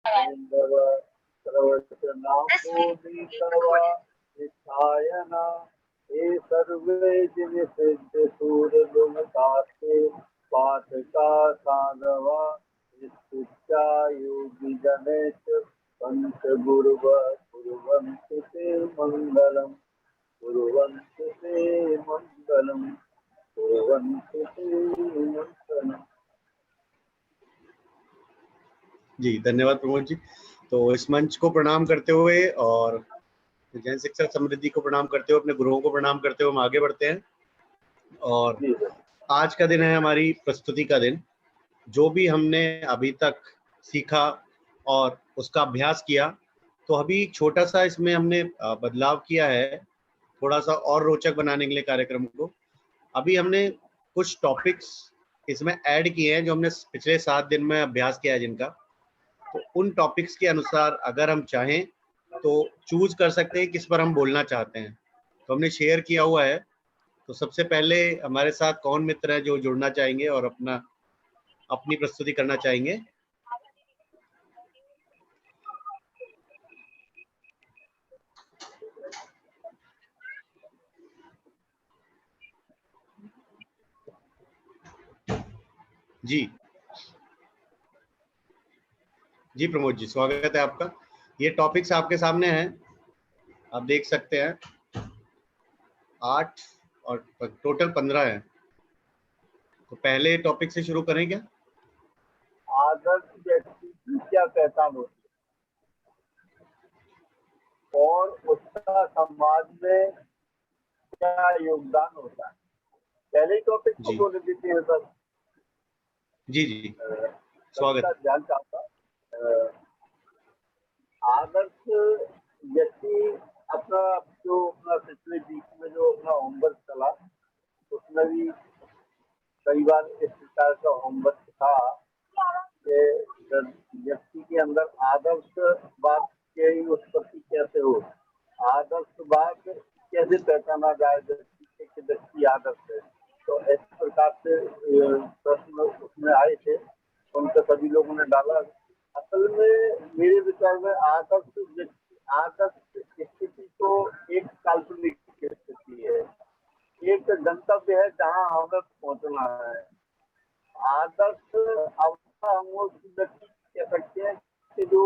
Indava Sarvachanapoditava Nithayana He Sarve Jini Siddhi Surya Lumakate Pataka Sadhava Nishitya Yogi Ganesh Pancha Guruva Guruvanti Te Mangalam Guruvanti Te Mangalam Guruvanti Te Mangalam। जी धन्यवाद प्रमोद जी। तो इस मंच को प्रणाम करते हुए और जैन शिक्षा समृद्धि को प्रणाम करते हुए, अपने गुरुओं को प्रणाम करते हुए हम आगे बढ़ते हैं। और आज का दिन है हमारी प्रस्तुति का दिन। जो भी हमने अभी तक सीखा और उसका अभ्यास किया, तो अभी छोटा सा इसमें हमने बदलाव किया है, थोड़ा सा और रोचक बनाने के लिए कार्यक्रम को। अभी हमने कुछ टॉपिक्स इसमें ऐड किए हैं जो हमने पिछले 7 दिन में अभ्यास किया है जिनका। तो उन टॉपिक्स के अनुसार अगर हम चाहें तो चूज कर सकते हैं किस पर हम बोलना चाहते हैं। तो हमने शेयर किया हुआ है। तो सबसे पहले हमारे साथ कौन मित्र है जो जुड़ना चाहेंगे और अपनी प्रस्तुति करना चाहेंगे? जी प्रमोद जी, स्वागत है आपका। ये टॉपिक्स आपके सामने हैं, आप देख सकते हैं। 8 और टोटल 15 है। तो पहले टॉपिक से शुरू करें क्या? आदर्श व्यक्ति की क्या पहचान होती है और उसका समाज में क्या योगदान होता है। पहले टॉपिक को बोल देते हैं सर। जी जी स्वागत। ध्यान चाहता आदर्श व्यक्ति अपना पिछले वीक में जो अपना होमवर्क चला, उसमें भी कई बार इस प्रकार का होमवर्क था कि व्यक्ति के अंदर आदर्शवाद की उत्पत्ति कैसे हो, आदर्शवाद कैसे पहचाना जाए व्यक्ति आदर्श है। तो इस प्रकार से प्रश्न उसमें आए थे, उनके सभी लोगों ने डाला। असल में मेरे विचार में आदर्श स्थिति तो एक काल्पनिक स्थिति है, एक गंतव्य है जहाँ हमें पहुंचना है। आदर्श अवस्था हम उस व्यक्ति कह सकते हैं कि जो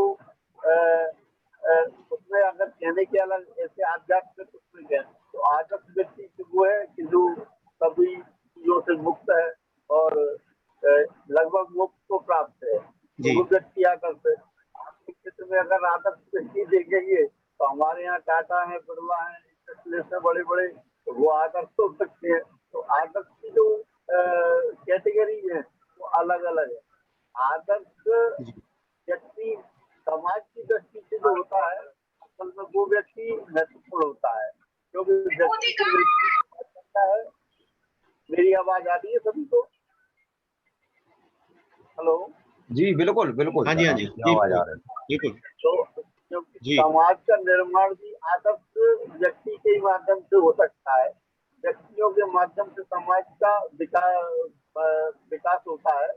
उसमें अगर कहने के अलग ऐसे आध्यात्मिक उसमें कहें तो आदर्श व्यक्ति वो है कि जो सभी चीजों से मुक्त है और लगभग मुक्त को प्राप्त है, तो वो व्यक्ति आदर्श है। आर्थिक क्षेत्र में अगर आदर्श व्यक्ति देखेंगे तो हमारे यहाँ टाटा है, बिरला है, इंडस्ट्रियलिस्ट है बड़े बड़े, तो वो आदर्श हो सकते हैं। तो आदर्श की जो कैटेगरी है वो अलग अलग है। आदर्श व्यक्ति समाज की दृष्टि से जो होता है, असल में वो व्यक्ति महत्वपूर्ण होता है, क्योंकि व्यक्ति है। मेरी आवाज आ रही है सभी को? हेलो जी बिल्कुल बिल्कुल। हाँ जी हाँ जी आवाज आ रही है बिल्कुल। तो क्योंकि समाज का निर्माण भी आदर्श व्यक्ति के माध्यम से हो सकता है। व्यक्तियों के माध्यम से समाज का विकास होता है,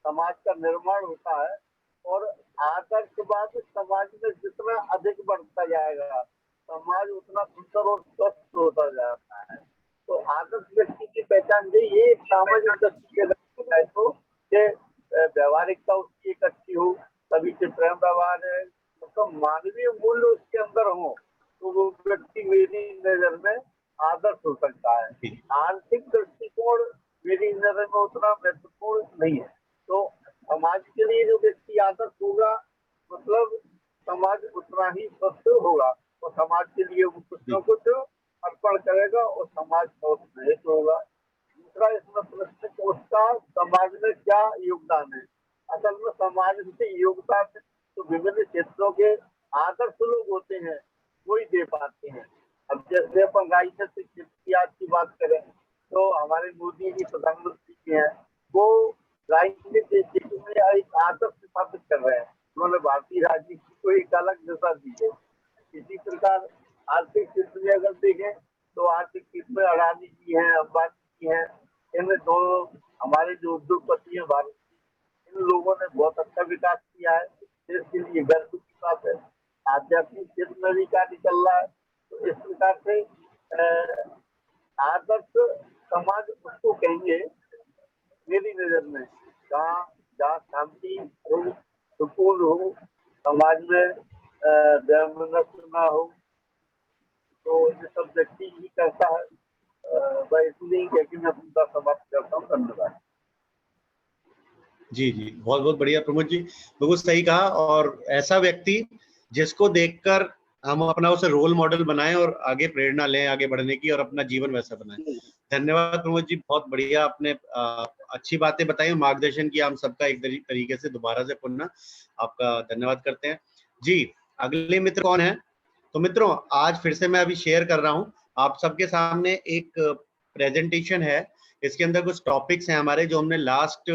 समाज का निर्माण होता है। और आदर्शवाद समाज में जितना अधिक बढ़ता जाएगा, समाज उतना सुंदर और स्वस्थ होता जाता है। तो आदर्श व्यक्ति की पहचान ये सामाजिक दृष्टि से तो व्यवहारिकता उसकी एक अच्छी हो, सभी से प्रेम व्यवहार है, तो मानवीय मूल्य उसके अंदर हो, तो वो व्यक्ति मेरी नजर में आदर्श हो सकता है। आर्थिक दृष्टिकोण मेरी नजर में उतना महत्वपूर्ण नहीं है। तो समाज के लिए जो व्यक्ति आदर्श होगा, मतलब समाज उतना ही स्वस्थ होगा और समाज के लिए वो कुछ न कुछ अर्पण करेगा और समाज बहुत श्रेष्ठ होगा। दूसरा इसमें प्रश्न उसका समाज में क्या योगदान है। असल में समाज में योगदान तो विभिन्न क्षेत्रों के आदर्श लोग होते हैं, वही दे पाते हैं। अब जैसे अपन राजनीतिक इतिहास की बात करें तो हमारे मोदी जी प्रधानमंत्री जी हैं, वो राजनीतिक में एक आदर्श स्थापित कर रहे हैं। उन्होंने भारतीय राजनीति को एक अलग दिशा दी है। इसी प्रकार आर्थिक क्षेत्र में अगर देखें तो आर्थिक क्षेत्र में अडानी जी हैं, अंबानी जी हैं, इनमें दोनों हमारे जो उद्योगपति हैं भारत, इन लोगों ने बहुत अच्छा विकास किया है। देश के लिए गर्व की बात है। आध्यात्मिक क्षेत्र में भी कार्य चल रहा है। तो इस प्रकार से आदर्श समाज उसको कहेंगे मेरी नजर में, जहाँ शांति हो, सुकून हो, समाज में वैमनस्य ना हो, तो ये सब व्यक्ति ही करता है। वह इसलिए कह के मैं अपनी बात समाप्त करता हूँ। धन्यवाद। जी जी, बहुत बहुत बढ़िया प्रमोद जी, बिल्कुल सही कहा। और ऐसा व्यक्ति जिसको देखकर हम अपना उसे रोल मॉडल बनाएं और आगे प्रेरणा लें आगे बढ़ने की, और अपना जीवन वैसा बनाएं। धन्यवाद प्रमोद जी, बहुत बढ़िया आपने अच्छी बातें बताई, मार्गदर्शन किया हम सबका एक तरीके से। दोबारा से पुनः आपका धन्यवाद करते हैं जी। अगले मित्र कौन है? तो मित्रों, आज फिर से मैं अभी शेयर कर रहा हूँ आप सबके सामने एक प्रेजेंटेशन है। इसके अंदर कुछ टॉपिक्स हैं हमारे, जो हमने लास्ट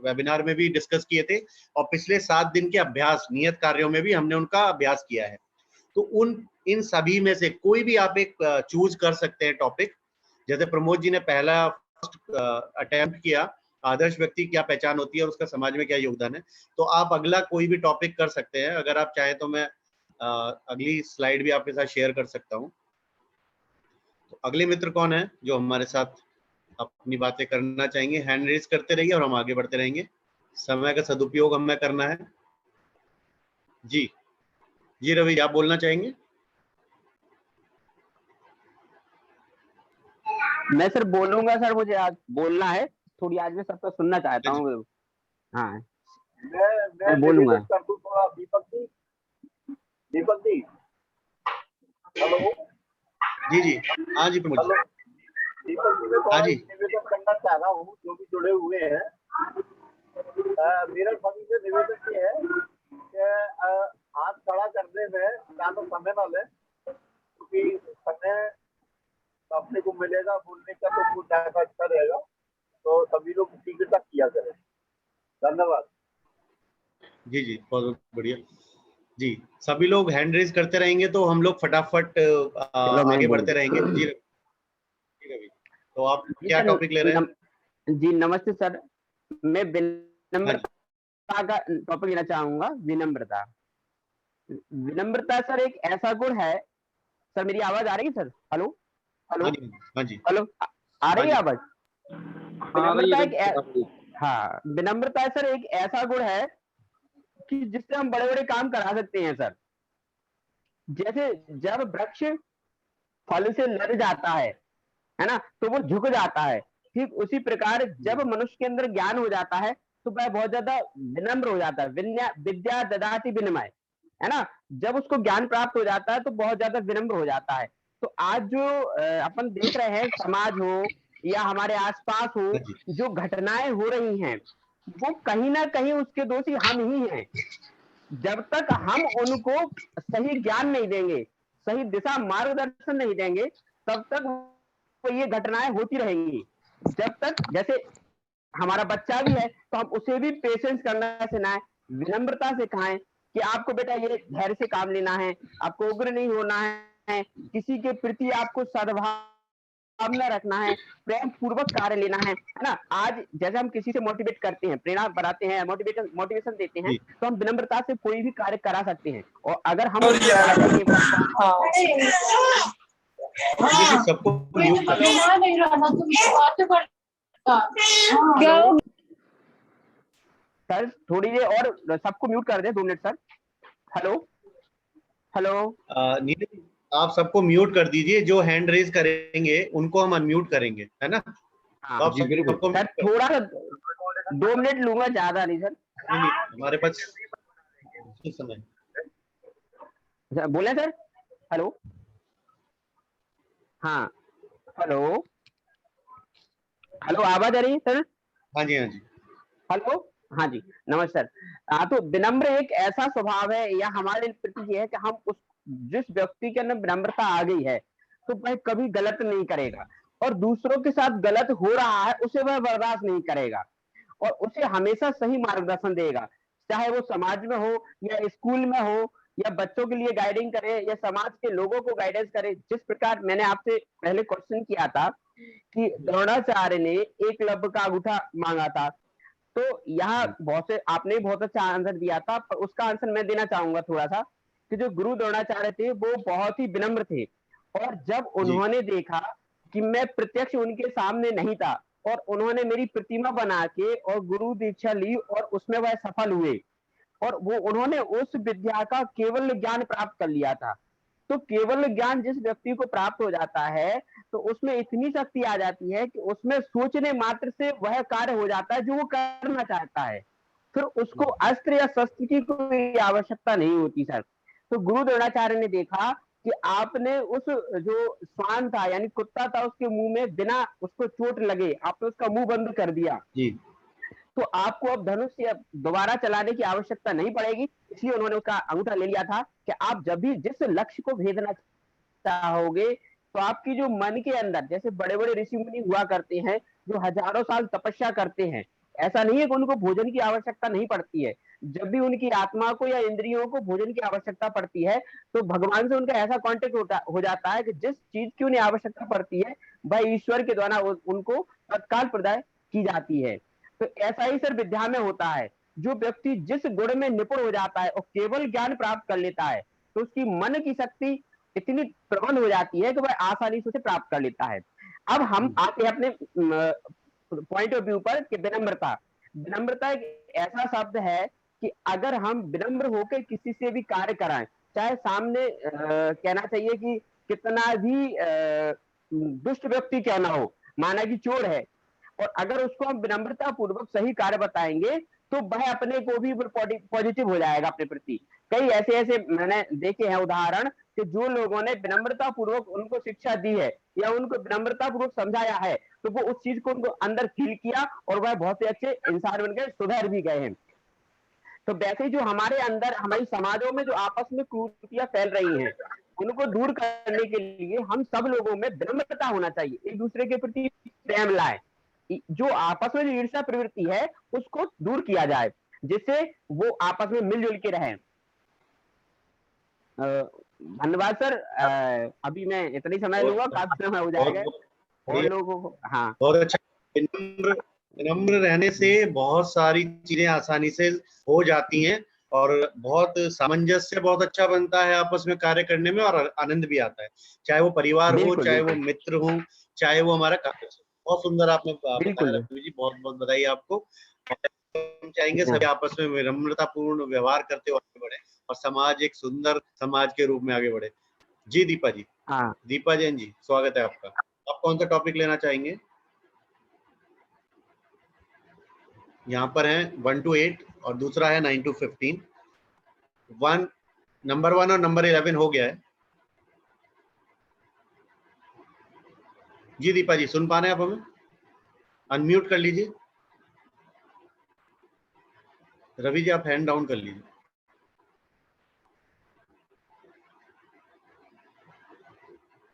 वेबिनार में भी डिस्कस किए थे, और पिछले 7 दिन के अभ्यास नियत कार्यों में भी हमने उनका अभ्यास किया है। तो इन सभी में से कोई भी आप एक चूज कर सकते हैं टॉपिक। जैसे प्रमोद जी ने पहला अटेम्प्ट किया, आदर्श व्यक्ति क्या पहचान होती है और उसका समाज में क्या योगदान है, तो आप अगला कोई भी टॉपिक कर सकते हैं। अगर आप चाहें तो मैं अगली स्लाइड भी आपके साथ शेयर कर सकता हूं। तो अगले मित्र कौन है जो हमारे साथ अपनी बातें करना चाहेंगे? हैंड रेज करते रहिए और हम आगे बढ़ते रहेंगे। समय का सदुपयोग हमें करना है। जी जी, रवि आप बोलना चाहेंगे? मैं सर बोलूंगा सर, मुझे आज बोलना है थोड़ी, आज मैं सबका सुनना चाहता हूँ। हाँ मैं बोलूंगा। थोड़ा दीपक जी, हेलो। जी जी, हाँ जी प्रमोद जी। दीपक जी, मैं हाँ थोड़ा जी, निवेदन करना चाह रहा हूँ, जो भी जुड़े हुए हैं। मेरा सभी से निवेदन ये है कि हाथ खड़ा करने में ज्यादा समय न लें, क्योंकि समय अपने को मिलेगा बोलने का, तो कुछ ज्यादा अच्छा रहेगा। तो सभी लोग शीघ्रता किया करें। धन्यवाद। जी जी, बहुत बढ़िया जी। सभी लोग हैंड रेज करते रहेंगे तो हम लोग फटाफट आगे बढ़ते रहेंगे। जी रवि, तो आप क्या टॉपिक ले रहे हैं? जी नमस्ते सर, मैं हाँ विनम्रता का टॉपिक लेना चाहूंगा। विनम्रता। विनम्रता सर एक ऐसा गुण है। सर मेरी आवाज आ रही है सर? हेलो हेलो हाँ जी, हाँ जी, हेलो, आ रही है हाँ आवाज? विनम्रता सर एक ऐसा गुण है कि जिससे हम बड़े बड़े काम करा सकते हैं सर। जैसे जब वृक्ष फल से लद जाता है ना, तो वो झुक जाता है। ठीक उसी प्रकार जब मनुष्य के अंदर ज्ञान हो जाता है तो वह बहुत ज्यादा विनम्र हो जाता है। विद्या ददाति विनमय, है ना। जब उसको ज्ञान प्राप्त हो जाता है तो बहुत ज्यादा विनम्र हो जाता है। तो आज जो अपन देख रहे हैं, समाज हो या हमारे आसपास हो, हाँ जी, जो घटनाएं हो रही हैं, वो कहीं ना कहीं उसके दोषी हम ही हैं। जब तक हम उनको सही ज्ञान नहीं देंगे, सही दिशा मार्गदर्शन नहीं देंगे, तब तक वो ये घटनाएं होती रहेंगी। जब तक, जैसे हमारा बच्चा भी है तो हम उसे भी पेशेंस करना सिखाएं, विनम्रता सिखाएं कि आपको बेटा ये धैर्य से काम लेना है, आपको उग्र नहीं होना है, किसी के प्रति आपको सद्भावना रखना है, प्रेम पूर्वक कार्य लेना है ना। आज जैसे हम किसी से मोटिवेट करते हैं, प्रेरणा बढ़ाते हैं, मोटिवेशन देते हैं, जी तो हम विनम्रता से कोई भी कार्य करा सकते हैं। और अगर हम सबको म्यूट कर सर, थोड़ी देर और सबको म्यूट कर दें, 2 minute sir. Hello hello, Neeraj ji, आप सबको म्यूट कर दीजिए। जो हैंड रेज करेंगे उनको हम अनम्यूट करेंगे, है ना। हाँ तो आप जी बिल्कुल सबको सर, थोड़ा सा 2 मिनट लूंगा, ज्यादा नहीं सर। नहीं, हमारे पास कुछ समय। बोले सर? हेलो, हाँ हेलो हेलो, आवाज आ रही है सर? हाँ जी, हाँ जी, हेलो, हाँ जी नमस्कार। तो विनम्र एक ऐसा स्वभाव है या हमारे प्रति ये है कि हम उस जिस व्यक्ति के अंदर विनम्रता आ गई है तो वह कभी गलत नहीं करेगा, और दूसरों के साथ गलत हो रहा है उसे वह बर्दाश्त नहीं करेगा, और उसे हमेशा सही मार्गदर्शन देगा। चाहे वो समाज में हो या स्कूल में हो, या बच्चों के लिए गाइडिंग करे या समाज के लोगों को गाइडेंस करे। जिस प्रकार मैंने आपसे पहले क्वेश्चन किया था कि द्रोणाचार्य ने एकलव्य का अंगूठा मांगा था, तो यहाँ बहुत से आपने बहुत अच्छा आंसर दिया था, पर उसका आंसर मैं देना चाहूंगा थोड़ा सा, कि जो गुरु द्रोणाचार्य थे वो बहुत ही विनम्र थे, और जब उन्होंने देखा कि मैं प्रत्यक्ष उनके सामने नहीं था और उन्होंने मेरी प्रतिमा बना के और गुरु दीक्षा ली और उसमें वह सफल हुए, और वो उन्होंने उस विद्या का केवल ज्ञान प्राप्त कर लिया था। तो केवल ज्ञान जिस व्यक्ति को प्राप्त हो जाता है तो उसमें इतनी शक्ति आ जाती है कि उसमें सोचने मात्र से वह कार्य हो जाता है जो वो करना चाहता है, फिर उसको अस्त्र या शस्त्र की कोई आवश्यकता नहीं होती सर। तो गुरु द्रोणाचार्य ने देखा कि आपने उस जो श्वान था यानी कुत्ता था उसके मुंह में बिना उसको चोट लगे आपने उसका मुंह बंद कर दिया, तो आपको अब धनुष या दोबारा चलाने की आवश्यकता नहीं पड़ेगी। इसलिए उन्होंने उसका अंगूठा ले लिया था कि आप जब भी जिस लक्ष्य को भेदना चाहोगे तो आपकी जो मन के अंदर, जैसे बड़े बड़े ऋषि मुनि हुआ करते हैं जो हजारों साल तपस्या करते हैं, ऐसा नहीं है कि उनको भोजन की आवश्यकता नहीं पड़ती है, जब भी उनकी आत्मा को या इंद्रियों को भोजन की आवश्यकता पड़ती है तो भगवान से उनका ऐसा कांटेक्ट हो जाता है कि जिस चीज की उन्हें आवश्यकता पड़ती है वह ईश्वर के द्वारा उनको तत्काल प्रदान की जाती है। तो ऐसा ही सर विद्या में होता है, जो व्यक्ति जिस गुण में निपुण हो जाता है और केवल ज्ञान प्राप्त कर लेता है तो उसकी मन की शक्ति इतनी प्रबल हो जाती है कि वह आसानी से उसे प्राप्त कर लेता है। अब हम आते हैं अपने पॉइंट ऑफ व्यू पर कि विनम्रता। विनम्रता एक ऐसा शब्द है कि अगर हम विनम्र होकर किसी से भी कार्य कराएं, चाहे सामने कहना चाहिए कि कितना भी दुष्ट व्यक्ति क्यों ना हो, माना कि चोर है, और अगर उसको हम विनम्रता पूर्वक सही कार्य बताएंगे तो वह अपने को भी पॉजिटिव हो जाएगा अपने प्रति। कई ऐसे ऐसे मैंने देखे हैं उदाहरण कि जो लोगों ने विनम्रता पूर्वक उनको शिक्षा दी है या उनको विनम्रता पूर्वक समझाया है तो वो उस चीज को उनको अंदर फील किया और वह बहुत ही अच्छे इंसान बन गए, सुधर भी गए हैं। तो वैसे ही जो हमारे अंदर हमारी समाजों में जो आपस में कुरीतियां फैल रही हैं उनको दूर करने के लिए हम सब लोगों में विनम्रता होना चाहिए, एक दूसरे के प्रति प्रेम लाए, जो आपस में जो ईर्ष्या प्रवृत्ति है उसको दूर किया जाए जिससे वो आपस में मिलजुल के रहें। धन्यवाद सर, अभी मैं इतनी समय लूंगा, काफी समय हो जाएगा और लोगों को। हाँ, बहुत अच्छा। विनम्र रहने से बहुत सारी चीजें आसानी से हो जाती हैं और बहुत सामंजस्य बहुत अच्छा बनता है आपस में कार्य करने में और आनंद भी आता है, चाहे वो परिवार हो, चाहे वो मित्र हो, चाहे वो हमारा कार्य। बहुत सुंदर आपने बताया रवि जी, बहुत बहुत बधाई आपको। हम चाहेंगे सभी आपस में विनम्रता पूर्ण व्यवहार करते हुए आगे बढ़े और समाज एक सुंदर समाज के रूप में आगे बढ़े। जी दीपा जी। हाँ, दीपा जैन जी, स्वागत है आपका। आप कौन सा टॉपिक लेना चाहेंगे? यहाँ पर है 1 to 8 और दूसरा है 9 to 15। नंबर 1 और नंबर 11 हो गया है। जी दीपा जी, सुन पा रहे हैं आप हमें? अनम्यूट कर लीजिए। रवि जी आप हैंड डाउन कर लीजिए।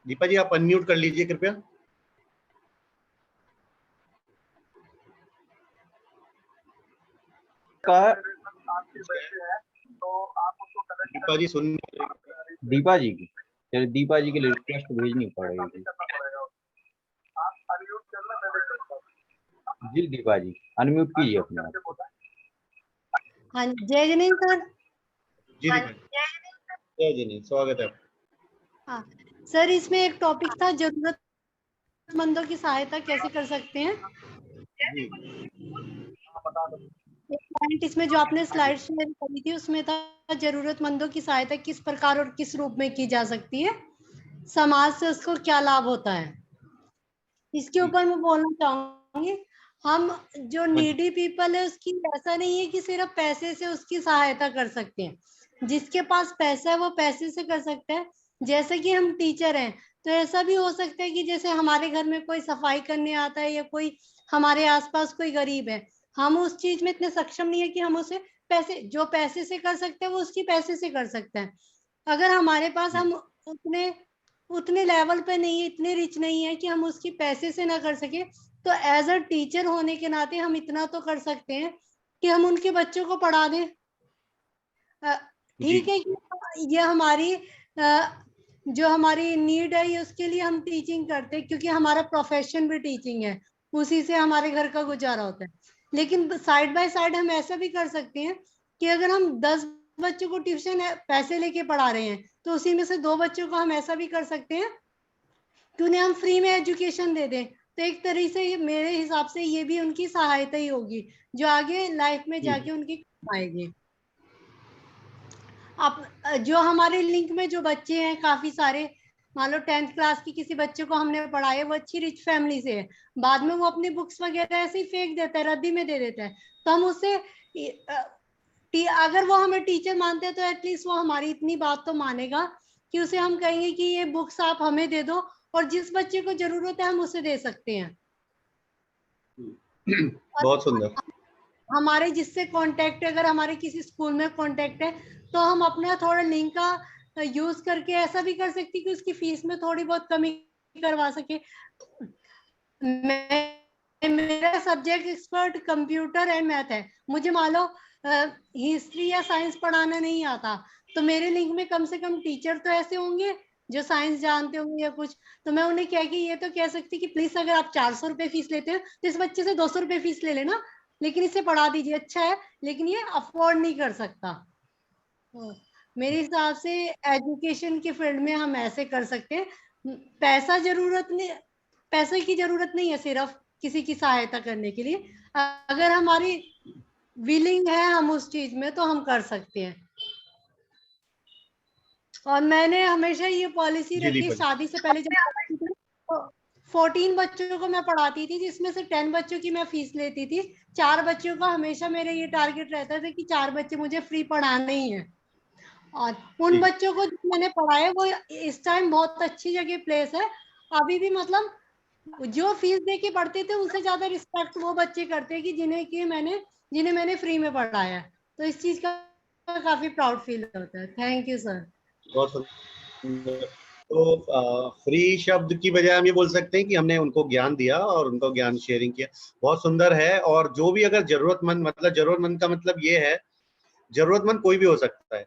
दीपा जी आप अनम्यूट कर लीजिए कृपया। दीपा जी सुन, दीपा जी की, चलिए दीपा जी के लिए रिक्वेस्ट भेजनी पड़ेगी। जी दीपा जी अनम्यूट कीजिए अपने आप। हाँ, जय जनीन सर। जी जय जनीन, स्वागत है। हाँ सर, इसमें एक टॉपिक था जरूरतमंदों की सहायता कैसे कर सकते हैं। एक पॉइंट इसमें जो आपने स्लाइड शेयर करी थी उसमें था जरूरतमंदों की सहायता किस प्रकार और किस रूप में की जा सकती है, समाज से उसको क्या लाभ होता है। इसके ऊपर मैं बोलना चाहूंगी, हम जो नीडी पीपल है उसकी ऐसा नहीं है कि सिर्फ पैसे से उसकी सहायता कर सकते हैं, जिसके पास पैसा है वो पैसे से कर सकते हैं। जैसे कि हम टीचर हैं तो ऐसा भी हो सकता है कि जैसे हमारे घर में कोई सफाई करने आता है या कोई हमारे आसपास कोई गरीब है, हम उस चीज में इतने सक्षम नहीं है कि हम उसे पैसे जो पैसे से कर सकते हैं वो उसकी पैसे से कर सकते हैं। अगर हमारे पास हम उतने लेवल पे नहीं है, इतने रिच नहीं है कि हम उसकी पैसे से ना कर सके, तो एज अ टीचर होने के नाते हम इतना तो कर सकते हैं कि हम उनके बच्चों को पढ़ा दें। ठीक है कि ये हमारी जो हमारी नीड है ये उसके लिए हम टीचिंग करते हैं, क्योंकि हमारा प्रोफेशन भी टीचिंग है, उसी से हमारे घर का गुजारा होता है। लेकिन साइड बाय साइड हम ऐसा भी कर सकते हैं कि अगर हम 10 बच्चों को ट्यूशन पैसे लेके पढ़ा रहे हैं तो उसी में से 2 बच्चों को हम ऐसा भी कर सकते हैं कि उन्हें हम फ्री में एजुकेशन दे दें। तो एक तरीके से मेरे हिसाब से ये भी उनकी सहायता ही होगी जो आगे लाइफ में जाके उनकी काम आएगी। अब जो हमारे लिंक में जो बच्चे हैं काफी सारे, मान लो 10th क्लास की किसी बच्चे को हमने पढ़ाया, वो अच्छी रिच फैमिली से है, बाद में वो अपनी बुक्स वगैरह ऐसे ही फेंक देता है, रद्दी में दे देता है, तो हम उससे अगर वो हमें टीचर मानते हैं तो एटलीस्ट वो हमारी इतनी बात तो मानेगा कि उसे हम कहेंगे कि ये बुक्स आप हमें दे दो और जिस बच्चे को जरूरत है हम उसे दे सकते हैं। बहुत सुंदर। हमारे जिससे कांटेक्ट, अगर हमारे किसी स्कूल में कांटेक्ट है तो हम अपना थोड़ा लिंक का यूज करके ऐसा भी कर सकते कि उसकी फीस में थोड़ी बहुत कमी करवा सके। मेरा subject expert computer and math है, मुझे मान लो हिस्ट्री या साइंस पढ़ाना नहीं आता, तो मेरे लिंक में कम से कम टीचर तो ऐसे होंगे जो साइंस जानते होंगे या कुछ, तो मैं उन्हें कह के ये तो कह सकती कि प्लीज अगर आप 400 रुपए फीस लेते हो तो इस बच्चे से 200 रुपए फीस ले लेना, लेकिन इसे पढ़ा दीजिए, अच्छा है लेकिन ये अफोर्ड नहीं कर सकता। मेरे हिसाब से एजुकेशन के फील्ड में हम ऐसे कर सकते हैं। पैसा जरूरत नहीं, पैसे की जरूरत नहीं है सिर्फ किसी की सहायता करने के लिए, अगर हमारी विलिंग है हम उस चीज में तो हम कर सकते हैं। और मैंने हमेशा ये पॉलिसी रखी, शादी से पहले जब 14 बच्चों को मैं पढ़ाती थी जिसमें से 10 बच्चों की मैं फीस लेती थी, 4 बच्चों का हमेशा मेरा ये टारगेट रहता था कि 4 बच्चे मुझे फ्री पढ़ाने ही है। और उन बच्चों को जो मैंने पढ़ाया वो इस टाइम बहुत अच्छी जगह प्लेस है, अभी भी मतलब जो फीस दे के पढ़ते थे उनसे ज्यादा रिस्पेक्ट वो बच्चे करते हैं कि जिन्हें मैंने फ्री में पढ़ाया, तो इस चीज का काफी प्राउड फील होता है। Thank you sir. बहुत सुंदर। तो फ्री शब्द की बजाय हम ये बोल सकते हैं कि हमने उनको ज्ञान दिया और उनको ज्ञान शेयरिंग किया, बहुत सुंदर है। और जो भी अगर जरूरतमंद, मतलब जरूरतमंद का मतलब ये है, जरूरतमंद कोई भी हो सकता है,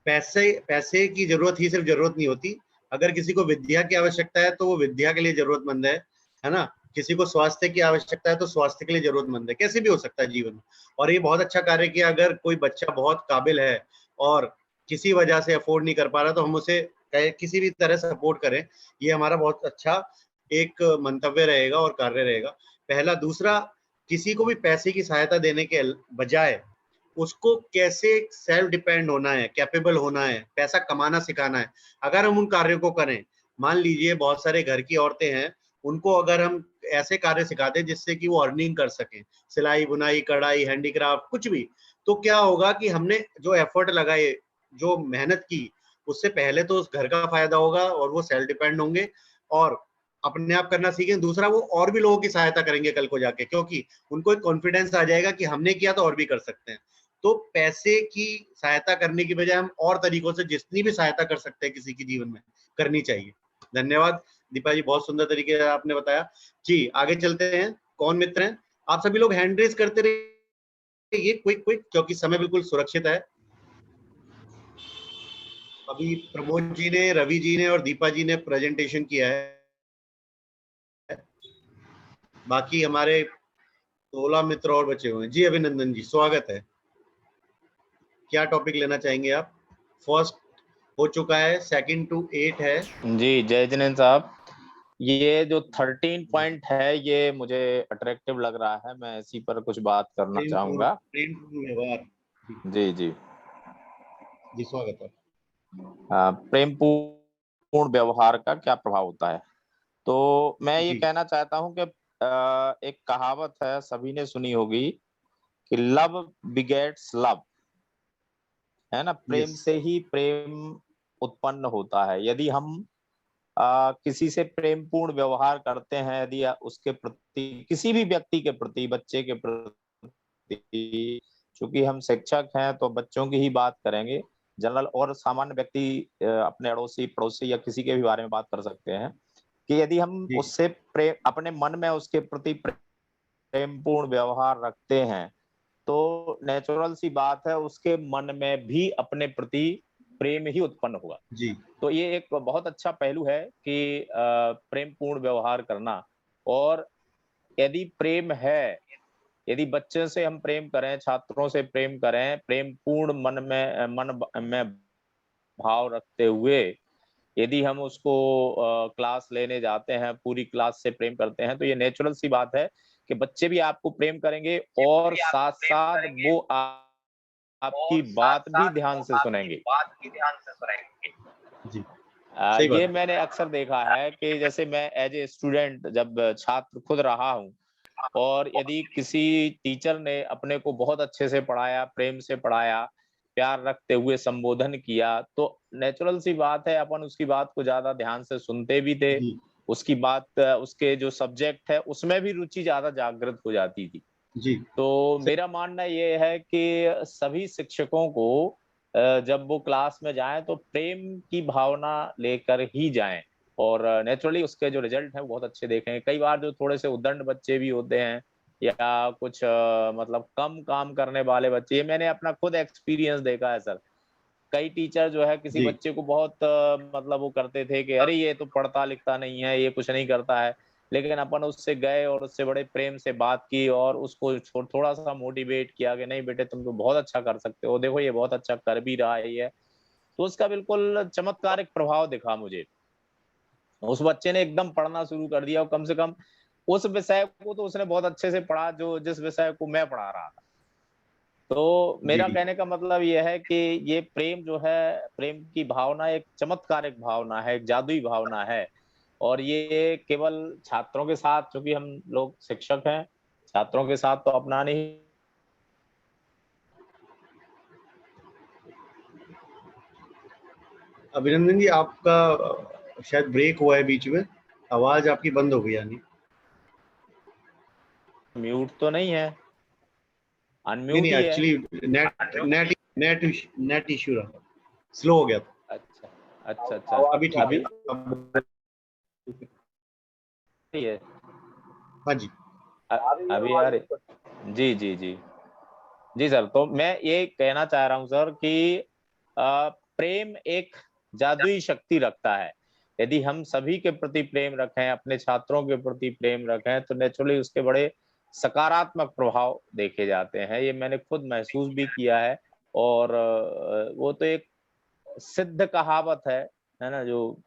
पैसे की जरूरत ही सिर्फ जरूरत नहीं होती। अगर किसी को विद्या की आवश्यकता है तो वो विद्या के लिए जरूरतमंद है ना। किसी को स्वास्थ्य की आवश्यकता है तो स्वास्थ्य के लिए जरूरतमंद है, कैसे भी हो सकता है जीवन में। और ये बहुत अच्छा कार्य किया। अगर कोई बच्चा बहुत काबिल है और किसी वजह से अफोर्ड नहीं कर पा रहा तो हम उसे किसी भी तरह सपोर्ट करें, ये हमारा बहुत अच्छा एक मंतव्य रहेगा और कार्य रहेगा, पहला। दूसरा, किसी को भी पैसे की सहायता देने के बजाय उसको कैसे सेल्फ डिपेंड होना है, कैपेबल होना है, पैसा कमाना सिखाना है। अगर हम उन कार्यों को करें, मान लीजिए बहुत सारे घर की औरतें हैं, उनको अगर हम ऐसे कार्य सिखा दें जिससे कि वो अर्निंग कर सकें, सिलाई बुनाई कढ़ाई हैंडीक्राफ्ट कुछ भी, तो क्या होगा कि हमने जो एफर्ट लगाए, जो मेहनत की, उससे पहले तो उस घर का फायदा होगा और वो सेल्फ डिपेंड होंगे और अपने आप करना सीखें। दूसरा, वो और भी लोगों की सहायता करेंगे कल को जाके, क्योंकि उनको एक कॉन्फिडेंस आ जाएगा कि हमने किया तो और भी कर सकते हैं। तो पैसे की सहायता करने की बजाय हम और तरीकों से जितनी भी सहायता कर सकते हैं किसी के जीवन में, करनी चाहिए। धन्यवाद दीपा जी, बहुत सुंदर तरीके से आपने बताया जी। आगे चलते हैं, कौन मित्र हैं आप सभी लोग, हैंड रेज करते रहिए क्विक क्योंकि समय बिल्कुल सुरक्षित है। अभी प्रमोद जी ने, रवि जी ने और दीपा जी ने प्रेजेंटेशन किया है, बाकी हमारे 16 मित्र और बचे हुए हैं जी। अभिनंदन जी, स्वागत है। क्या टॉपिक लेना चाहेंगे आप? फर्स्ट हो चुका है, 2 to 8 है जी। जय जिनेन्द्र साहब, ये जो 13 पॉइंट है ये मुझे अट्रैक्टिव लग रहा है, मैं इसी पर कुछ बात करना चाहूंगा। जी जी जी, स्वागत है। प्रेम पूर्ण व्यवहार का क्या प्रभाव होता है, तो मैं ये कहना चाहता हूं कि एक कहावत है, सभी ने सुनी होगी कि लव बिगेट्स लव, है ना। प्रेम से ही प्रेम उत्पन्न होता है। यदि हम किसी से प्रेम पूर्ण व्यवहार करते हैं, यदि उसके प्रति, किसी भी व्यक्ति के प्रति, बच्चे के प्रति, चूंकि हम शिक्षक हैं तो बच्चों की ही बात करेंगे, जनरल और सामान्य व्यक्ति अपने अड़ोसी पड़ोसी या किसी के भी बारे में बात कर सकते हैं कि यदि हम उससे अपने मन में उसके प्रति प्रेम पूर्ण व्यवहार रखते हैं तो नेचुरल सी बात है उसके मन में भी अपने प्रति प्रेम ही उत्पन्न होगा जी। तो ये एक बहुत अच्छा पहलू है कि प्रेम पूर्ण व्यवहार करना। और यदि प्रेम है यदि बच्चे से हम प्रेम करें, छात्रों से प्रेम करें, प्रेम पूर्ण मन में भाव रखते हुए यदि हम उसको क्लास लेने जाते हैं, पूरी क्लास से प्रेम करते हैं, तो ये नेचुरल सी बात है कि बच्चे भी आपको प्रेम करेंगे और साथ साथ वो आपकी बात भी ध्यान से सुनेंगे। जी सही ये बात। मैंने अक्सर देखा है कि जैसे मैं एज ए स्टूडेंट जब छात्र खुद रहा हूँ, और यदि किसी टीचर ने अपने को बहुत अच्छे से पढ़ाया, प्रेम से पढ़ाया, प्यार रखते हुए संबोधन किया, तो नेचुरल सी बात है अपन उसकी बात को ज्यादा ध्यान से सुनते भी थे। जी उसकी बात, उसके जो सब्जेक्ट है उसमें भी रुचि ज्यादा जागृत हो जाती थी। जी तो मेरा मानना ये है कि सभी शिक्षकों को जब वो क्लास में जाएं तो प्रेम की भावना लेकर ही जाएं, और नेचुरली उसके जो रिजल्ट हैं वो बहुत अच्छे देखेंगे। कई बार जो थोड़े से उद्दंड बच्चे भी होते हैं या कुछ मतलब कम काम करने वाले बच्चे, ये मैंने अपना खुद एक्सपीरियंस देखा है सर। कई टीचर जो है किसी जी बच्चे को बहुत मतलब वो करते थे कि अरे ये तो पढ़ता लिखता नहीं है, ये कुछ नहीं करता है, लेकिन अपन उससे गए और उससे बड़े प्रेम से बात की और उसको थोड़ा सा मोटिवेट किया कि नहीं बेटे तुम तो बहुत अच्छा कर सकते हो, देखो ये बहुत अच्छा कर भी रहा है ये। तो उसका बिल्कुल चमत्कारिक प्रभाव दिखा मुझे। उस बच्चे ने एकदम पढ़ना शुरू कर दिया और कम से कम उस विषय को तो उसने बहुत अच्छे से पढ़ा जो जिस विषय को मैं पढ़ा रहा था। तो मेरा जी कहने का मतलब ये है कि ये प्रेम जो है, प्रेम की भावना एक चमत्कारिक भावना है, एक जादुई भावना है, और ये केवल छात्रों के साथ, क्योंकि हम लोग शिक्षक हैं, छात्रों के साथ तो अपना नहीं। अभिनंदन जी, आपका शायद ब्रेक हुआ है बीच में, आवाज आपकी बंद हो गई यानी। म्यूट तो नहीं है, नहीं अनम्यूट नहीं, ही है। एक्चुअली नेट इश्यू रहा, स्लो हो गया था। अच्छा अच्छा अच्छा। अभी ठीक है। अभी सही है। हाँ जी अभी आ रही। जी जी जी जी सर, तो मैं ये कहना चाह रहा हूँ सर कि प्रेम एक जादुई शक्ति रखता है। यदि हम सभी के प्रति प्रेम रखें, अपने छात्रों के प्रति प्रेम रखें, तो नेचुरली उसके बड़े सकारात्मक प्रभाव देखे जाते हैं। ये मैंने खुद महसूस भी किया है, और वो तो एक सिद्ध कहावत है ना, जो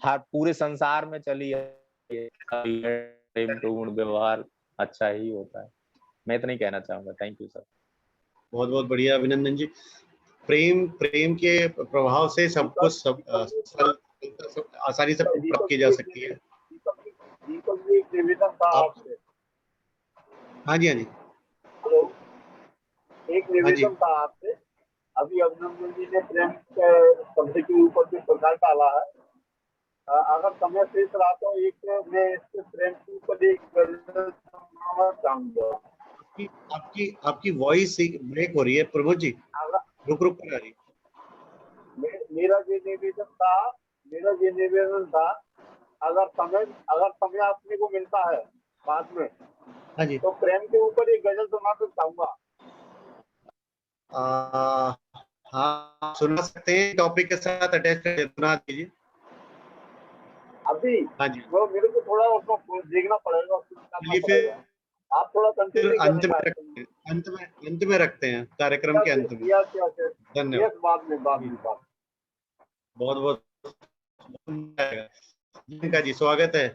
हर पूरे संसार में चली है, प्रेम टू गुण व्यवहार अच्छा ही होता है। मैं इतना ही कहना चाहूंगा। Thank you sir. बहुत बहुत बढ़िया अभिनंदन जी। प्रेम प्रेम के प्रभाव से सब कुछ आसानी से प्राप्त की जा सकती है। दीपक जी, एक निवेदन था आप आपसे। हाँ जी हाँ जी हेलो, एक हाँ जी निवेदन था आपसे। अभी अभिनंदन जी ने प्रेम के शब्द के ऊपर जो प्रकाश डाला है, अगर समय शेष रहा तो एक मैं इसके प्रेम के ऊपर एक गजल सुनाना चाहूंगा। आपकी आपकी आपकी वॉइस ब्रेक हो रही है प्रमोद जी, रुक रुक कर आ रही है। मेरा ये निवेदन था, अगर समय अपने को मिलता है बाद में, हाँ जी तो प्रेम के ऊपर एक गजल सुनाना चाहूंगा। हाँ सुना सकते हैं, टॉपिक के साथ अटैच कर सुना दीजिए। अभी हाँ जी वो मेरे को थोड़ा उसको देखना पड़ेगा, करना चलिए पड़ेगा। आप थोड़ा फिर कंटिन्यू अंत में करें। रखते हैं, अंत में रखते हैं, कार्यक्रम के अंत में। धन्यवाद। यस, बाद में बहुत बहुत जिनका जी स्वागत है।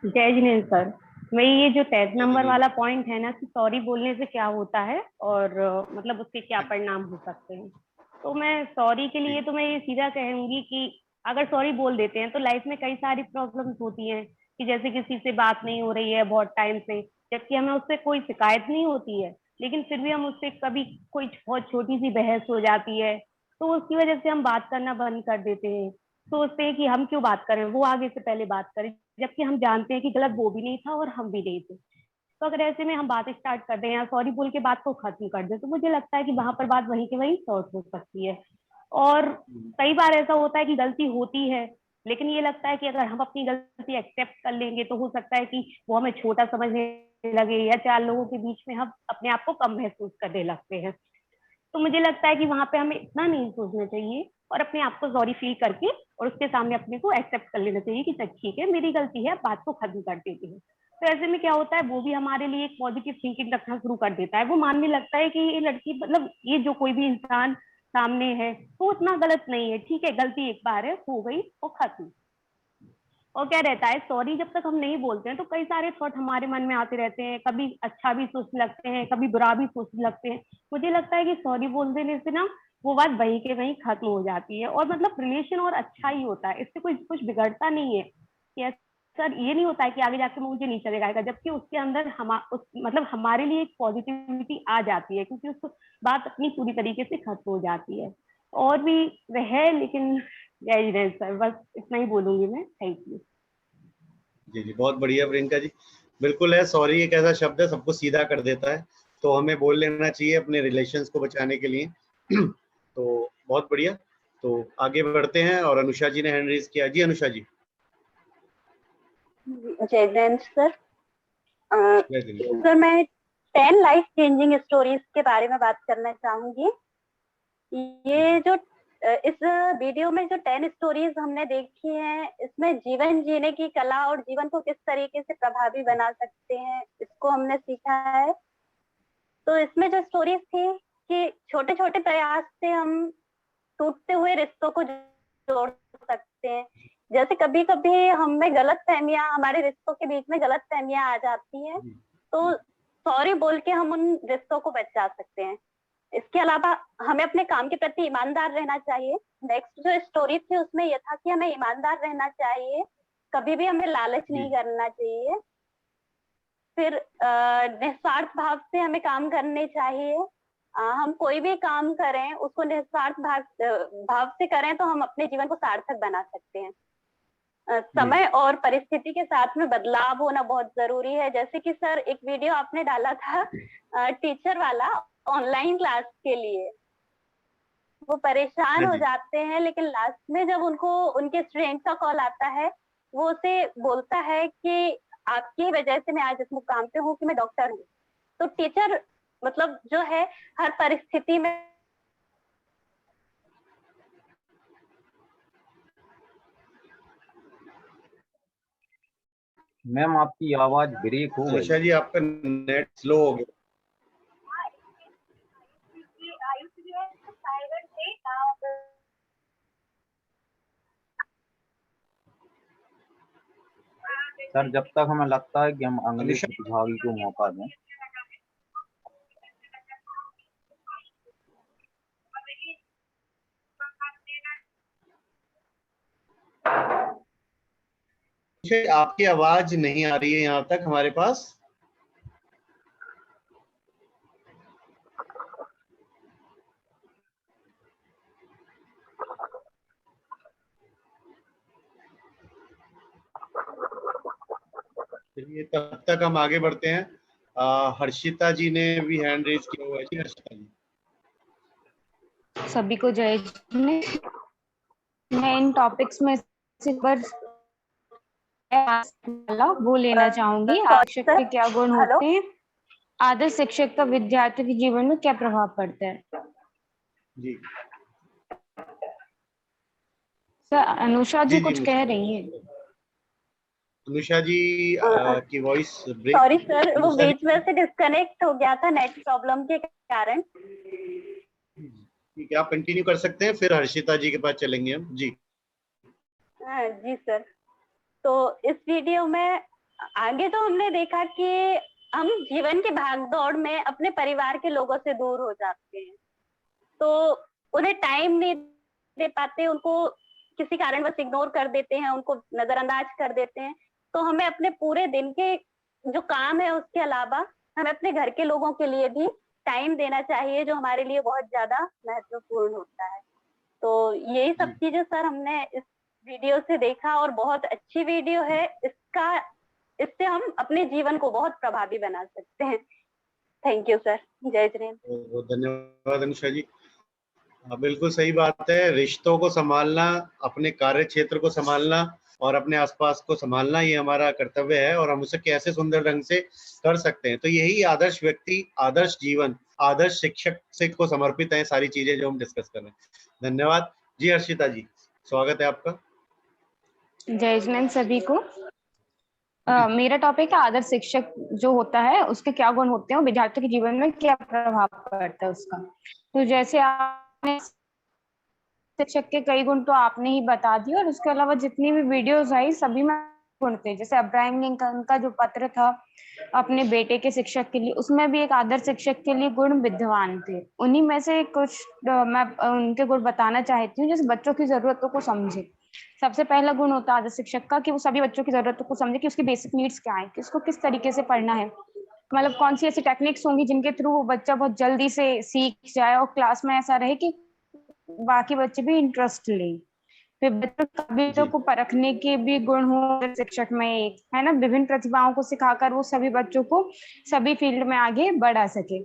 जय जिनेन्द्र सर, मैं ये जो 13 नंबर वाला पॉइंट है ना कि सॉरी बोलने से क्या होता है और मतलब उसके क्या परिणाम हो सकते हैं, तो मैं सॉरी के लिए तो मैं ये सीधा कहूंगी कि अगर सॉरी बोल देते हैं तो लाइफ में कई सारी प्रॉब्लम्स होती हैं कि जैसे किसी से बात नहीं हो रही है बहुत टाइम से, जबकि हमें उससे कोई शिकायत नहीं होती है, लेकिन फिर भी हम उससे कभी कोई बहुत छोटी सी बहस हो जाती है तो उसकी वजह से हम बात करना बंद कर देते हैं, सोचते हैं कि हम क्यों बात करें, वो आगे से पहले बात करें, जबकि हम जानते हैं कि गलत वो भी नहीं था और हम भी नहीं थे। तो अगर ऐसे में हम बात स्टार्ट कर दें या सॉरी बोल के बात को खत्म कर दें तो मुझे लगता है कि वहां पर बात वहीं के वहीं सॉर्ट हो सकती है। और कई बार ऐसा होता है कि गलती होती है, लेकिन ये लगता है कि अगर हम अपनी गलती एक्सेप्ट कर लेंगे तो हो सकता है कि वो हमें छोटा समझने लगे या 4 लोगों के बीच में हम अपने आप को कम महसूस करने लगते हैं। तो मुझे लगता है कि वहां पे हमें इतना नहीं सोचना चाहिए और अपने आप को सॉरी फील करके और उसके सामने अपने को एक्सेप्ट कर लेना चाहिए कि ठीक है मेरी गलती है, बात को खत्म कर देती है। तो ऐसे में क्या होता है, वो भी हमारे लिए एक पॉजिटिव थिंकिंग रखना शुरू कर देता है। वो मानने लगता है कि ये लड़की, मतलब ये जो कोई भी इंसान सामने है तो उतना गलत नहीं है, ठीक है, गलती एक बार है, हो गई और खत्म। और क्या रहता है, सॉरी जब तक हम नहीं बोलते हैं तो कई सारे थॉट हमारे मन में आते रहते हैं, कभी अच्छा भी सोचने लगते हैं, कभी बुरा भी सोचने लगते हैं। मुझे लगता है कि सॉरी बोल देने से ना वो बात वहीं के वहीं खत्म हो जाती है, और मतलब रिलेशन और अच्छा ही होता है, इससे कोई कुछ बिगड़ता नहीं है। कि सर ये नहीं होता है कि आगे जाके मुझे नीचा दिखाएगा, जबकि उसके अंदर मतलब हमारे लिए एक पॉजिटिविटी आ जाती है, क्योंकि उस बात अपनी पूरी तरीके से खत्म हो जाती है। और भी वह है, लेकिन जय जय सर, बस इतना ही बोलूंगी मैं। Thank you. जी जी, बहुत बढ़िया प्रियंका जी। बिल्कुल है, सॉरी एक ऐसा शब्द है सबको सीधा कर देता है, तो हमें बोल लेना चाहिए अपने रिलेशंस को बचाने के लिए। तो बहुत बढ़िया, तो आगे बढ़ते हैं। और अनुषा जी ने हैंड रेज किया। जी अनुषा जी। जय जयंत सर। जय जयंत। सर मैं 10 लाइफ चेंजिंग स्टोरीज के बारे में बात करना चाहूंगी। ये जो इस वीडियो में जो 10 स्टोरीज हमने देखी हैं, इसमें जीवन जीने की कला और जीवन को किस तरीके से प्रभावी बना सकते हैं, इसको हमने सीखा है। तो इसमें जो स्टोरीज थी कि छोटे छोटे प्रयास से हम टूटते हुए रिश्तों को जोड़ सकते हैं। जैसे कभी कभी हमें गलतफहमियां, हमारे रिश्तों के बीच में गलतफहमियां आ जाती हैं, तो सॉरी बोल के हम उन रिश्तों को बचा सकते हैं। इसके अलावा हमें अपने काम के प्रति ईमानदार रहना चाहिए। नेक्स्ट जो स्टोरी थी उसमें यह था कि हमें ईमानदार रहना चाहिए, कभी भी हमें लालच नहीं करना चाहिए। फिर निस्वार्थ भाव से हमें काम करने चाहिए। हम कोई भी काम करें उसको निस्वार्थ भाव से करें तो हम अपने जीवन को सार्थक बना सकते हैं। समय और परिस्थिति के साथ में बदलाव होना बहुत जरूरी है। जैसे कि सर एक वीडियो आपने डाला था टीचर वाला ऑनलाइन क्लास के लिए, वो परेशान हो जाते हैं, लेकिन लास्ट में जब उनको उनके स्टूडेंट का कॉल आता है, वो उसे बोलता है कि आपकी वजह से मैं आज इस मुकाम पे हूँ कि मैं डॉक्टर हूँ। तो टीचर मतलब जो है हर परिस्थिति में मैम आपकी आवाज ब्रेक हो गई। अनुषा जी आपका नेट स्लो हो गया। सर जब तक हमें लगता है कि हम अगले प्रतिभागी को मौका दें। आपकी आवाज नहीं आ रही है यहाँ तक हमारे पास। चलिए तब तक हम आगे बढ़ते हैं। हर्षिता जी ने भी हैंड रेज किया हुआ है। जी हर्षिता जी। सभी को जय। मैं इन टॉपिक्स में से पर वो लेना चाहूंगी। शिक्षक के क्या गुण होते हैं, आदर्श शिक्षक का विद्यार्थी के जीवन में क्या प्रभाव पड़ता है। जी सर अनुषा जी कुछ कह रही हैं। अनुषा जी की वॉइस ब्रेक। सॉरी सर, वो बीच में से डिस्कनेक्ट हो गया था नेट प्रॉब्लम के कारण। ठीक है, आप कंटिन्यू कर सकते हैं, फिर हर्षिता जी के पास चलेंगे हम। जी जी सर। तो इस वीडियो में आगे तो हमने देखा कि हम जीवन की भागदौड़ में अपने परिवार के लोगों से दूर हो जाते हैं, तो उन्हें टाइम नहीं दे पाते, उनको किसी कारणवश इग्नोर कर देते हैं, उनको नजरअंदाज कर देते हैं। तो हमें अपने पूरे दिन के जो काम है उसके अलावा हमें अपने घर के लोगों के लिए भी टाइम देना चाहिए, जो हमारे लिए बहुत ज्यादा महत्वपूर्ण होता है। तो यही सब चीजें सर हमने इस वीडियो से देखा, और बहुत अच्छी वीडियो है। इससे हम अपने जीवन को बहुत प्रभावी बना सकते हैं। Thank you sir. जय जय। धन्यवाद अनुषा जी। बिल्कुल सही बात है, रिश्तों को संभालना, अपने कार्य क्षेत्र को संभालना और अपने आसपास को संभालना, ये हमारा कर्तव्य है, और हम उसे कैसे सुंदर ढंग से कर सकते हैं। तो यही आदर्श व्यक्ति, आदर्श जीवन, आदर्श शिक्षक से को समर्पित है सारी चीजें जो हम डिस्कस कर रहे हैं। धन्यवाद। जी हर्षिता जी, स्वागत है आपका। जय हिंद सभी को। मेरा टॉपिक है आदर्श शिक्षक जो होता है उसके क्या गुण होते हैं, विद्यार्थी के जीवन में क्या प्रभाव पड़ता है उसका। तो जैसे आपने शिक्षक के कई गुण तो आपने ही बता दिए, और उसके अलावा जितनी भी वीडियोस आई सभी में गुण थे। जैसे अब्राहम लिंकन का जो पत्र था अपने बेटे के शिक्षक के लिए, उसमें भी एक आदर्श शिक्षक के लिए गुण विद्यमान थे। उन्हीं में से कुछ मैं उनके गुण बताना चाहती हूँ। जैसे बच्चों की जरूरतों को समझे, सबसे पहला गुण होता है आदर्श शिक्षक का कि वो सभी बच्चों की जरूरतों को समझे कि उसकी बेसिक नीड्स क्या है, कि उसको किस तरीके से पढ़ना है, मतलब कौन सी ऐसी टेक्निक्स होंगी जिनके थ्रू वो बच्चा बहुत जल्दी से सीख जाए और क्लास में ऐसा रहे कि बाकी बच्चे भी इंटरेस्ट लें। फिर बच्चों की काबिलियतों को परखने के भी गुण हो शिक्षक में, एक है ना, विभिन्न प्रतिभाओं को सिखाकर वो सभी बच्चों को सभी फील्ड में आगे बढ़ा सके।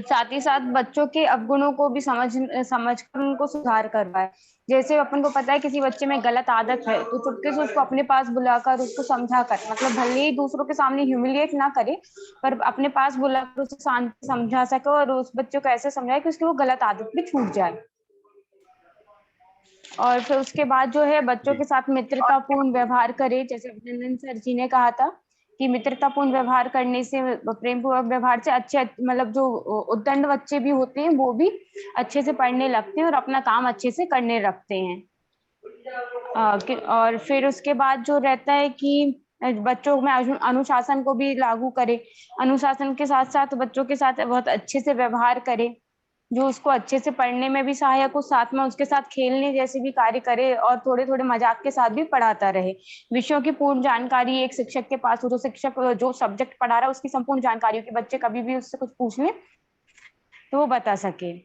साथ ही साथ बच्चों के अवगुणों को भी समझकर उनको सुधार करवाए। जैसे अपन को पता है किसी बच्चे में गलत आदत है तो चुपके से उसको अपने पास बुलाकर उसको समझा कर, मतलब भले ही दूसरों के सामने ह्यूमिलिएट ना करे पर अपने पास बुलाकर उसे शांति समझा सके, और उस बच्चे को ऐसे समझाए कि उसकी वो गलत आदत भी छूट जाए। और फिर उसके बाद जो है बच्चों के साथ मित्रतापूर्ण व्यवहार करे। जैसे अभिनंदन सर जी ने कहा था कि मित्रतापूर्ण व्यवहार करने से, प्रेम पूर्वक व्यवहार से अच्छे, मतलब जो उद्दंड बच्चे भी होते हैं वो भी अच्छे से पढ़ने लगते हैं और अपना काम अच्छे से करने लगते हैं। और फिर उसके बाद जो रहता है कि बच्चों में अनुशासन को भी लागू करे। अनुशासन के साथ साथ बच्चों के साथ बहुत अच्छे से व्यवहार करे, जो उसको अच्छे से पढ़ने में भी सहायक हो, साथ में उसके साथ खेलने जैसे भी कार्य करे और थोड़े थोड़े मजाक के साथ भी पढ़ाता रहे। विषयों की पूर्ण जानकारी एक शिक्षक के पास हो, जो शिक्षक जो सब्जेक्ट पढ़ा रहा है उसकी संपूर्ण जानकारी हो कि बच्चे कभी भी उससे कुछ पूछ ले तो वो बता सके।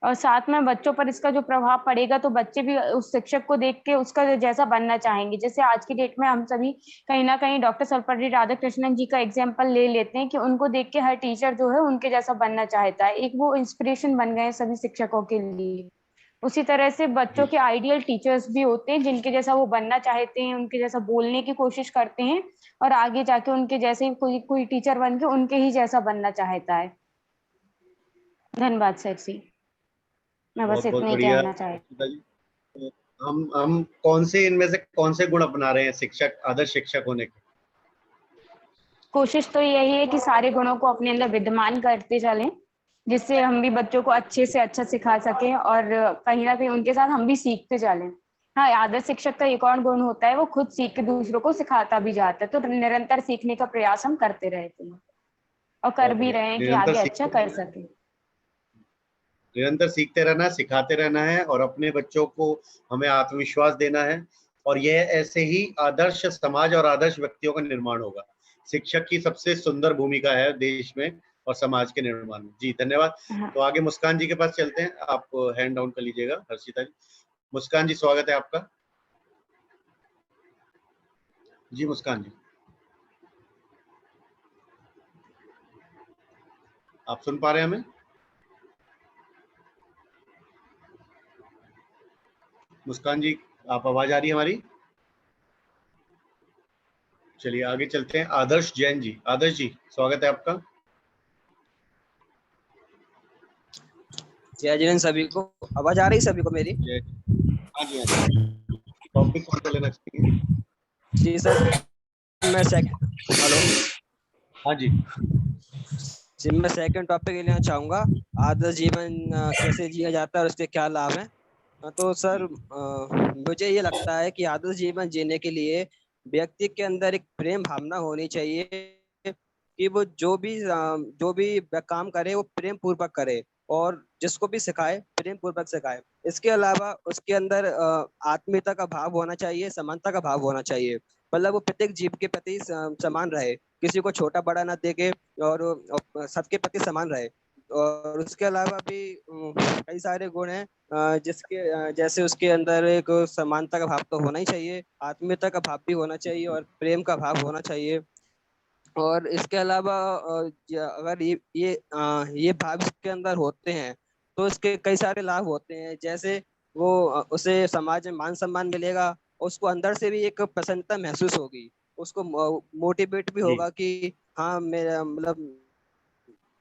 और साथ में बच्चों पर इसका जो प्रभाव पड़ेगा तो बच्चे भी उस शिक्षक को देख के उसका जैसा बनना चाहेंगे। जैसे आज की डेट में हम सभी कहीं ना कहीं डॉक्टर सर्वपल्ली राधाकृष्णन जी का एग्जाम्पल ले लेते हैं कि उनको देख के हर टीचर जो है उनके जैसा बनना चाहता है, एक वो इंस्पिरेशन बन गए सभी शिक्षकों के लिए। उसी तरह से बच्चों के आइडियल टीचर्स भी होते हैं जिनके जैसा वो बनना चाहते हैं, उनके जैसा बोलने की कोशिश करते हैं और आगे जाके उनके जैसे ही कोई टीचर बन के उनके ही जैसा बनना चाहता है। धन्यवाद सर जी, मैं बस बहुत बहुत इतना ही बढ़िया। कहना चाहती। हम कौन से इनमें से कौन से गुण अपना रहे हैं शिक्षक, आदर्श शिक्षक होने के? कोशिश तो यही है कि सारे गुणों को अपने अंदर विद्यमान करते चलें, जिससे हम भी बच्चों को अच्छे से अच्छा सिखा सकें और कहीं ना कहीं उनके साथ हम भी सीखते चलें। हाँ, आदर्श शिक्षक का एक और गुण होता है वो खुद सीख के दूसरों को सिखाता भी जाता है, तो निरंतर सीखने का प्रयास हम करते रहते हैं और कर भी रहे हैं कि आगे अच्छा कर सकें। निरंतर सीखते रहना है, सिखाते रहना है और अपने बच्चों को हमें आत्मविश्वास देना है, और यह ऐसे ही आदर्श समाज और आदर्श व्यक्तियों का निर्माण होगा। शिक्षक की सबसे सुंदर भूमिका है देश में और समाज के निर्माण में। जी धन्यवाद। तो आगे मुस्कान जी के पास चलते हैं, आप हैंड डाउन कर लीजिएगा। हर्षिता जी, मुस्कान जी स्वागत है आपका। जी मुस्कान जी, आप सुन पा रहे हैं हमें? मुस्कान जी, आप आवाज आ रही है हमारी? चलिए आगे चलते हैं। आदर्श जैन जी, आदर्श जी स्वागत है आपका। जय जैन सभी को। आवाज आ रही है सभी को मेरी? हाँ जी, टॉपिक कौन सा लेना चाहिए? जी सर, मैं हेलो। हाँ जी मैं सेकंड टॉपिक लेना चाहूंगा, आदर्श जीवन कैसे जिया जाता है और उसके क्या लाभ हैं। तो सर मुझे ये लगता है कि आदर्श जीवन जीने के लिए व्यक्ति के अंदर एक प्रेम भावना होनी चाहिए कि वो जो भी काम करे वो प्रेम पूर्वक करे और जिसको भी सिखाए प्रेम पूर्वक सिखाए। इसके अलावा उसके अंदर आत्मीयता का भाव होना चाहिए, समानता का भाव होना चाहिए, मतलब वो प्रत्येक जीव के प्रति समान रहे, किसी को छोटा बड़ा ना देखे और सबके प्रति समान रहे। और उसके अलावा भी कई सारे गुण हैं जिसके जैसे उसके अंदर एक समानता का भाव तो होना ही चाहिए, आत्मीयता का भाव भी होना चाहिए और प्रेम का भाव होना चाहिए। और इसके अलावा अगर ये भाव इसके अंदर होते हैं तो इसके कई सारे लाभ होते हैं, जैसे वो उसे समाज में मान सम्मान मिलेगा, उसको अंदर से भी एक प्रसन्नता महसूस होगी, उसको मोटिवेट भी होगा कि हाँ मेरा मतलब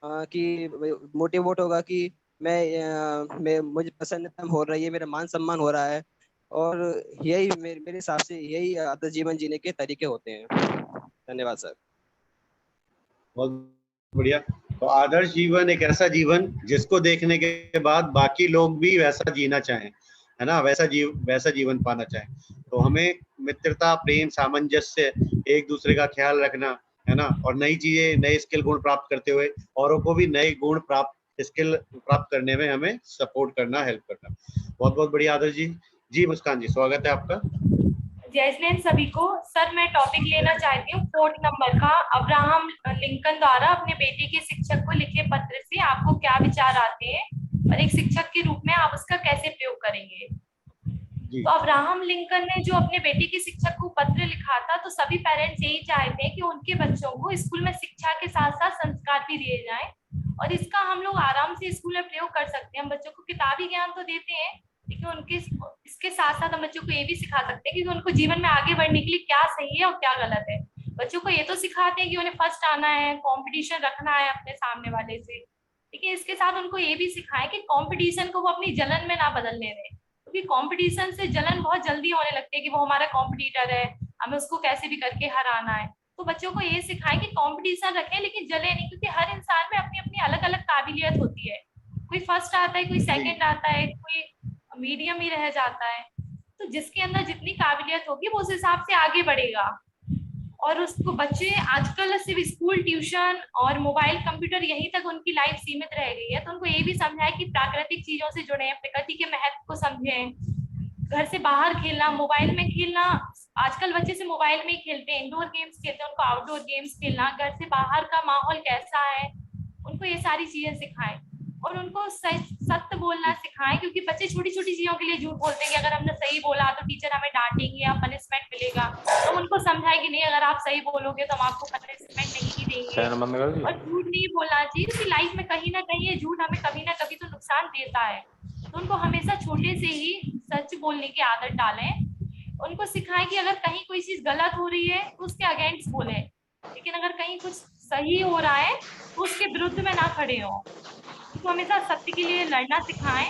कि मोटिवेट होगा कि मैं मुझे प्रसन्नता हो रही है, मेरा मान सम्मान हो रहा है। और यही मेरे हिसाब से यही आदर्श जीवन जीने के तरीके होते हैं। धन्यवाद सर। बहुत बढ़िया। तो आदर्श जीवन एक ऐसा जीवन जिसको देखने के बाद बाकी लोग भी वैसा जीना चाहें, है ना, वैसा जीवन पाना चाहें। तो हमें मित्रता, प्रेम, सामंजस्य, एक दूसरे का ख्याल रखना, है ना, और नई चीजें, नए स्किल गुण प्राप्त करते हुए औरों को भी नए गुण स्किल प्राप्त करने में हमें सपोर्ट करना, हेल्प करना। बहुत बहुत बढ़िया आदर्श जी। जी मुस्कान जी, स्वागत है आपका। जय हिंद सभी को। सर मैं टॉपिक लेना चाहती हूँ 4 नंबर का। अब्राहम लिंकन द्वारा अपने बेटे के शिक्षक को लिखे पत्र से आपको क्या विचार आते हैं और एक शिक्षक के रूप में आप उसका कैसे प्रयोग करेंगे। तो अब्राहम लिंकन ने जो अपने बेटे के शिक्षक को पत्र लिखा था, तो सभी पेरेंट्स यही चाहते हैं कि उनके बच्चों को स्कूल में शिक्षा के साथ साथ संस्कार भी दिए जाएं, और इसका हम लोग आराम से स्कूल में प्रयोग कर सकते हैं। हम बच्चों को किताबी ज्ञान तो देते हैं, लेकिन उनके इसके साथ साथ हम बच्चों को ये भी सिखा सकते हैं कि उनको जीवन में आगे बढ़ने के लिए क्या सही है और क्या गलत है। बच्चों को ये तो सिखाते हैं कि उन्हें फर्स्ट आना है, कंपटीशन रखना है अपने सामने वाले से, लेकिन इसके साथ उनको ये भी सिखाएं कि कंपटीशन को वो अपनी जलन में ना बदलने दें, क्योंकि कंपटीशन से जलन बहुत जल्दी होने लगती है कि वो हमारा कॉम्पिटिटर है, हमें उसको कैसे भी करके हराना है। तो बच्चों को ये सिखाएं कि कंपटीशन रखें लेकिन जले नहीं, क्योंकि हर इंसान में अपनी अपनी अलग अलग काबिलियत होती है। कोई फर्स्ट आता है, कोई सेकंड आता है, कोई मीडियम ही रह जाता है। तो जिसके अंदर जितनी काबिलियत होगी वो उस हिसाब से आगे बढ़ेगा। और उसको बच्चे आजकल सिर्फ स्कूल, ट्यूशन और मोबाइल, कंप्यूटर यहीं तक उनकी लाइफ सीमित रह गई है। तो उनको ये भी समझाए कि प्राकृतिक चीजों से जुड़े, प्रकृति के महत्व को समझें, घर से बाहर खेलना, मोबाइल में खेलना। आजकल बच्चे से मोबाइल में ही खेलते हैं, इंडोर गेम्स खेलते हैं, उनको आउटडोर गेम्स खेलना, घर से बाहर का माहौल कैसा है, उनको ये सारी चीजें सिखाएं। और उनको सत्य बोलना सिखाएं, क्योंकि बच्चे छोटी छोटी चीजों के लिए झूठ बोलते हैं कि अगर हमने सही बोला तो टीचर हमें डांटेंगे या पनिशमेंट मिलेगा। तो उनको समझाए कि नहीं, अगर आप सही बोलोगे तो हम आपको पनिशमेंट नहीं देंगे। और झूठ नहीं बोलना चाहिए, क्योंकि लाइफ में कहीं ना कहीं ये झूठ हमें कभी ना कभी तो नुकसान देता है। तो उनको हमेशा छोटे से ही सच बोलने की आदत डालें। उनको सिखाएं कि अगर कहीं कोई चीज गलत हो रही है तो उसके अगेंस्ट बोले, लेकिन अगर कहीं कुछ सही हो रहा है तो उसके विरुद्ध में ना खड़े हो। तो हमेशा सत्य के लिए लड़ना सिखाएं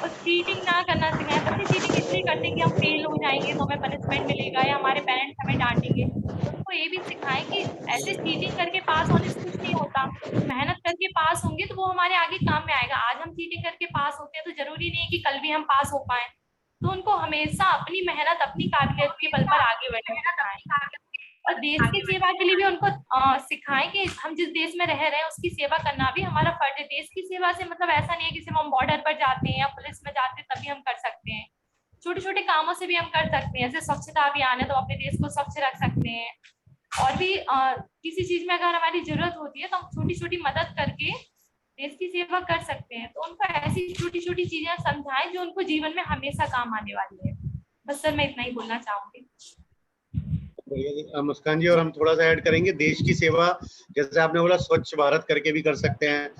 और चीटिंग ना करना सिखाएं। बच्चे चीटिंग इसलिए करते हैं कि हम फेल हो जाएंगे तो हमें पनिशमेंट मिलेगा या हमारे पेरेंट्स हमें डांटेंगे। तो उनको ये भी सिखाएं कि ऐसे चीटिंग करके पास होने से कुछ नहीं होता, मेहनत करके पास होंगे तो वो हमारे आगे काम में आएगा। आज हम चीटिंग करके पास होते हैं तो जरूरी नहीं है कि कल भी हम पास हो पाए। तो उनको हमेशा अपनी मेहनत, अपनी काबिलियत के बल पर आगे बढ़ना सिखाएं। और देश की सेवा के लिए भी उनको सिखाएं कि हम जिस देश में रह रहे हैं उसकी सेवा करना भी हमारा फर्ज है। देश की सेवा से मतलब ऐसा नहीं है कि सिर्फ हम बॉर्डर पर जाते हैं या पुलिस में जाते हैं तभी हम कर सकते हैं, छोटे छोटे कामों से भी हम कर सकते हैं। जैसे स्वच्छता अभियान है तो अपने देश को स्वच्छ रख सकते हैं। और भी किसी चीज में अगर हमारी जरूरत होती है तो हम छोटी छोटी मदद करके देश की सेवा कर सकते हैं। तो उनको ऐसी छोटी छोटी चीजें समझाएं जो उनको जीवन में हमेशा काम आने वाली है। बस सर मैं इतना ही बोलना चाहूंगी। मुस्कान जी, और हम थोड़ा सा ऐड करेंगे, देश की सेवा जैसे आपने बोला स्वच्छ भारत करके भी कर सकते हैं,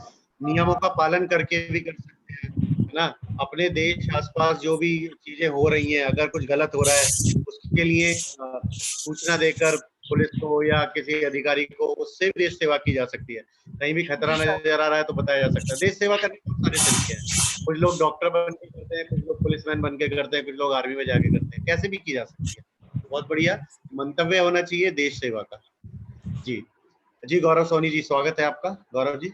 नियमों का पालन करके भी कर सकते हैं, है ना। अपने देश आसपास जो भी चीजें हो रही हैं, अगर कुछ गलत हो रहा है उसके लिए सूचना देकर पुलिस को या किसी अधिकारी को, उससे भी देश सेवा की जा सकती है। कहीं भी खतरा नजर आ रहा है तो बताया जा सकता है। देश सेवा करने के बहुत सारे तरीके हैं, कुछ लोग डॉक्टर बन के करते हैं, कुछ लोग पुलिसमैन बन के करते हैं, कुछ लोग आर्मी में जाके करते हैं, कैसे भी की जा सकती है। बहुत बढ़िया मंतव्य होना चाहिए देश सेवा का। जी जी, गौरव सोनी जी, स्वागत है आपका। गौरव जी,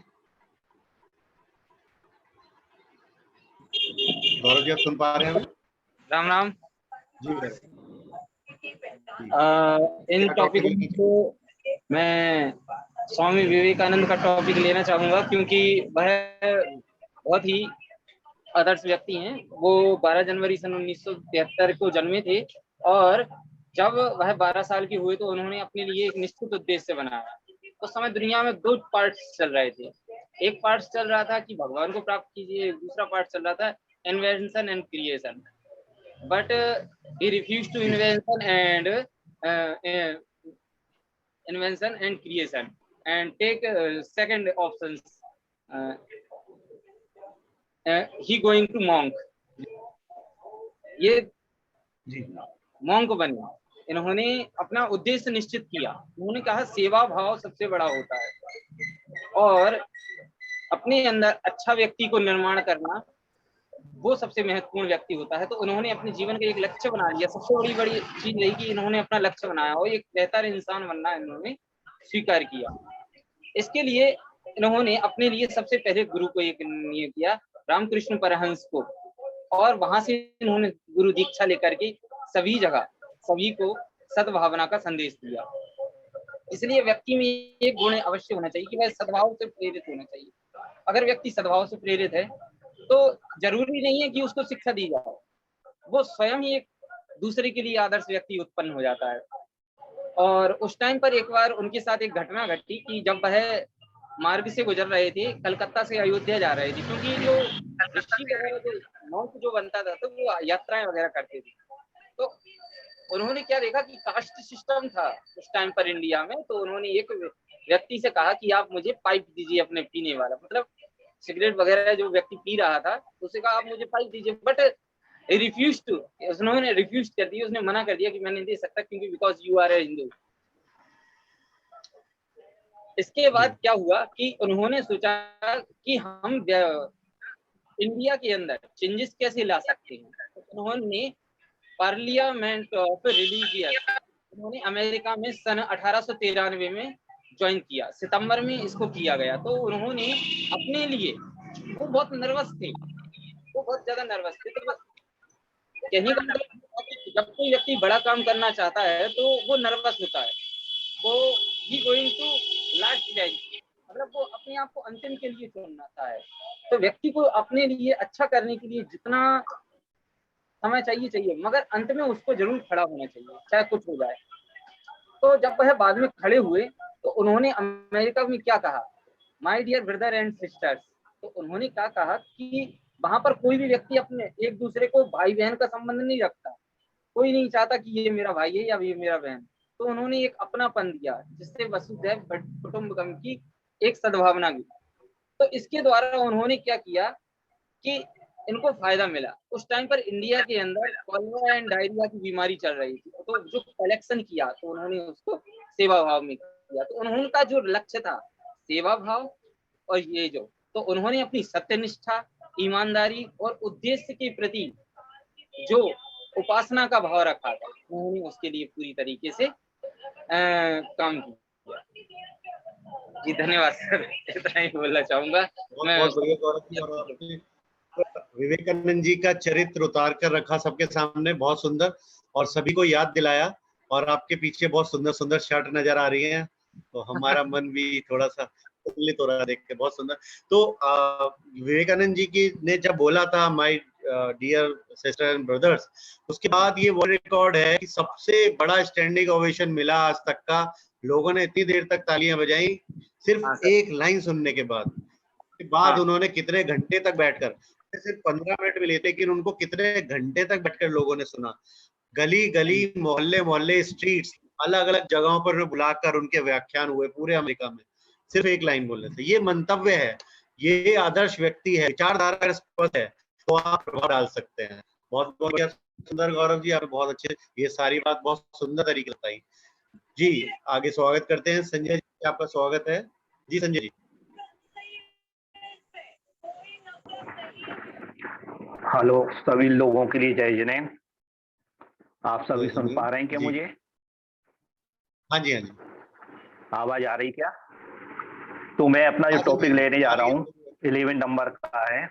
गौरव जी आप सुन पा रहे हैं हमें? राम राम जी। इन टॉपिक को मैं स्वामी विवेकानंद का टॉपिक लेना चाहूंगा, क्योंकि वह बहुत ही आदर्श व्यक्ति हैं। वो 12 जनवरी सन 1973 को जन्मे थे, और जब वह 12 साल के हुए तो उन्होंने अपने लिए एक निश्चित उद्देश्य बनाया। उस समय दुनिया में 2 पार्ट्स चल रहे थे। एक पार्ट चल रहा था कि भगवान को प्राप्त कीजिए, दूसरा पार्ट चल रहा था invention and creation. But he refused to invention and creation and take second options. He going to monk. ये monk बने। इन्होंने अपना उद्देश्य निश्चित किया। उन्होंने कहा सेवा भाव सबसे बड़ा होता है, और अपने अंदर अच्छा व्यक्ति को निर्माण करना वो सबसे महत्वपूर्ण व्यक्ति होता है। तो उन्होंने अपने जीवन का एक लक्ष्य बना लिया। सबसे बड़ी चीज रही कि इन्होंने अपना लक्ष्य बनाया और एक बेहतर इंसान बनना इन्होंने स्वीकार किया। इसके लिए इन्होंने अपने लिए सबसे पहले गुरु को एक नियम किया, रामकृष्ण परमहंस को, और वहां से इन्होंने गुरु दीक्षा लेकर के सभी जगह सभी को सद्भावना का संदेश दिया। इसलिए व्यक्ति में एक गुण अवश्य होना चाहिए कि वह सद्भाव से प्रेरित होना चाहिए। अगर व्यक्ति सद्भाव से प्रेरित है तो जरूरी नहीं है कि उसको शिक्षा दी जाए, वो स्वयं ही एक दूसरे के लिए आदर्श व्यक्ति उत्पन्न हो जाता है। और उस टाइम पर एक बार उनके साथ एक घटना घटी कि जब वह मार्ग से गुजर रहे थे, कलकत्ता से अयोध्या जा रहे थे, क्योंकि जो ऋषि वगैरह जो मॉन्क जो बनता था तो वो यात्राएं वगैरह करते थे। तो उन्होंने क्या देखा कि कास्ट सिस्टम था उस टाइम पर इंडिया में। तो उन्होंने एक व्यक्ति से कहा कि आप मुझे पाइप दीजिए अपने पीने वाला, मतलब सिगरेट वगैरह जो व्यक्ति पी रहा था उससे कहा आप मुझे पाइप दीजिए, बट रिफ्यूज टू, उन्होंने रिफ्यूज कर दिया, उसने मना कर दिया कि मैं नहीं दे सकता क्योंकि because you R A Hindu. इसके बाद क्या हुआ कि उन्होंने सोचा कि हम इंडिया के अंदर चेंजेस कैसे ला सकते हैं। तो उन्होंने पार्लियामेंट ऑफ रिलीजियस उन्होंने अमेरिका में सन 1893 में ज्वाइन किया, सितंबर में इसको किया गया। तो उन्होंने अपने लिए, वो बहुत नर्वस थे, वो बहुत ज्यादा नर्वस थे। तो कहीं जब कोई व्यक्ति बड़ा काम करना चाहता है तो वो नर्वस होता है, वो ही गोइंग टू लास्ट बेंच, मतलब वो अपने आप को अंतिम के लिए चुनना है। तो व्यक्ति को अपने लिए अच्छा करने के लिए जितना समय चाहिए, मगर अंत में उसको जरूर खड़ा होना चाहिए, चाहे कुछ हो जाए। तो जब वह बाद में खड़े हुए तो उन्होंने अमेरिका में क्या कहा, my dear brother and sisters. तो उन्होंने क्या कहा कि वहां पर कोई भी व्यक्ति अपने एक दूसरे को भाई बहन का संबंध नहीं रखता, कोई नहीं चाहता कि ये मेरा भाई है या ये मेरा बहन। तो उन्होंने एक अपनापन दिया जिससे वसुधैव कुटुंबकम की एक सद्भावना की। तो इसके द्वारा उन्होंने क्या किया कि इनको फायदा मिला। उस टाइम पर इंडिया के अंदर कॉलरा एंड डायरिया की बीमारी चल रही थी, तो जो कलेक्शन किया तो उन्होंने उसको सेवा भाव में किया। तो उनका जो लक्ष्य था सेवा भाव और ये जो, तो उन्होंने अपनी सत्यनिष्ठा, ईमानदारी और उद्देश्य के प्रति जो उपासना का भाव रखा था, उन्होंने उसके लिए पूरी तरीके से काम किया। जी धन्यवाद सर, इतना ही बोलना चाहूंगा। बहुत बढ़िया गौरव जी, और आपने विवेकानंद जी का चरित्र उतार कर रखा सबके सामने, बहुत सुंदर, और सभी को याद दिलाया। और आपके पीछे बहुत सुंदर सुंदर शर्ट नजर आ रही हैं, तो हमारा मन भी थोड़ा सा उत्फुल्लित हो रहा है देख के, बहुत सुंदर। तो विवेकानंद जी की ने जब बोला था my dear sister and brothers, उसके बाद ये वर्ल्ड रिकॉर्ड है कि सबसे बड़ा स्टैंडिंग ओवेशन मिला आज तक का। लोगों ने इतनी देर तक तालियां बजाई सिर्फ एक लाइन सुनने के बाद। उन्होंने कितने घंटे तक बैठकर, सिर्फ 15 मिनट मिले थे, लेकिन उनको कितने घंटे तक बैठकर लोगों ने सुना। गली गली, मोहल्ले मोहल्ले, स्ट्रीट्स, अलग अलग जगहों पर बुलाकर उनके व्याख्यान हुए पूरे अमेरिका में, सिर्फ एक लाइन बोलने से। ये मंतव्य है, ये आदर्श व्यक्ति है, विचारधारा अगर स्पष्ट है तो आप प्रभाव डाल सकते हैं। बहुत बहुत सुंदर गौरव जी, आपने बहुत अच्छे ये सारी बात बहुत सुंदर तरीके से बताई जी। आगे स्वागत करते हैं संजय जी, आपका स्वागत है जी। संजय जी। हेलो सभी लोगों के लिए जय जनेम। आप सभी सुन पा रहे हैं क्या मुझे? हाँ जी, हाँ जी। आवाज आ रही क्या? तो मैं अपना जो टॉपिक लेने जा रहा हूँ 11 नंबर का है।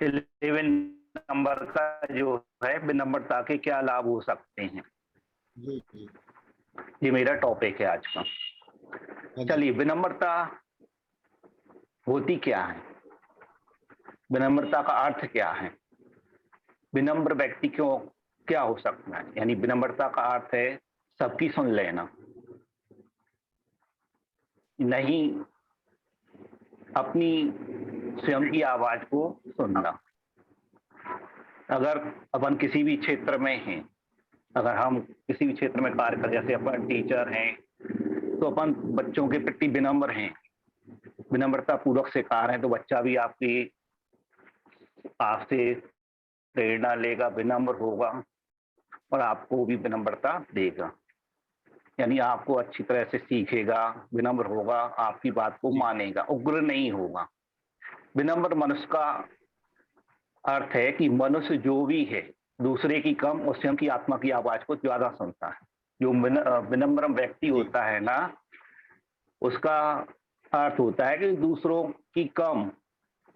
11 नंबर का जो है, विनम्रता के क्या लाभ हो सकते हैं, ये मेरा टॉपिक है आज का। चलिए, विनम्रता होती क्या है, विनम्रता का अर्थ क्या है, विनम्र व्यक्ति क्यों क्या हो सकता है। यानी विनम्रता का अर्थ है सबकी सुन लेना, नहीं अपनी स्वयं की आवाज को सुनना। अगर अपन किसी भी क्षेत्र में हैं, अगर हम किसी भी क्षेत्र में कार्य कर, जैसे अपन टीचर हैं, तो अपन बच्चों के प्रति विनम्र हैं, विनम्रता पूर्वक सिखा रहे हैं, तो बच्चा भी आपसे प्रेरणा लेगा, विनम्र होगा और आपको भी विनम्रता देगा। यानी आपको अच्छी तरह से सीखेगा, विनम्र होगा, आपकी बात को मानेगा, उग्र नहीं होगा। विनम्र मनुष्य का अर्थ है कि मनुष्य जो भी है दूसरे की कम और स्वयं की आत्मा की आवाज को ज्यादा सुनता है। जो विनम्र व्यक्ति होता है ना, उसका अर्थ होता है कि दूसरों की कम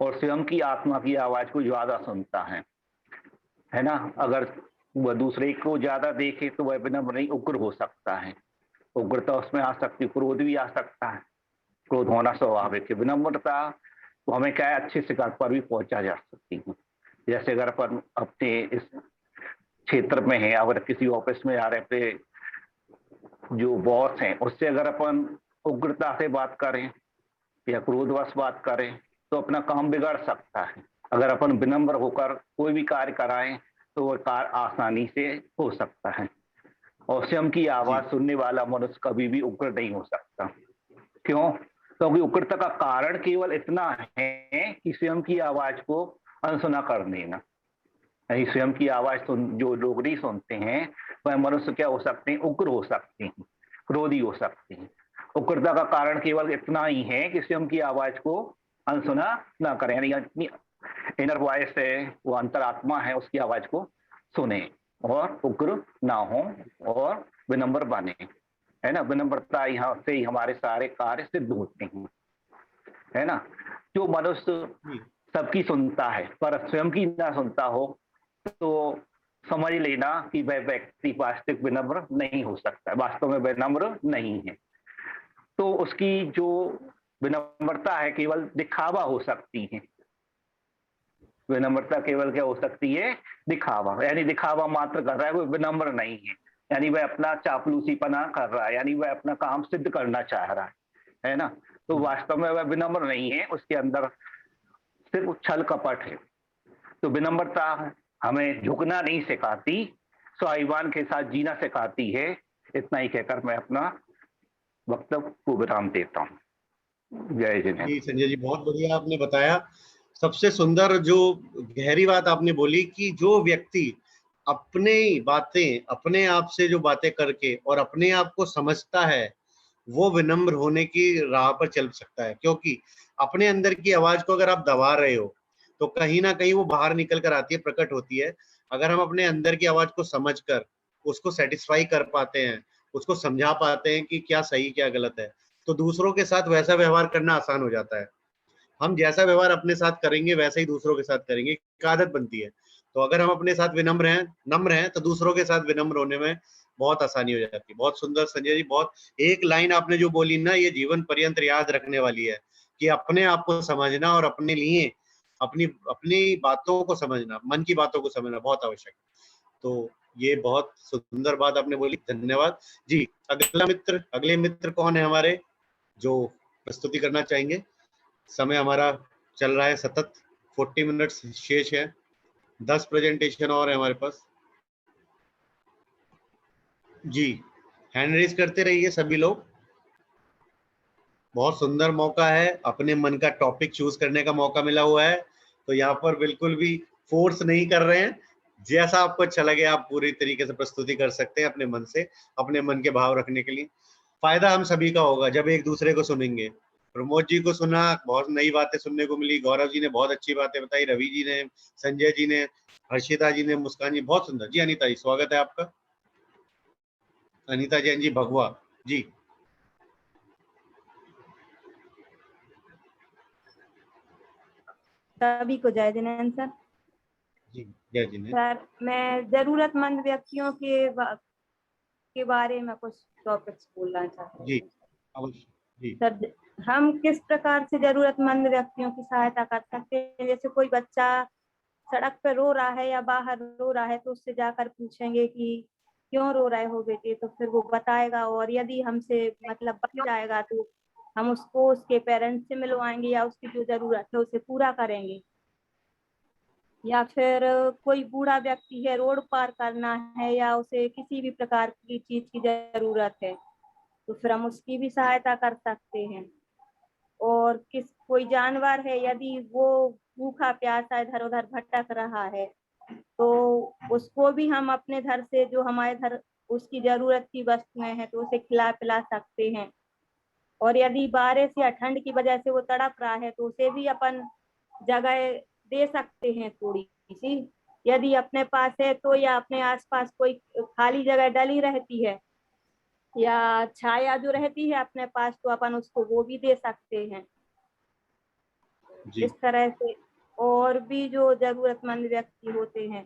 और स्वयं की आत्मा की आवाज को ज्यादा सुनता है ना। अगर वह दूसरे को ज्यादा देखे तो वह विनम्र नहीं, उग्र हो सकता है। उग्रता उसमें आ सकती है, क्रोध भी आ सकता है, क्रोध होना स्वाभाविक है। विनम्रता तो हमें क्या है, अच्छे शिखर पर भी पहुंचा जा सकती है। जैसे अगर अपन अपने इस क्षेत्र में है, अगर किसी ऑफिस में आ रहे पे जो बॉस हैं उससे अगर अपन उग्रता से बात करें या क्रोधवश बात करें तो अपना काम बिगड़ सकता है। अगर अपन विनम्र होकर कोई भी कार्य कराएं तो वह कार्य आसानी से हो सकता है। और स्वयं की आवाज सुनने वाला मनुष्य कभी भी उग्र नहीं हो सकता। क्यों? क्योंकि उग्रता का कारण केवल इतना है कि स्वयं की आवाज को अनसुना कर देना। नहीं, स्वयं की आवाज जो लोग नहीं सुनते हैं वह मनुष्य क्या हो सकते हैं, उग्र हो सकते हैं, क्रोधी हो सकते हैं। उग्रता का कारण केवल इतना ही है कि स्वयं की आवाज को अनसुना ना करें, यानी अपनी इनर वॉइस है, वो अंतरात्मा है, उसकी आवाज को सुने और उग्र ना हो और विनम्र बने, है ना। विनम्रता यहाँ से ही हमारे सारे कार्य सिद्ध होते हैं, है ना। जो मनुष्य सबकी सुनता है पर स्वयं की ना सुनता हो तो समझ लेना कि वह व्यक्ति वास्तविक विनम्र नहीं हो सकता, वास्तव में विनम्र नहीं है। तो उसकी जो विनम्रता है केवल दिखावा हो सकती है। विनम्रता केवल क्या हो सकती है, दिखावा, यानी दिखावा मात्र कर रहा है, वो विनम्र नहीं है। यानी वह अपना चापलूसीपना कर रहा है, यानी वह अपना काम सिद्ध करना चाह रहा है ना। तो वास्तव में वह विनम्र नहीं है, उसके अंदर सिर्फ छल कपट है। तो विनम्रता हमें झुकना नहीं सिखाती, स्वाभिमान के साथ जीना सिखाती है। इतना ही कहकर मैं अपना वक्तव्य को विराम देता हूँ। जय जिनेन्द्र। जी संजय जी, बहुत बढ़िया आपने बताया। सबसे सुंदर जो गहरी बात आपने बोली कि जो व्यक्ति अपने बातें अपने आप से जो बातें करके और अपने आप को समझता है वो विनम्र होने की राह पर चल सकता है। क्योंकि अपने अंदर की आवाज को अगर आप दबा रहे हो तो कहीं ना कहीं वो बाहर निकल कर आती है, प्रकट होती है। अगर हम अपने अंदर की आवाज को समझकर उसको सेटिस्फाई कर पाते हैं, उसको समझा पाते हैं कि क्या सही क्या गलत है, तो दूसरों के साथ वैसा व्यवहार करना आसान हो जाता है। हम जैसा व्यवहार अपने साथ करेंगे वैसा ही दूसरों के साथ करेंगे, एक आदत बनती है। तो अगर हम अपने साथ विनम्र हैं, नम्र हैं, तो दूसरों के साथ विनम्र होने में बहुत आसानी हो जाती है। बहुत सुंदर संजय जी, बहुत एक लाइन आपने जो बोली ना, ये जीवन पर्यंत याद रखने वाली है कि अपने आप को समझना और अपने लिए अपनी अपनी बातों को समझना, मन की बातों को समझना बहुत आवश्यक है। तो ये बहुत सुंदर बात आपने बोली, धन्यवाद जी। अगले मित्र कौन है हमारे जो प्रस्तुति करना चाहेंगे? समय हमारा चल रहा है सतत, 40 मिनट्स शेष है, 10 प्रेजेंटेशन और है हमारे पास। जी, हैंड रेज करते रहिए सभी लोग। बहुत सुंदर मौका है, अपने मन का टॉपिक चूज करने का मौका मिला हुआ है। तो यहाँ पर बिल्कुल भी फोर्स नहीं कर रहे हैं, जैसा आपको अच्छा लगे आप पूरी तरीके से प्रस्तुति कर सकते हैं अपने मन से, अपने मन के भाव रखने के लिए। फायदा हम सभी का होगा जब एक दूसरे को सुनेंगे। प्रमोद जी को सुना, बहुत नई बातें सुनने को मिली। गौरव जी ने बहुत अच्छी बातें बताई, रवि जी ने, संजय जी ने, हर्षिता जी ने, मुस्कान जी, बहुत सुंदर। जी अनीता जी, स्वागत है आपका। अनीता जैन जी भगवा जी। सभी को जय जिनेन्द्र सर। जी जय जिनेन्द्र सर, मैं जरूरतमंद व्यक्तियों के बारे में कुछ टॉपिक्स बोलना चाहती हूँ। जी अवश्य जी। सर, हम किस प्रकार से जरूरतमंद व्यक्तियों की सहायता कर सकते हैं? जैसे कोई बच्चा सड़क पर रो रहा है या बाहर रो रहा है तो उससे जाकर पूछेंगे कि क्यों रो रहे हो बेटे, तो फिर वो बताएगा। और यदि हमसे मतलब बच जाएगा तो हम उसको उसके पेरेंट्स से मिलवाएंगे या उसकी जो जरूरत है उसे पूरा करेंगे। या फिर कोई बूढ़ा व्यक्ति है, रोड पार करना है या उसे किसी भी प्रकार की चीज की जरूरत है तो फिर हम उसकी भी सहायता कर सकते हैं। और कोई जानवर है, यदि वो भूखा प्यासा इधर उधर भटक रहा है तो उसको भी हम अपने घर से जो हमारे घर उसकी जरूरत की वस्तुएं हैं तो उसे खिला पिला सकते हैं। और यदि बारिश या ठंड की वजह से वो तड़प रहा है तो उसे भी अपन जगह दे सकते हैं थोड़ी। सी, यदि अपने पास है तो, या अपने आसपास कोई खाली जगह डली रहती है या छाया जो रहती है अपने पास, तो अपन उसको वो भी दे सकते हैं। इस तरह से और भी जो जरूरतमंद व्यक्ति होते हैं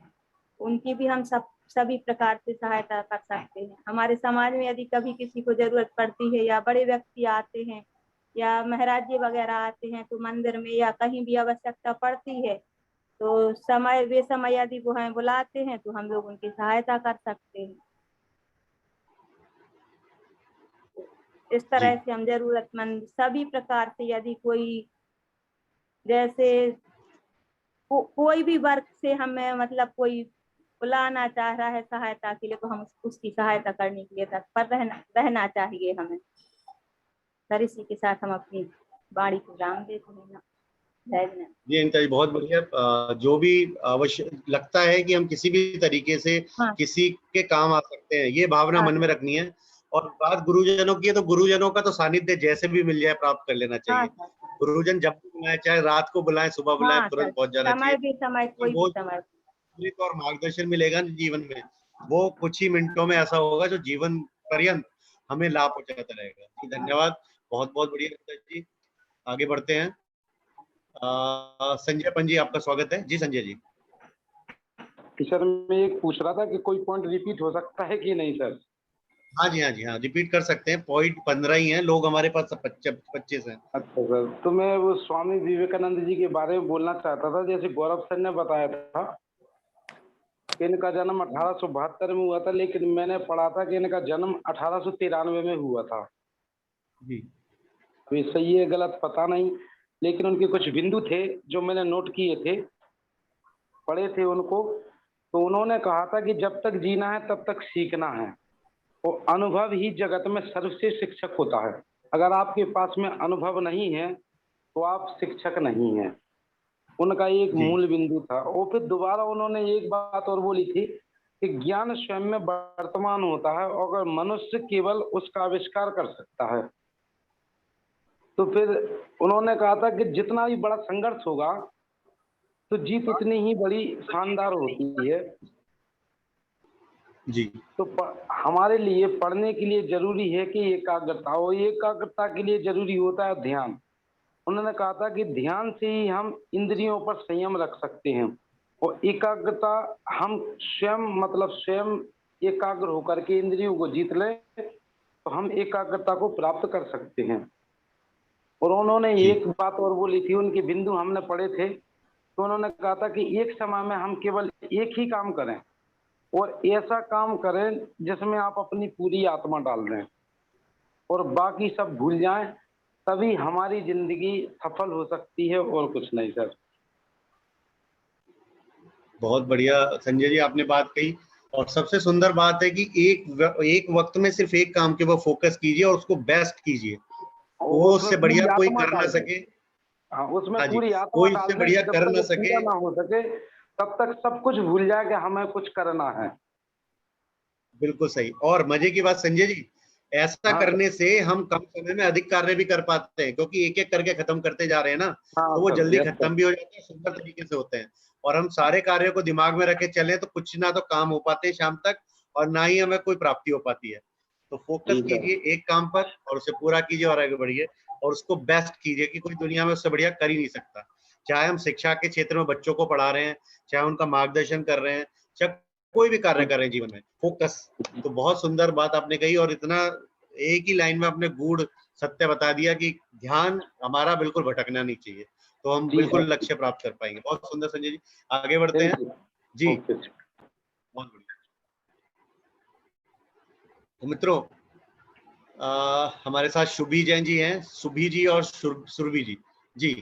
उनकी भी हम सभी प्रकार से सहायता कर सकते हैं। हमारे समाज में यदि कभी किसी को जरूरत पड़ती है या बड़े व्यक्ति आते हैं या महाराज जी वगैरह आते हैं तो मंदिर में या कहीं भी आवश्यकता पड़ती है, तो वे समय यदि वो हमें बुलाते हैं तो हम लोग उनकी सहायता कर सकते हैं। इस तरह से हम जरूरतमंद सभी प्रकार से, यदि कोई जैसे कोई भी वर्ग से हमें मतलब कोई बुलाना चाह रहा है सहायता के लिए, तो हम उसकी सहायता करने के लिए तत्पर रहना चाहिए हमें। सर इसी के साथ हम अपनी वाणी को विराम देते हैं। जी अनिता जी बहुत बढ़िया। जो भी आवश्यक लगता है कि हम किसी भी तरीके से किसी के काम आ सकते हैं, ये भावना मन में रखनी है। और बात गुरुजनों की है तो गुरुजनों का तो सानिध्य जैसे भी मिल जाए प्राप्त कर लेना चाहिए। गुरुजन जब भी बुलाए, चाहे रात को बुलाए सुबह बुलाए, तुरंत पहुंच जाना चाहिए। और मार्गदर्शन मिलेगा जीवन में, वो कुछ ही मिनटों में ऐसा होगा जो जीवन पर्यंत हमें लाभ पहुंचाता रहेगा। धन्यवाद, बहुत बहुत बढ़िया जी। आगे बढ़ते हैं। संजय पंजी आपका स्वागत है। जी संजय जी। सर मैं एक पूछ रहा था कि कोई पॉइंट रिपीट हो सकता है कि नहीं सर? हाँ जी रिपीट कर सकते हैं। पॉइंट 15 ही हैं, लोग हमारे पास 25 हैं। अच्छा सर, तो मैं वो स्वामी विवेकानंद जी के बारे में बोलना चाहता था। जैसे गौरव सर ने बताया था कि इनका जन्म 1872 में हुआ था, लेकिन मैंने पढ़ा था कि इनका जन्म 1893 में हुआ था। जी तो सही है गलत पता नहीं, लेकिन उनके कुछ बिंदु थे जो मैंने नोट किए थे, पढ़े थे उनको। तो उन्होंने कहा था कि जब तक जीना है तब तक सीखना है, और अनुभव ही जगत में सर्वश्रेष्ठ शिक्षक होता है। अगर आपके पास में अनुभव नहीं है तो आप शिक्षक नहीं हैं। उनका एक मूल बिंदु था। और फिर दोबारा उन्होंने एक बात और बोली थी कि ज्ञान स्वयं में वर्तमान होता है, और अगर मनुष्य केवल उसका आविष्कार कर सकता है। तो फिर उन्होंने कहा था कि जितना भी बड़ा संघर्ष होगा तो जीत उतनी ही बड़ी शानदार होती है। जी तो हमारे लिए पढ़ने के लिए जरूरी है कि एकाग्रता, और एकाग्रता के लिए जरूरी होता है ध्यान। उन्होंने कहा था कि ध्यान से ही हम इंद्रियों पर संयम रख सकते हैं, और एकाग्रता हम स्वयं एकाग्र होकर के इंद्रियों को जीत लें तो हम एकाग्रता को प्राप्त कर सकते हैं। और उन्होंने एक बात और बोली थी, उनके बिंदु हमने पढ़े थे। तो उन्होंने कहा था कि एक समय में हम केवल एक ही काम करें, और ऐसा काम करें जिसमें आप अपनी पूरी आत्मा डाल दें और बाकी सब भूल जाएं, तभी हमारी जिंदगी सफल हो सकती है, और कुछ नहीं सर। बहुत बढ़िया संजय जी आपने बात कही। और सबसे सुंदर बात है कि एक वक्त में सिर्फ एक काम के ऊपर फोकस कीजिए और उसको बेस्ट कीजिए। वो उससे बढ़िया कोई कर ना सके। उसमें पूरी आत्मा कोई इससे बढ़िया कर ना सके, ना हो सके तब तक सब कुछ भूल जाए कि हमें कुछ करना है। बिल्कुल सही। और मजे की बात संजय जी, ऐसा करने से हम कम समय में अधिक कार्य भी कर पाते हैं, क्योंकि एक एक करके खत्म करते जा रहे हैं ना, तो वो जल्दी खत्म भी हो जाते हैं, सुंदर तरीके से होते हैं। और हम सारे कार्यों को दिमाग में रखे चले तो कुछ ना तो काम हो पाते हैं शाम तक, और ना ही हमें कोई प्राप्ति हो पाती है। तो फोकस कीजिए एक काम पर और उसे पूरा कीजिए और आगे बढ़िए, और उसको बेस्ट कीजिए कि कोई दुनिया में उससे बढ़िया कर ही नहीं सकता। चाहे हम शिक्षा के क्षेत्र में बच्चों को पढ़ा रहे हैं, चाहे उनका मार्गदर्शन कर रहे हैं, चाहे कोई भी कार्य कर रहे हैं जीवन में, फोकस। तो बहुत सुंदर बात आपने कही, और इतना एक ही लाइन में आपने गूढ़ सत्य बता दिया कि ध्यान हमारा बिल्कुल भटकना नहीं चाहिए, तो हम बिल्कुल लक्ष्य प्राप्त कर पाएंगे। बहुत सुंदर संजय जी, आगे बढ़ते हैं जी। बहुत बढ़िया। तो मित्रों हमारे साथ शुभी जैन जी हैं, सुभी जी और सुरभि जी। जी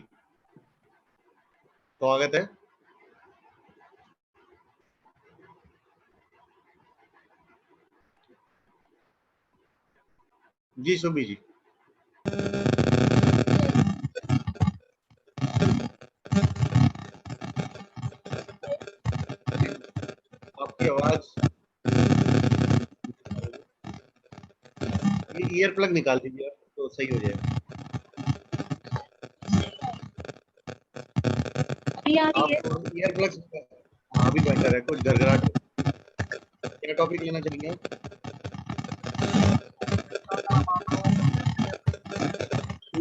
स्वागत है। जी सुभी जी। आपकी आवाज, ये ईयर प्लग निकाल दीजिए तो सही हो जाएगा। ईयर प्लग अभी बेटर है, कुछ गड़गड़ाहट। क्या टॉपिक लेना चाहेंगे आप?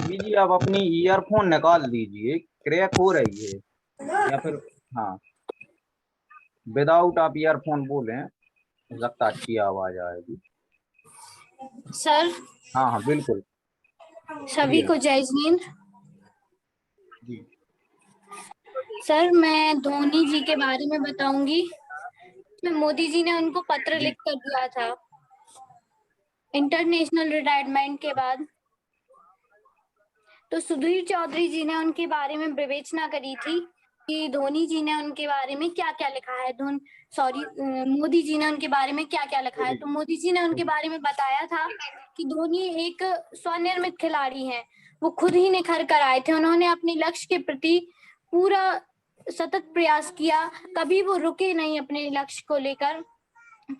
जी आप अपनी ईयरफोन निकाल दीजिए, क्रैक हो रही है, या फिर हाँ विदाउट आप ईयरफोन बोलें, हो सकता है अच्छी आवाज आएगी। सर हाँ हाँ बिल्कुल। सभी को जय हिंद। जी सर मैं धोनी जी के बारे में बताऊंगी। मोदी जी ने उनको पत्र लिख कर दिया था इंटरनेशनल रिटायरमेंट के बाद। तो सुधीर चौधरी जी ने उनके बारे में विवेचना करी थी कि धोनी जी ने उनके बारे में क्या क्या लिखा है। मोदी जी ने उनके बारे में क्या क्या लिखा है। तो मोदी जी ने उनके बारे में बताया था कि धोनी एक स्वनिर्मित खिलाड़ी हैं, वो खुद ही निखर कर आए थे। उन्होंने अपने लक्ष्य के प्रति पूरा सतत प्रयास किया, कभी वो रुके नहीं अपने लक्ष्य को लेकर।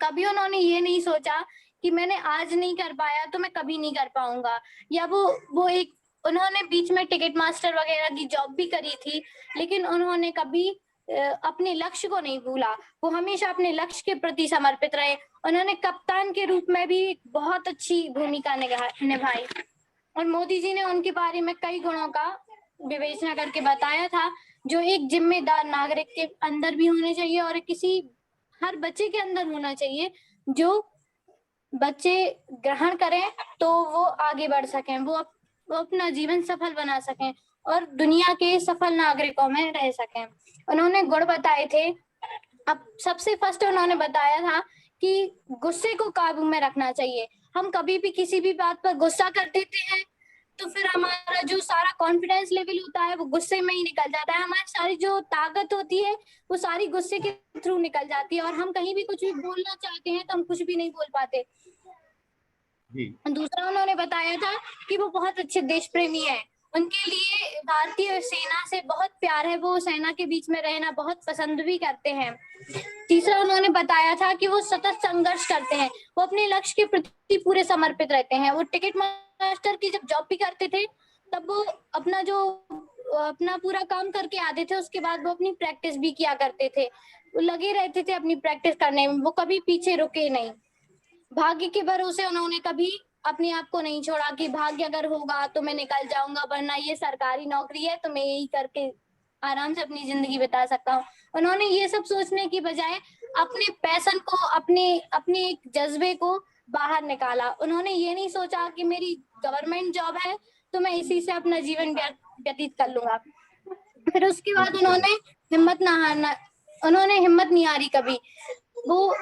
कभी उन्होंने ये नहीं सोचा कि मैंने आज नहीं कर पाया तो मैं कभी नहीं कर पाऊंगा, या वो एक उन्होंने बीच में टिकट मास्टर वगैरह की जॉब भी करी थी, लेकिन उन्होंने कभी अपने लक्ष्य को नहीं भूला। वो हमेशा अपने लक्ष्य के प्रति समर्पित रहे। उन्होंने कप्तान के रूप में भी बहुत अच्छी भूमिका निभाई। और मोदी जी ने उनके बारे में कई गुणों का विवेचना करके बताया था जो एक जिम्मेदार नागरिक के अंदर भी होने चाहिए और हर बच्चे के अंदर होना चाहिए, जो बच्चे ग्रहण करें तो वो आगे बढ़ सकें, वो अपना जीवन सफल बना सकें और दुनिया के सफल नागरिकों में रह सकें। उन्होंने गुण बताए थे। अब सबसे फर्स्ट उन्होंने बताया था कि गुस्से को काबू में रखना चाहिए। हम कभी भी किसी भी बात पर गुस्सा कर देते हैं तो फिर हमारा जो सारा कॉन्फिडेंस लेवल होता है वो गुस्से में ही निकल जाता है। हमारी सारी जो ताकत होती है वो सारी गुस्से के थ्रू निकल जाती है और हम कहीं भी कुछ भी बोलना चाहते हैं तो हम कुछ भी नहीं बोल पाते। दूसरा उन्होंने बताया था कि वो बहुत अच्छे देश प्रेमी है, उनके लिए भारतीय सेना से बहुत प्यार है, वो सेना के बीच में रहना बहुत पसंद भी करते हैं। तीसरा उन्होंने बताया था कि वो सतत संघर्ष करते हैं, वो अपने लक्ष्य के प्रति पूरे समर्पित रहते हैं। वो टिकट मास्टर की जब जॉब भी करते थे तब वो अपना पूरा काम करके आते थे, उसके बाद वो अपनी प्रैक्टिस भी किया करते थे, वो लगे रहते थे अपनी प्रैक्टिस करने में, वो कभी पीछे रुके नहीं। भाग्य के भरोसे उन्होंने कभी अपने आप को नहीं छोड़ा कि भाग्य अगर होगा तो मैं निकल जाऊंगा, वरना ये सरकारी नौकरी है तो मैं यही करके आराम से अपनी जिंदगी बिता सकता हूँ। उन्होंने ये सब सोचने की बजाय अपने पैशन को, अपने एक जज्बे को बाहर निकाला। उन्होंने ये नहीं सोचा कि मेरी गवर्नमेंट जॉब है तो मैं इसी से अपना जीवन व्यतीत कर लूंगा। फिर उसके बाद उन्होंने हिम्मत नहीं हारी कभी। वो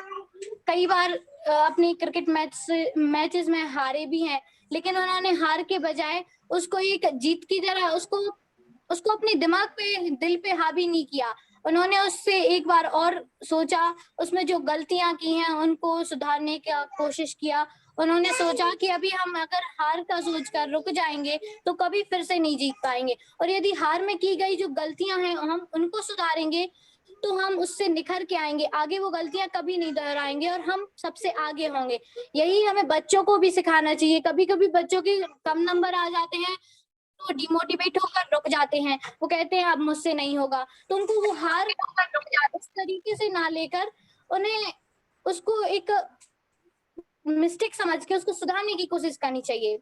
कई बार अपने क्रिकेट मैचेस में हारे भी हैं, लेकिन उन्होंने हार के बजाय उसको एक जीत की तरह उसको अपने दिमाग पे, दिल पे हावी नहीं किया। उन्होंने उससे एक बार और सोचा, उसमें जो गलतियां की हैं उनको सुधारने की कोशिश किया। उन्होंने सोचा कि अभी हम अगर हार का सोचकर रुक जाएंगे तो कभी फिर से नहीं जीत पाएंगे, और यदि हार में की गई जो गलतियां हैं हम उनको सुधारेंगे तो हम उससे निखर के आएंगे, आगे वो गलतियां कभी नहीं दोहराएंगे और हम सबसे आगे होंगे। यही हमें बच्चों को भी सिखाना चाहिए। कभी कभी बच्चों के कम नंबर आ जाते हैं तो डिमोटिवेट होकर रुक जाते हैं, वो कहते हैं अब मुझसे नहीं होगा। तो उनको वो हार इस तरीके से ना लेकर उन्हें उसको एक मिस्टेक समझ के उसको सुधारने की कोशिश करनी चाहिए।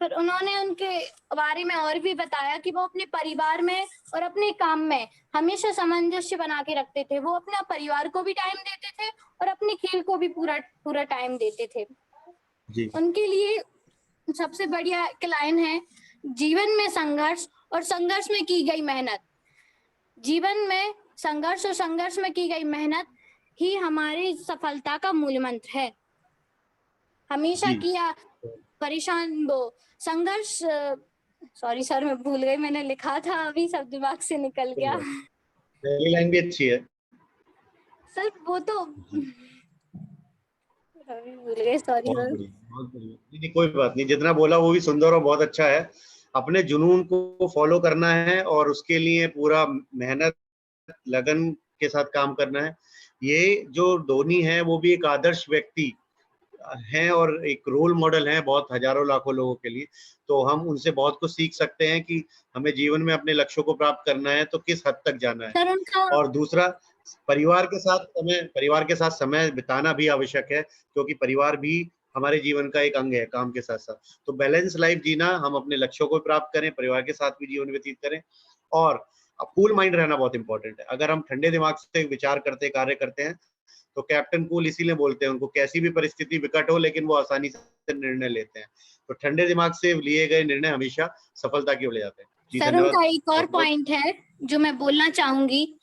फिर उन्होंने उनके बारे में और भी बताया कि वो अपने परिवार में और अपने काम में हमेशा सामंजस्य बना के रखते थे। वो अपना परिवार को भी टाइम देते थे और अपने खेल को भी पूरा टाइम देते थे जी। उनके लिए सबसे बढ़िया एक लाइन है, जीवन में संघर्ष और संघर्ष में की गई मेहनत। जीवन में संघर्ष और संघर्ष में की गई मेहनत ही हमारी सफलता का मूल मंत्र है। हमेशा किया परेशान वो संघर्ष, सॉरी सर मैं भूल गई, मैंने लिखा था अभी सब दिमाग से निकल गया। पहली लाइन भी अच्छी है सर, वो तो अभी भूल गए, सॉरी सर। बहुत बढ़िया। नहीं कोई बात नहीं, जितना बोला वो भी सुंदर और बहुत अच्छा है। अपने जुनून को फॉलो करना है और उसके लिए पूरा मेहनत लगन के साथ काम करना है। ये जो धोनी है वो भी एक आदर्श व्यक्ति हैं और एक रोल मॉडल हैं बहुत हजारों लाखों लोगों के लिए। तो हम उनसे बहुत कुछ सीख सकते हैं कि हमें जीवन में अपने लक्ष्यों को प्राप्त करना है तो किस हद तक जाना है। और दूसरा परिवार के साथ समय बिताना भी आवश्यक है, क्योंकि परिवार भी हमारे जीवन का एक अंग है काम के साथ साथ। तो बैलेंस लाइफ जीना, हम अपने लक्ष्यों को प्राप्त करें, परिवार के साथ भी जीवन व्यतीत करें, और कूल माइंड रहना बहुत इंपॉर्टेंट है। अगर हम ठंडे दिमाग से विचार करते कार्य करते हैं तो कैप्टन कूल इसीलिए बोलते हैं, उनको कैसी भी परिस्थिति विकट हो लेकिन वो आसानी से निर्णय लेते हैं। तो ठंडे दिमाग से लिए गए निर्णय हमेशा सफलता की ओर ले जाते हैं। जी सर धन्यवाद। उनका एक और पॉइंट है जो मैं बोलना चाहूंगी।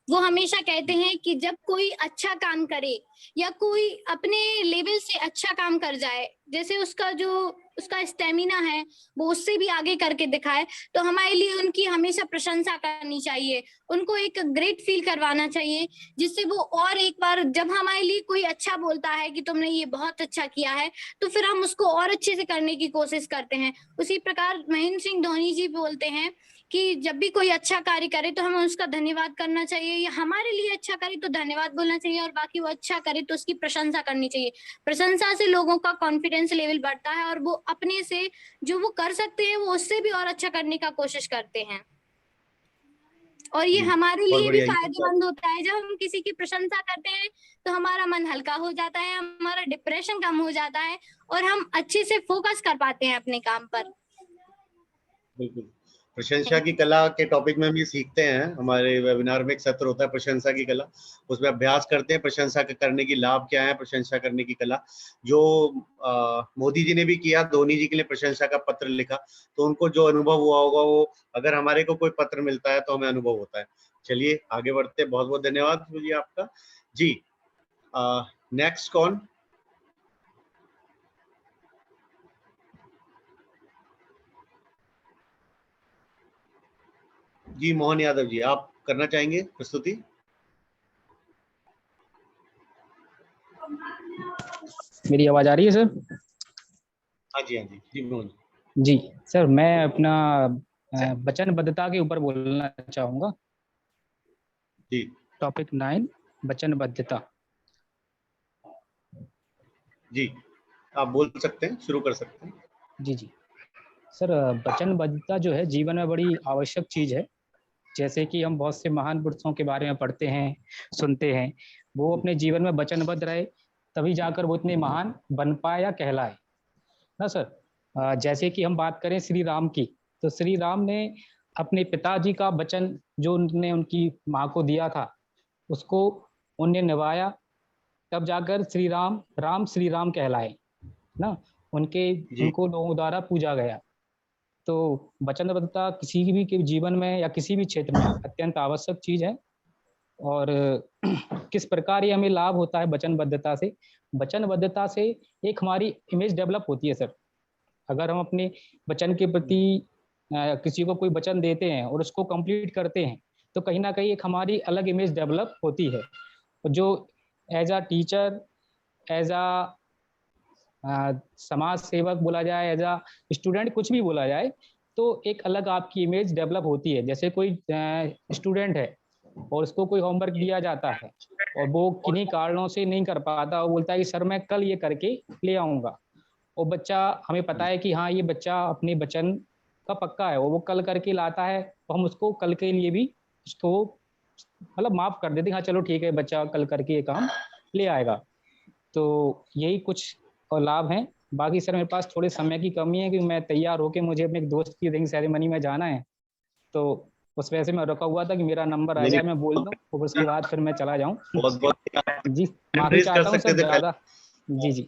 वो हमेशा कहते हैं कि जब कोई अच्छा काम करे या कोई अपने लेवल से अच्छा काम कर जाए, जैसे उसका स्टेमिना है वो उससे भी आगे करके दिखाए, तो हमारे लिए उनकी हमेशा प्रशंसा करनी चाहिए, उनको एक ग्रेट फील करवाना चाहिए, जिससे वो और एक बार जब हमारे लिए कोई अच्छा बोलता है कि तुमने ये बहुत अच्छा किया है, तो फिर हम उसको और अच्छे से करने की कोशिश करते हैं। उसी प्रकार महेंद्र सिंह धोनी जी बोलते हैं कि जब भी कोई अच्छा कार्य करे तो हमें उसका धन्यवाद करना चाहिए, या हमारे लिए अच्छा करे तो धन्यवाद बोलना चाहिए, और बाकी वो अच्छा करे तो उसकी प्रशंसा करनी चाहिए। प्रशंसा से लोगों का कॉन्फिडेंस लेवल बढ़ता है और वो अपने से जो वो कर सकते हैं वो उससे भी और अच्छा करने का कोशिश करते हैं, और ये हमारे लिए भी फायदेमंद होता है। जब हम किसी की प्रशंसा करते हैं तो हमारा मन हल्का हो जाता है, हमारा डिप्रेशन कम हो जाता है और हम अच्छे से फोकस कर पाते हैं अपने काम पर। बिल्कुल, प्रशंसा की कला के टॉपिक में हम ये सीखते हैं। हमारे वेबिनार में एक सत्र होता है प्रशंसा की कला, उसमें अभ्यास करते हैं प्रशंसा करने की लाभ क्या है, प्रशंसा करने की कला। जो मोदी जी ने भी किया, धोनी जी के लिए प्रशंसा का पत्र लिखा, तो उनको जो अनुभव हुआ होगा वो अगर हमारे को कोई पत्र मिलता है तो हमें अनुभव होता है। चलिए आगे बढ़ते हैं। बहुत बहुत धन्यवाद जी आपका। जी नेक्स्ट कौन? जी मोहन यादव जी, आप करना चाहेंगे प्रस्तुति? मेरी आवाज आ रही है सर? हाँ जी जी मोहन जी सर, मैं अपना वचनबद्धता के ऊपर बोलना चाहूंगा। जी टॉपिक 9 वचनबद्धता। जी आप बोल सकते हैं, शुरू कर सकते हैं। जी सर, वचनबद्धता जो है जीवन में बड़ी आवश्यक चीज है। जैसे कि हम बहुत से महान पुरुषों के बारे में पढ़ते हैं, सुनते हैं, वो अपने जीवन में वचनबद्ध रहे तभी जाकर वो इतने महान बन पाए या कहलाए ना सर। जैसे कि हम बात करें श्री राम की, तो श्री राम ने अपने पिताजी का वचन जो उन्होंने उनकी माँ को दिया था उसको उन्हें निभाया, तब जाकर श्री राम कहलाए ना। उनको लोगों द्वारा पूजा गया। तो वचनबद्धता किसी भी के जीवन में या किसी भी क्षेत्र में अत्यंत आवश्यक चीज है। और किस प्रकार ये हमें लाभ होता है वचनबद्धता से? वचनबद्धता से एक हमारी इमेज डेवलप होती है सर। अगर हम अपने वचन के प्रति किसी को कोई वचन देते हैं और उसको कंप्लीट करते हैं तो कहीं ना कहीं एक हमारी अलग इमेज डेवलप होती है। जो as a teacher, as a समाज सेवक बोला जाए, एज अ स्टूडेंट, कुछ भी बोला जाए, तो एक अलग आपकी इमेज डेवलप होती है। जैसे कोई स्टूडेंट है और उसको कोई होमवर्क दिया जाता है और वो किन्हीं कारणों से नहीं कर पाता, वो बोलता है कि सर मैं कल ये करके ले आऊँगा, और बच्चा, हमें पता है कि हाँ ये बच्चा अपने वचन का पक्का है, वो कल करके लाता है, तो हम उसको कल के लिए भी उसको मतलब माफ कर देते हैं, हाँ चलो ठीक है बच्चा कल करके ये काम ले आएगा। तो यही कुछ और लाभ हैं। बाकी सर मेरे पास थोड़े समय की कमी है कि मैं तैयार होके मुझे अपने एक दोस्त की रिंग सेरेमनी में जाना है, तो उस वजह से मैं रुका हुआ था कि मेरा नंबर आ जाए, मैं बोल दूं और उसके बाद फिर मैं चला जाऊं। जी माफी चाहता हूं सर ज्यादा। जी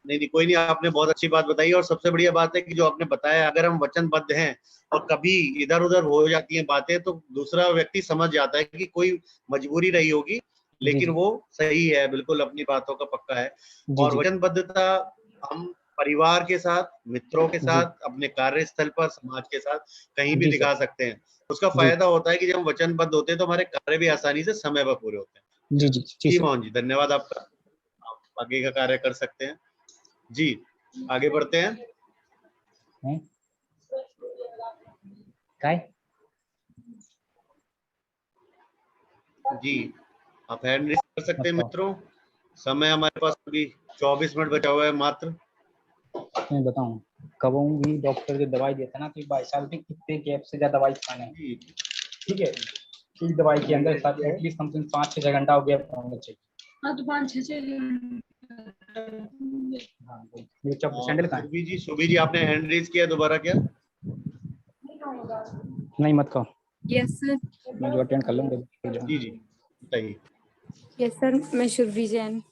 नहीं कोई नहीं, आपने बहुत अच्छी बात बताई। और सबसे बढ़िया बात है कि जो आपने बताया, अगर हम वचनबद्ध हैं और कभी इधर उधर हो जाती हैं बातें तो दूसरा व्यक्ति समझ जाता है कि कोई मजबूरी रही होगी, लेकिन वो सही है, बिल्कुल अपनी बातों का पक्का है। और वचनबद्धता हम परिवार के साथ, मित्रों के साथ, अपने कार्यस्थल पर, समाज के साथ कहीं भी दिखा सकते हैं। उसका फायदा होता है कि जब हम वचनबद्ध होते हैं तो हमारे कार्य भी आसानी से समय पर पूरे होते हैं। जी मोहन जी धन्यवाद आपका, आप आगे का कार्य कर सकते हैं। जी आगे बढ़ते हैं। जी आप हैंड रेज कर सकते हैं मित्रों। समय हमारे पास अभी 24 मिनट बचा हुआ है मात्र। मैं बताऊं कब भी डॉक्टर जो दवाई देता ना, तो 22 साल में कितने गैप से ज्यादा दवाई खाने हैं, ठीक है, एक दवाई के अंदर एटलीस्ट कम से कम 5-6 घंटा हो गया होना चाहिए। हाँ तो 5-6 ये चप सैंडल कहाँ है? सुबी जी आपने हैंड रेज किया, दोबारा क्या? नहीं मत कहो। Yes sir. मैं जो अटेंड कर लूंगा। जी जी बताइए। यस सर, मैं शुरवी जैन।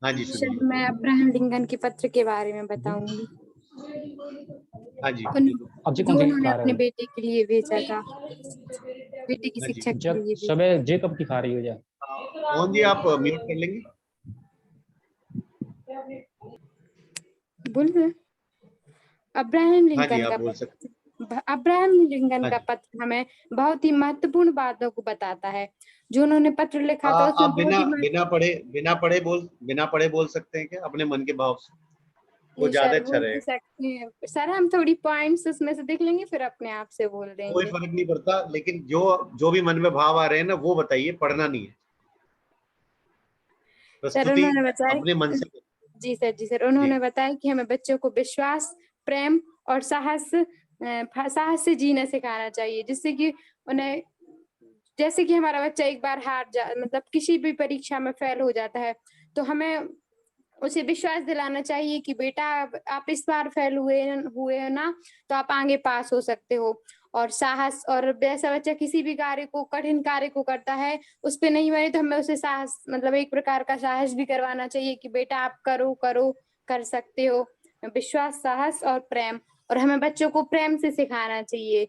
हाँ जी सर मैं अब्राहम लिंकन के पत्र के बारे में बताऊंगी। हाँ जी जो उन्होंने अपने बेटे के लिए भेजा था, बेटे की शिक्षा के जब लिए। सुबह जे कब की खा रही हो जाए। मोहन जी आप म्यूट कर लेंगे? बोल रहे अब्राहम हाँ जी लिंकन आप का बोल सकते पत्र, अब्राहम लिंकन का पत्र हमें बहुत ही महत्वपूर्ण बातों को बताता है। जो उन्होंने पत्र लिखा था उसमें आप बहुत ही बिना पढ़े बोल सकते हैं क्या अपने मन के भाव से? वो नहीं ज्यादा सर, अच्छा बोल भी रहेगा। सकते हैं सर। हम थोड़ी पॉइंट्स उसमें से देख लेंगे फिर अपने आप से बोल कोई देंगे। फर्क नहीं पड़ता, लेकिन जो भी मन में भाव आ रहे हैं ना वो बताइए, पढ़ना नहीं है। सर प्रस्तुति उन्होंने बताया अपने मन से। जी सर उन्होंने बताया कि हमें बच्चों को विश्वास, प्रेम और साहस से जीना सिखाना चाहिए, जिससे कि उन्हें, जैसे कि हमारा बच्चा एक बार मतलब किसी भी परीक्षा में फेल हो जाता है तो हमें उसे विश्वास दिलाना चाहिए कि बेटा आप इस बार फेल हुए हो ना, तो आप आगे पास हो सकते हो। और साहस, और वैसा बच्चा किसी भी कठिन कार्य को करता है, उस पे नहीं बने तो हमें उसे साहस, मतलब एक प्रकार का साहस भी करवाना चाहिए कि बेटा आप करो कर सकते हो। विश्वास, साहस और प्रेम, और हमें बच्चों को प्रेम से सिखाना चाहिए।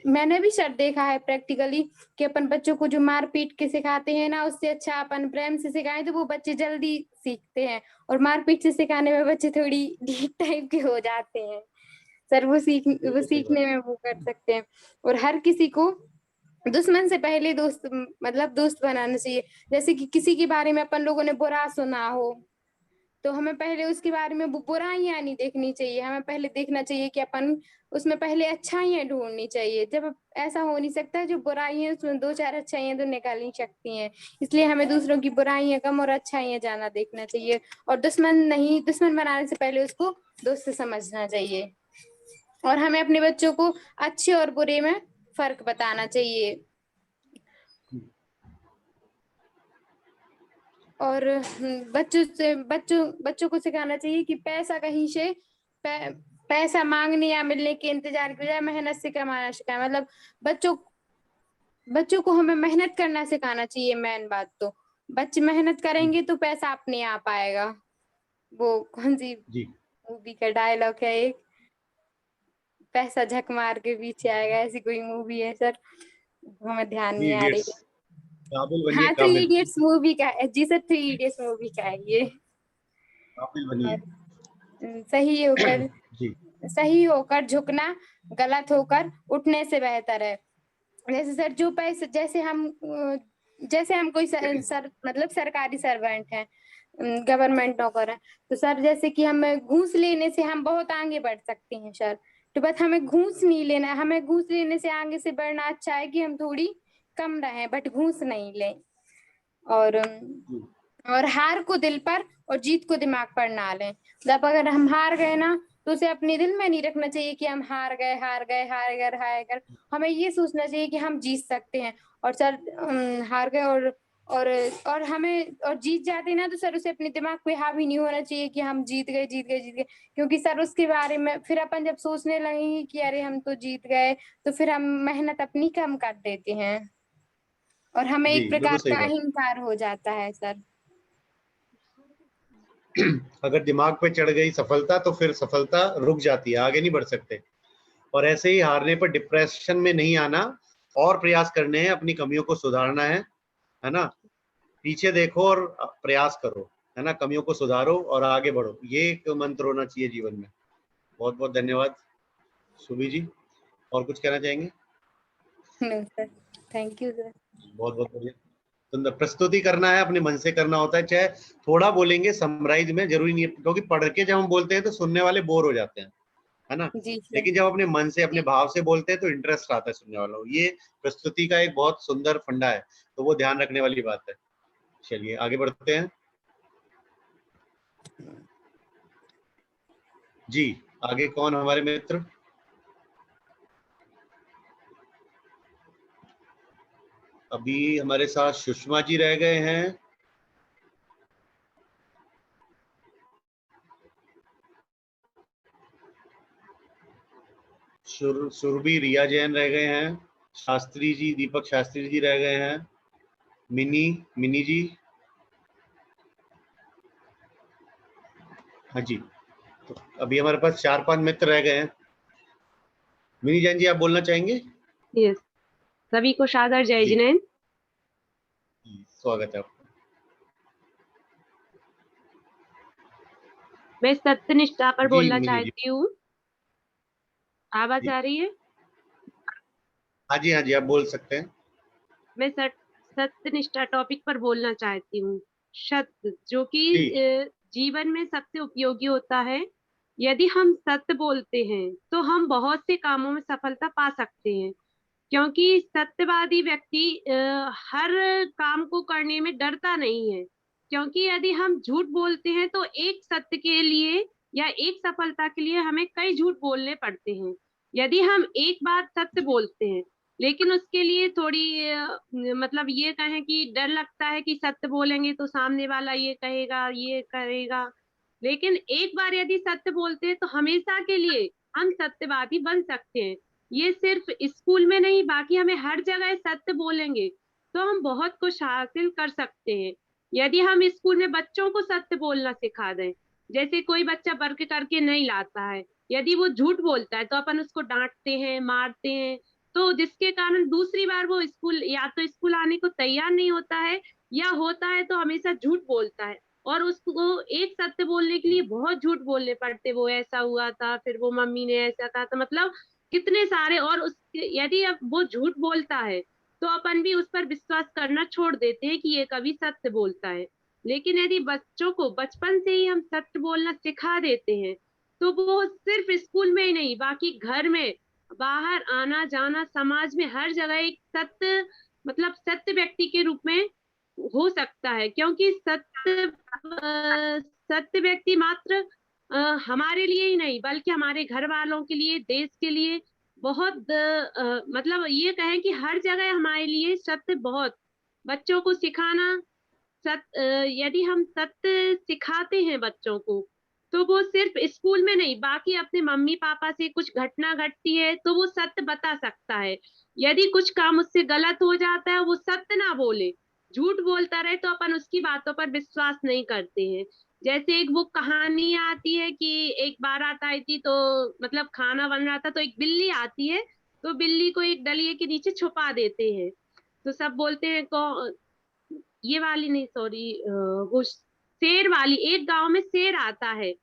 मैंने भी सर देखा है प्रैक्टिकली कि अपन बच्चों को जो मार पीट के सिखाते हैं ना, उससे अच्छा अपन प्रेम से सिखाएं तो वो बच्चे जल्दी सीखते हैं। और मार पीट से सिखाने में बच्चे थोड़ी ढीठ टाइप के हो जाते हैं सर। वो सीखने में वो कर सकते हैं। और हर किसी को दुश्मन से पहले दोस्त बनाना चाहिए। जैसे कि किसी के बारे में अपन लोगों ने बुरा सुना हो तो हमें पहले उसके बारे में बुराइयां नहीं देखनी चाहिए, हमें पहले देखना चाहिए कि अपन उसमें पहले अच्छाइयां ढूंढनी चाहिए। जब ऐसा हो नहीं सकता, जो बुराइयां उसमें 2-4 अच्छाइयां तो निकाल नहीं सकती हैं, इसलिए हमें दूसरों की बुराइयां कम और अच्छाइयां जाना देखना चाहिए। और दुश्मन बनाने से पहले उसको दोस्त समझना चाहिए। और हमें अपने बच्चों को अच्छे और बुरे में फर्क बताना चाहिए। और बच्चों को सिखाना चाहिए कि पैसा कहीं से पैसा मांगने या मिलने के इंतजार की बजाय मेहनत से कमाना सिखाए। मतलब बच्चों को हमें मेहनत करना सिखाना चाहिए। मेन बात तो बच्चे मेहनत करेंगे तो पैसा अपने आप आएगा। वो कौन सी मूवी का डायलॉग है, एक पैसा झक मार के पीछे आएगा, ऐसी कोई मूवी है सर, हमें ध्यान नहीं आ रही है। काबिल बनिए, हाँ, 3 इडियट्स मूवी का है जी सर, 3 इडियट्स मूवी का है ये। काबिल बनिए। सही होकर झुकना गलत होकर उठने से बेहतर है। जैसे सर जो पैसे, जैसे हम कोई मतलब सरकारी सर्वेंट है, गवर्नमेंट नौकर है, तो सर जैसे कि हम घूस लेने से हम बहुत आगे बढ़ सकते हैं सर। तो बस हमें घूस नहीं लेना है, हमें घूस लेने से आगे से बढ़ना अच्छा है कि हम थोड़ी कम रहे बट घूस नहीं लें। और हार को दिल पर और जीत को दिमाग पर ना लें। जब अगर हम हार गए ना तो उसे अपने दिल में नहीं रखना चाहिए कि हम हार गए। हमें ये सोचना चाहिए कि हम जीत सकते हैं। और सर हार गए और हमें और जीत जाते ना तो सर उसे अपने दिमाग पे हावी नहीं होना चाहिए कि हम जीत गए, क्योंकि सर उसके बारे में फिर अपन जब सोचने लगेंगे कि अरे हम तो जीत गए, तो फिर हम मेहनत अपनी कम कर देते हैं और हमें एक प्रकार का अहंकार हो जाता है सर। अगर दिमाग पे चढ़ गई सफलता तो फिर सफलता रुक जाती है, आगे नहीं बढ़ सकते। और ऐसे ही हारने पर डिप्रेशन में नहीं आना और प्रयास करने हैं, अपनी कमियों को सुधारना है ना। पीछे देखो और प्रयास करो, है ना, कमियों को सुधारो और आगे बढ़ो, ये एक मंत्र होना चाहिए जीवन में। बहुत बहुत धन्यवाद सुबी जी। और कुछ कहना चाहेंगे? नहीं सर, थैंक यू सर। बहुत बहुत बढ़िया। तो प्रस्तुति करना है, अपने मन से करना होता है, चाहे थोड़ा बोलेंगे समराइज में, जरूरी नहीं है, क्योंकि पढ़ के जब हम बोलते हैं तो सुनने वाले बोर हो जाते हैं, है ना। लेकिन जब अपने मन से अपने भाव से बोलते हैं तो इंटरेस्ट आता है सुनने वालों को। ये प्रस्तुति का एक बहुत सुंदर फंडा है, तो वो ध्यान रखने वाली बात है। चलिए आगे बढ़ते हैं जी। आगे कौन हमारे मित्र? अभी हमारे साथ सुषमा जी रह गए हैं। सुरभि रिया जैन रह गए हैं। शास्त्री जी, दीपक शास्त्री जी रह गए हैं। मिनी जी, हाँ जी। तो अभी हमारे पास 4-5 मित्र रह गए हैं। मिनी जैन जी, आप बोलना चाहेंगे? यस, सभी को सादर जय जिनेन्द्र। स्वागत है आपका। मैं सत्यनिष्ठा पर जी, बोलना मिनी जी। चाहती हूँ। आवाज जी। आ रही है? हाँ जी, हाँ जी, आप बोल सकते हैं। मैं सत्यनिष्ठा टॉपिक पर बोलना चाहती हूँ। सत्य जो कि जीवन में सबसे उपयोगी होता है। यदि हम सत्य बोलते हैं तो हम बहुत से कामों में सफलता पा सकते हैं, क्योंकि सत्यवादी व्यक्ति हर काम को करने में डरता नहीं है। क्योंकि यदि हम झूठ बोलते हैं तो एक सत्य के लिए या एक सफलता के लिए हमें कई झूठ बोलने पड़ते हैं। यदि हम एक बार सत्य बोलते हैं लेकिन उसके लिए थोड़ी मतलब ये कहें कि डर लगता है कि सत्य बोलेंगे तो सामने वाला ये कहेगा, ये करेगा, लेकिन एक बार यदि सत्य बोलते हैं तो हमेशा के लिए हम सत्यवादी बन सकते हैं। ये सिर्फ स्कूल में नहीं, बाकी हमें हर जगह सत्य बोलेंगे तो हम बहुत कुछ हासिल कर सकते हैं। यदि हम स्कूल में बच्चों को सत्य बोलना सिखा दें, जैसे कोई बच्चा वर्क करके नहीं लाता है, यदि वो झूठ बोलता है तो अपन उसको डांटते हैं, मारते हैं, तो जिसके कारण दूसरी बार वो स्कूल या तो स्कूल आने को तैयार नहीं होता है, या होता है तो हमेशा झूठ बोलता है। और उसको एक सत्य बोलने के लिए बहुत झूठ बोलने पड़ते, वो ऐसा हुआ था, फिर वो मम्मी ने ऐसा कहा था, मतलब कितने सारे। और उसके यदि अब वो झूठ बोलता है तो अपन भी उस पर विश्वास करना छोड़ देते हैं कि ये कभी सत्य बोलता है। लेकिन यदि बच्चों को बचपन से ही हम सत्य बोलना सिखा देते हैं तो वो सिर्फ स्कूल में ही नहीं, बाकी घर में, बाहर आना जाना, समाज में हर जगह एक सत्य मतलब सत्य व्यक्ति के रूप में हो सकता है। क्योंकि सत्य व्यक्ति मात्र हमारे लिए ही नहीं बल्कि हमारे घर वालों के लिए, देश के लिए बहुत मतलब ये कहें कि हर जगह हमारे लिए सत्य बहुत। बच्चों को सिखाना यदि हम सत्य सिखाते हैं बच्चों को तो वो सिर्फ स्कूल में नहीं, बाकी अपने मम्मी पापा से कुछ घटना घटती है तो वो सत्य बता सकता है। यदि कुछ काम उससे गलत हो जाता है वो सत्य ना बोले, झूठ बोलता रहे तो अपन उसकी बातों पर विश्वास नहीं करते हैं। जैसे एक वो कहानी आती है कि एक बारात आई थी, तो मतलब खाना बन रहा था तो एक बिल्ली आती है, तो बिल्ली को एक डलिए के नीचे छुपा देते हैं। तो सब बोलते हैं ये वाली नहीं, सॉरी, वो शेर वाली, एक गांव में शेर आता है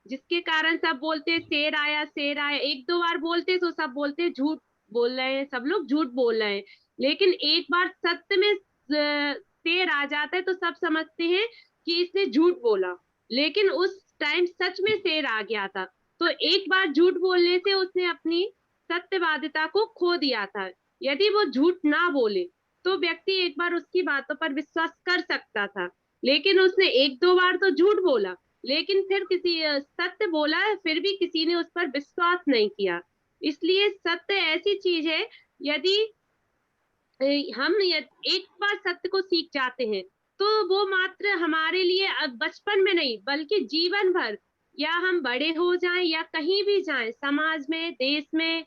जिसके कारण सब बोलते हैं शेर आया शेर आया। एक दो बार बोलते तो सब बोलते हैं झूठ बोल रहे हैं, सब लोग झूठ बोल रहे हैं। लेकिन एक बार सत्य में शेर आ जाता है तो सब समझते हैं कि इसने झूठ बोला, लेकिन उस टाइम सच में शेर आ गया था। तो एक बार झूठ बोलने से उसने अपनी सत्यवादिता को खो दिया था। यदि वो झूठ ना बोले तो व्यक्ति एक बार उसकी बातों पर विश्वास कर सकता था, लेकिन उसने एक दो बार तो झूठ बोला, लेकिन फिर किसी सत्य बोला, फिर भी किसी ने उस पर विश्वास नहीं किया। इसलिए सत्य ऐसी चीज है, यदि हम एक बार सत्य को सीख जाते हैं तो वो मात्र हमारे लिए बचपन में नहीं बल्कि जीवन भर, या हम बड़े हो जाएं या कहीं भी जाएं, समाज में, देश में,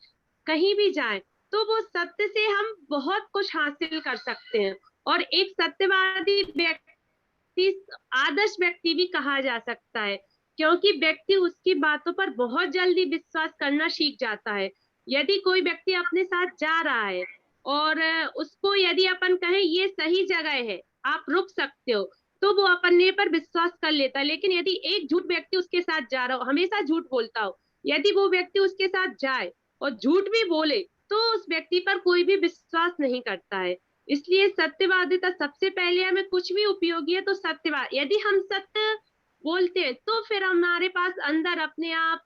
कहीं भी जाएं, तो वो सत्य से हम बहुत कुछ हासिल कर सकते हैं। और एक सत्यवादी व्यक्ति आदर्श व्यक्ति भी कहा जा सकता है, क्योंकि व्यक्ति उसकी बातों पर बहुत जल्दी विश्वास करना सीख जाता है। यदि कोई व्यक्ति अपने साथ जा रहा है और उसको यदि अपन कहें ये सही जगह है, आप रुक सकते हो, तो वो अपने पर विश्वास कर लेता है। लेकिन यदि एक झूठ व्यक्ति उसके साथ जा रहा हो, हमेशा झूठ बोलता हो, यदि वो व्यक्ति उसके साथ जाए और झूठ भी बोले तो उस व्यक्ति पर कोई भी विश्वास नहीं करता है। इसलिए सत्यवादिता सबसे पहले हमें कुछ भी उपयोगी है तो सत्यवाद। यदि हम सत्य बोलते हैं तो फिर हमारे पास अंदर अपने आप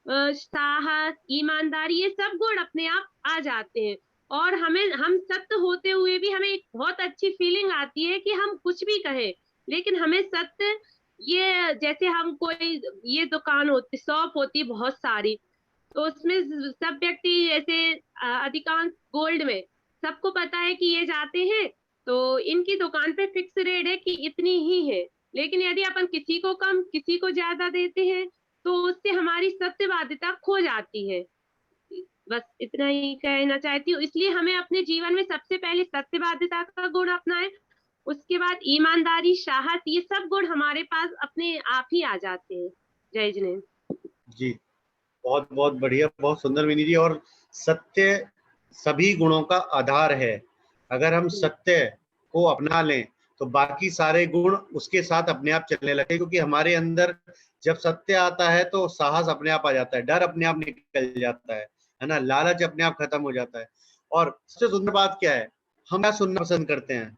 साहस, ईमानदारी, ये सब गुण अपने आप आ जाते हैं। और हम सत्य होते हुए भी हमें एक बहुत अच्छी फीलिंग आती है कि हम कुछ भी कहें, लेकिन हमें सत्य, ये जैसे हम कोई ये दुकान होती, शॉप होती बहुत सारी, तो उसमें सब व्यक्ति जैसे अधिकांश गोल्ड में सबको पता है कि ये जाते हैं तो इनकी दुकान पे फिक्स रेट है कि इतनी ही है, लेकिन यदि अपन किसी को कम किसी को ज्यादा देते हैं तो उससे हमारी सत्यवादिता खो जाती है। बस इतना ही कहना चाहती हूँ। इसलिए हमें अपने जीवन में सबसे पहले सत्यवादिता का गुण अपनाएं, उसके बाद ईमानदारी, साहस, ये सब गुण हमारे पास अपने आप ही आ जाते हैं। जय जिनेन्द्र जी, बहुत बहुत बढ़िया, बहुत सुंदर विनी जी। और सत्य सभी गुणों का आधार है। अगर हम सत्य को अपना लें तो बाकी सारे गुण उसके साथ अपने आप चलने लगते, क्योंकि हमारे अंदर जब सत्य आता है तो साहस अपने आप आ जाता है, डर अपने आप निकल जाता है ना, लालच अपने आप खत्म हो जाता है। और सबसे सुंदर बात क्या है, हम क्या सुनना पसंद करते हैं,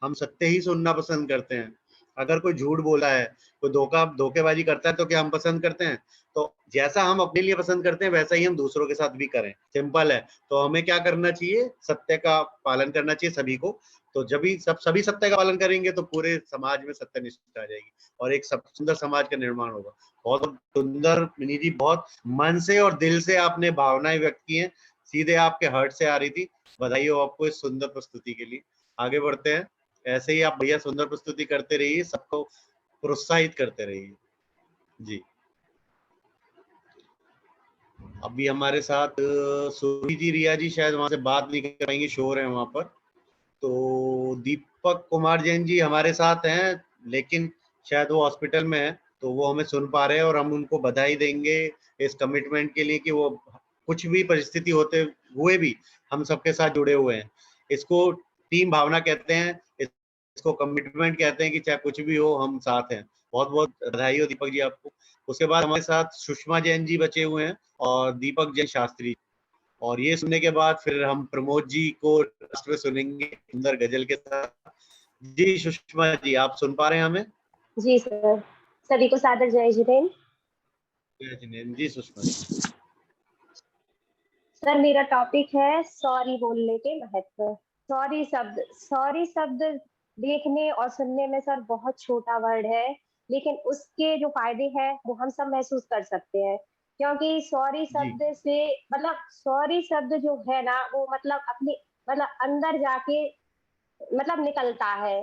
हम सत्य ही सुनना पसंद करते हैं। अगर कोई झूठ बोला है, कोई धोखेबाजी करता है तो क्या हम पसंद करते हैं? तो जैसा हम अपने लिए पसंद करते हैं वैसा ही हम दूसरों के साथ भी करें, सिंपल है। तो हमें क्या करना चाहिए, सत्य का पालन करना चाहिए सभी को। तो जब भी सभी सत्य का पालन करेंगे तो पूरे समाज में सत्य निष्ठा आ जाएगी और एक सब सुंदर समाज का निर्माण होगा। बहुत सुंदर विनी जी, बहुत मन से और दिल से आपने भावनाएं व्यक्त की हैं, सीधे आपके हार्ट से आ रही थी। बधाई हो आपको इस सुंदर प्रस्तुति के लिए। आगे बढ़ते हैं, ऐसे ही आप भैया सुंदर प्रस्तुति करते रहिए, सबको प्रोत्साहित करते रहिए जी। अभी हमारे साथ सूरी जी, रिया जी शायद वहां से बात नहीं कर पाएंगे, शोर है वहां पर। तो दीपक कुमार जैन जी हमारे साथ हैं, लेकिन शायद वो हॉस्पिटल में है, तो वो हमें सुन पा रहे हैं और हम उनको बधाई देंगे इस कमिटमेंट के लिए कि वो कुछ भी परिस्थिति होते हुए भी हम सबके साथ जुड़े हुए हैं। इसको टीम भावना कहते हैं, इसको कमिटमेंट कहते हैं कि चाहे कुछ भी हो हम साथ हैं। बहुत बहुत बधाई हो दीपक जी आपको। उसके बाद हमारे साथ सुषमा जैन जी बचे हुए हैं और दीपक जैन शास्त्री। और ये सुनने के बाद फिर हम प्रमोद जी को लास्ट में सुनेंगे सुंदर गजल के साथ। जी सुषमा जी, आप सुन पा रहे हैं हमें? जी सर, सभी को सादर जय जिनेन्द्र। जय जिनेन्द्र जी। सुषमा जी, सर मेरा टॉपिक है सॉरी बोलने के महत्व। सॉरी शब्द देखने और सुनने में सर बहुत छोटा वर्ड है, लेकिन उसके जो फायदे हैं वो हम सब महसूस कर सकते हैं। क्योंकि सॉरी शब्द से मतलब सॉरी शब्द जो है ना वो मतलब अपने मतलब अंदर जाके मतलब निकलता है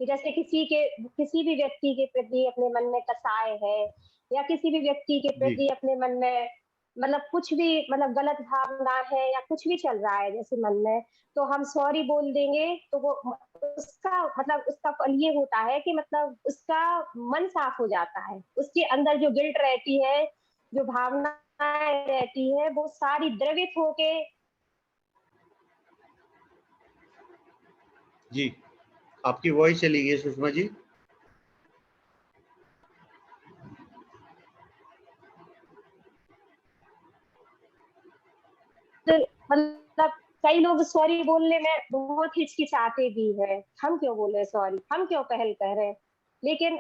कि जैसे किसी भी व्यक्ति के प्रति अपने मन में कसाय है या किसी भी व्यक्ति के प्रति अपने मन में मतलब कुछ भी मतलब गलत भावना है या कुछ भी चल रहा है जैसे मन में, तो हम सॉरी बोल देंगे तो वो उसका फल ये होता है कि मतलब उसका मन साफ हो जाता है, उसके अंदर जो गिल्ट रहती है, जो भावनाएं रहती है, वो सारी द्रवित होके। जी आपकी वॉइस चली गई सुषमा जी। मतलब कई लोग सॉरी बोलने में बहुत हिचकिचाते भी हैं, हम क्यों बोले सॉरी, हम क्यों पहल कर रहे हैं, लेकिन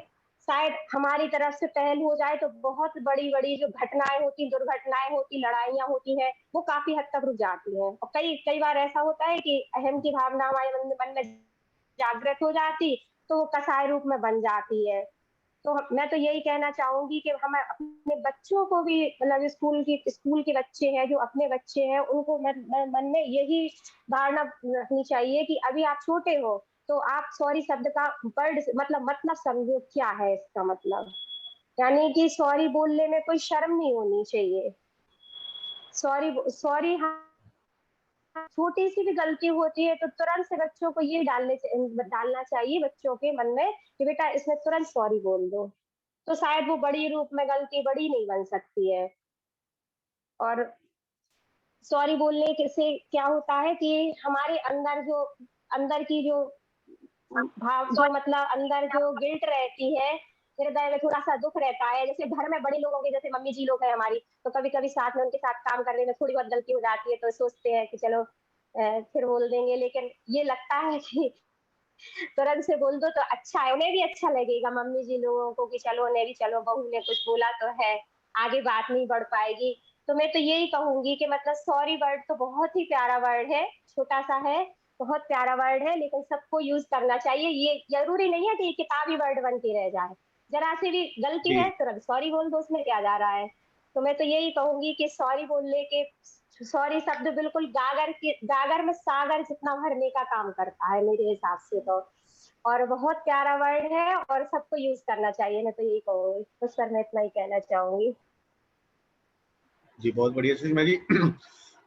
शायद हमारी तरफ से पहल हो जाए तो बहुत बड़ी बड़ी जो घटनाएं होती, दुर्घटनाएं होती, लड़ाइयां होती हैं, वो काफी हद तक रुक जाती हैं। और कई बार ऐसा होता है कि अहम की भावना हमारे मन में जागृत हो जाती तो वो कसाय रूप में बन जाती है। तो मैं तो यही कहना चाहूंगी कि हम अपने बच्चों को भी मतलब स्कूल के बच्चे हैं, जो अपने बच्चे हैं, उनको मन में यही धारणा रखनी चाहिए कि अभी आप छोटे हो तो आप सॉरी शब्द का वर्ड मतलब समझो क्या है इसका मतलब, यानी कि सॉरी बोलने में कोई शर्म नहीं होनी चाहिए। सॉरी छोटी सी भी गलती होती है तो तुरंत से बच्चों को ये डालना चाहिए बच्चों के मन में कि बेटा इसमें तुरंत सॉरी बोल दो, तो शायद वो बड़ी रूप में गलती बड़ी नहीं बन सकती है। और सॉरी बोलने से क्या होता है कि हमारे अंदर की जो भाव जो मतलब अंदर जो गिल्ट रहती है, हृदय में थोड़ा सा दुख रहता है, जैसे घर में बड़े लोगों के जैसे मम्मी जी लोग हैं हमारी, तो कभी कभी साथ में उनके साथ काम करने में थोड़ी बहुत गलती हो जाती है तो सोचते हैं कि चलो फिर बोल देंगे, लेकिन ये लगता है कि तुरंत से बोल दो तो अच्छा है, उन्हें भी अच्छा लगेगा मम्मी जी लोगों को कि चलो उन्हें भी चलो बहू ने कुछ बोला तो है, आगे बात नहीं बढ़ पाएगी। तो मैं तो यही कहूंगी कि मतलब सॉरी वर्ड तो बहुत ही प्यारा वर्ड है, छोटा सा है, बहुत प्यारा वर्ड है, लेकिन सबको यूज करना चाहिए। ये जरूरी नहीं है कि किताबी वर्ड बन के रह जाए, जरा सी भी गलती है तुरंत सॉरी बोल दो, उसमें क्या जा रहा है। तो मैं तो यही कहूंगी कि सॉरी बोलने के सॉरी शब्द बिल्कुल गागर में सागर जितना भरने का काम करता है मेरे हिसाब से तो। और बहुत प्यारा वर्ड है और सबको यूज करना चाहिए, मैं तो यही कहूंगी। तो सर मैं इतना ही कहना चाहूंगी। जी बहुत बढ़िया सुषमा जी।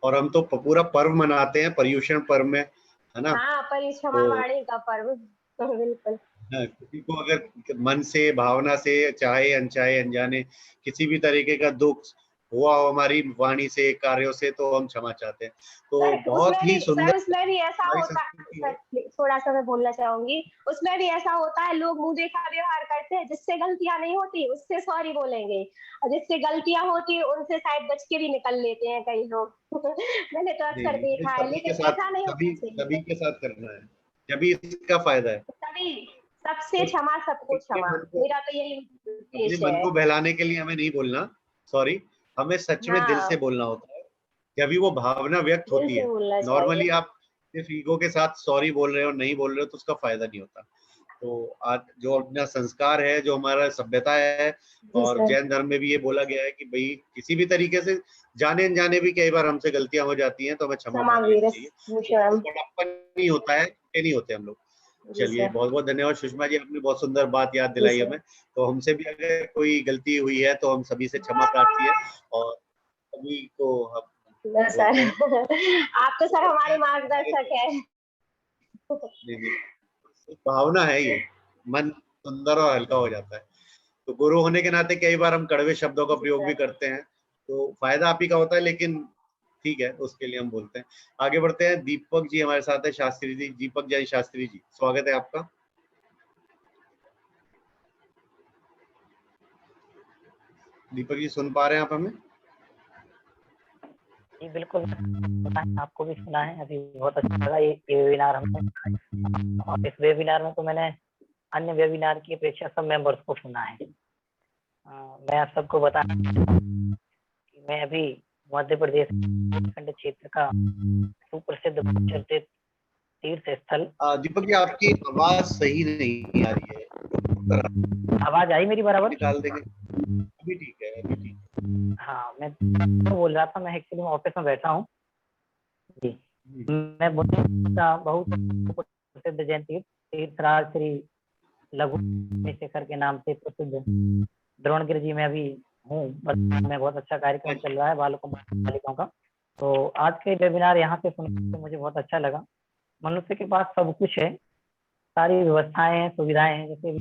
और हम तो पूरा पर्व मनाते हैं पर्युषण पर्व में, है ना? हाँ, परिक्षमा वाणी का पर्व। बिल्कुल। किसी को अगर मन से भावना से चाहे अनचाहे अनजाने किसी भी तरीके का दुख हुआ हो हमारी वाणी से कार्यों से, तो हम क्षमा चाहते हैं। तो बहुत ही सुंदर। उसमें भी ऐसा होता है, थोड़ा सा मैं बोलना चाहूंगी, उसमें भी ऐसा होता है लोग मुंह देखा व्यवहार करते हैं। जिससे गलतियां नहीं होती उससे सॉरी बोलेंगे, और जिससे गलतियां होती है उनसे शायद बच के भी निकल लेते हैं कई लोग। मैंने तो अक्सर देखा है, लेकिन ऐसा नहीं होना चाहिए। सभी के साथ करना है, जब इसका फायदा है। सभी, सबसे क्षमा सबको क्षमा, मेरा तो यही उद्देश्य मन है। को बहलाने के लिए हमें नहीं बोलना सॉरी, हमें सच में दिल से बोलना होता है। जब भी वो भावना व्यक्त होती है, नॉर्मली आप सिर्फ ईगो के साथ सॉरी बोल रहे हो नहीं बोल रहे हो तो उसका फायदा नहीं होता। तो आज जो अपना संस्कार है, जो हमारा सभ्यता है, और जैन धर्म में भी ये बोला गया है कि भाई किसी भी तरीके से जाने अनजाने भी कई बार हमसे गलतियां हो जाती हैं तो हमें क्षमा मांगनी चाहिए। बड़प्पन नहीं होता है, नहीं होते हम लोग। चलिए बहुत बहुत धन्यवाद सुषमा जी, आपने बहुत सुंदर बात याद दिलाई हमें। तो हमसे भी अगर कोई गलती हुई है तो हम सभी से क्षमा प्रार्थी है, और सभी को सर आप तो सर हमारे मार्गदर्शक है। भावना है, ये मन सुंदर और हल्का हो जाता है। तो गुरु होने के नाते कई बार हम कड़वे शब्दों का प्रयोग भी करते हैं, तो फायदा आप ही का होता है, लेकिन ठीक है उसके लिए हम बोलते हैं। आगे बढ़ते हैं, दीपक जी हमारे साथ है, शास्त्री जी, दीपक जय शास्त्री जी, स्वागत है आपका। दीपक जी सुन पा रहे हैं आप हमें? जी बिल्कुल, आपको भी सुना है अभी, बहुत अच्छा लगा ये वेबिनार हमने। और इस वेबिनार में तो मैंने अन्य वेबिनार की अपेक्षा सब मेंबर्स को सुना है। मैं आप सबको बता कि मैं अभी मध्य प्रदेश उत्तराखंड क्षेत्र का सुप्रसिद्ध चर्चित तीर्थ स्थल। दीपक जी आपकी आवाज सही नहीं आ रही है, आवाज आई मेरी बराबर? निकाल देंगे, अभी ठीक है, अभी ठीक है। हाँ मैं तो बोल रहा था, मैं एक्चुअली ऑफिस में बैठा हूँ जी। मैं बहुत प्रसिद्ध जैन तीर्थराज श्री लघु शेखर के नाम से प्रसिद्ध द्रोणगिरि जी में अभी हूँ। में बहुत अच्छा कार्यक्रम चल रहा है बालकों बालिकाओं का। तो आज के वेबिनार यहाँ से सुनकर मुझे बहुत अच्छा लगा। मनुष्य के पास सब कुछ है, सारी व्यवस्थाएं हैं, सुविधाएं हैं। जैसे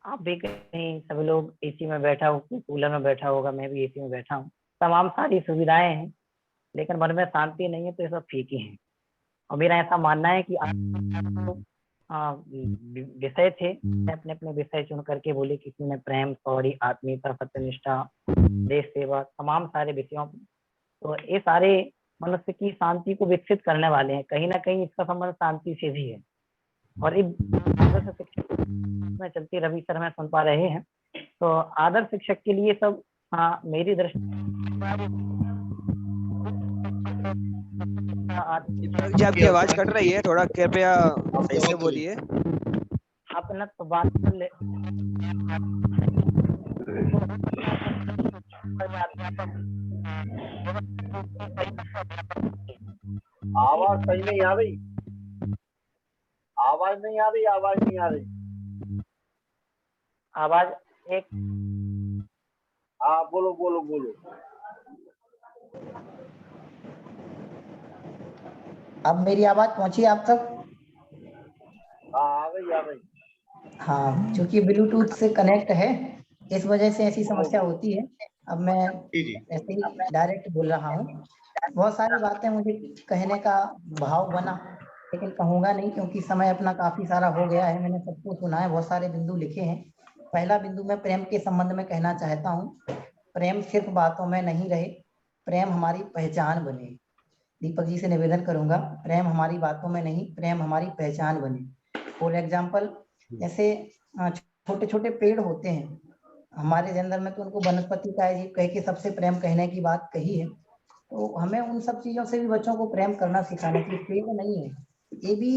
आप भी कहीं सभी लोग एसी में बैठा हो, कूलर में बैठा होगा, मैं भी एसी में बैठा हूँ, तमाम सारी सुविधाएं हैं, लेकिन मन में शांति नहीं है, तो ये सब फीकी है। और मेरा ऐसा मानना है कि विषय थे, अपने अपने विषय चुन करके बोले, किसी ने प्रेम, सौरी, आत्मीयता, सत्यनिष्ठा, देश सेवा, तमाम सारे विषयों। तो ये सारे मनुष्य की शांति को विकसित करने वाले हैं। कहीं ना कहीं इसका संबंध शांति से भी है। और आदर्श शिक्षक में चलती रवि सर में सुन पा रहे हैं, तो आदर्श शिक्षक के लिए सब मेरी दृष्टि जी आपकी आवाज कट रही है, थोड़ा कृपया सही से बोलिए। अपना तो बात कर ले। आवाज सही नहीं आ रही, आवाज नहीं आ रही, आवाज नहीं आ रही, आवाज एक। हाँ बोलो बोलो बोलो। अब मेरी आवाज पहुंची आप तक? हाँ आ गई आ गई। हाँ, क्योंकि ब्लूटूथ से कनेक्ट है, इस वजह से ऐसी समस्या होती है। अब मैं ऐसे ही डायरेक्ट बोल रहा हूँ। बहुत सारी बातें मुझे कहने का भाव बना, लेकिन कहूँगा नहीं, क्योंकि समय अपना काफी सारा हो गया है। मैंने सबको सुना है, बहुत सारे बिंदु लिखे हैं। पहला बिंदु मैं प्रेम के संबंध में कहना चाहता हूँ। प्रेम सिर्फ बातों में नहीं रहे, प्रेम हमारी पहचान बने। दीपक जी से निवेदन करूंगा, प्रेम हमारी बातों में नहीं, प्रेम हमारी पहचान बने। फॉर एग्जाम्पल, जैसे छोटे छोटे पेड़ होते हैं हमारे जंगल में, तो उनको वनस्पति का जीव कह के सबसे प्रेम कहने की बात कही है। तो हमें उन सब चीजों से भी बच्चों को प्रेम करना सिखाना चाहिए। पेड़ नहीं है, ये भी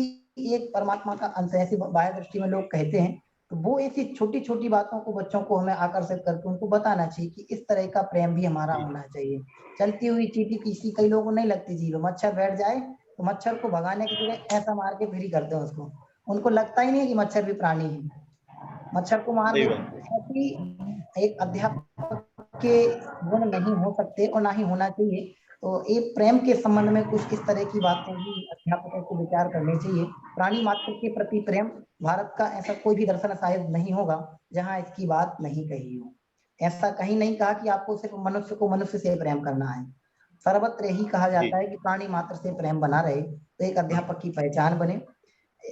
एक परमात्मा का अंश है, ऐसी बाह्य दृष्टि में लोग कहते हैं। तो वो ऐसी छोटी छोटी बातों को बच्चों को हमें आकर्षित करके उनको बताना चाहिए कि इस तरह का प्रेम भी हमारा होना चाहिए। चलती हुई चींटी कई लोगों को नहीं लगती जीरो, मच्छर बैठ जाए तो मच्छर को भगाने की जगह ऐसा मार के फ्री करते हैं उसको, उनको लगता ही नहीं है कि मच्छर भी प्राणी है, मच्छर को मार देते। एक अध्यापक के गुण नहीं हो सकते और ना ही होना चाहिए। तो एक प्रेम के संबंध में कुछ इस तरह की बातें भी अध्यापकों को विचार करनी चाहिए। प्राणी मात्र के प्रति प्रेम, भारत का ऐसा कोई भी दर्शन शायद नहीं होगा जहां इसकी बात नहीं कही हो। ऐसा कहीं नहीं कहा कि आपको सिर्फ मनुष्य को मनुष्य से प्रेम करना है, सर्वत्र यही कहा जाता है कि प्राणी मात्र से प्रेम बना रहे, तो एक अध्यापक की पहचान बने,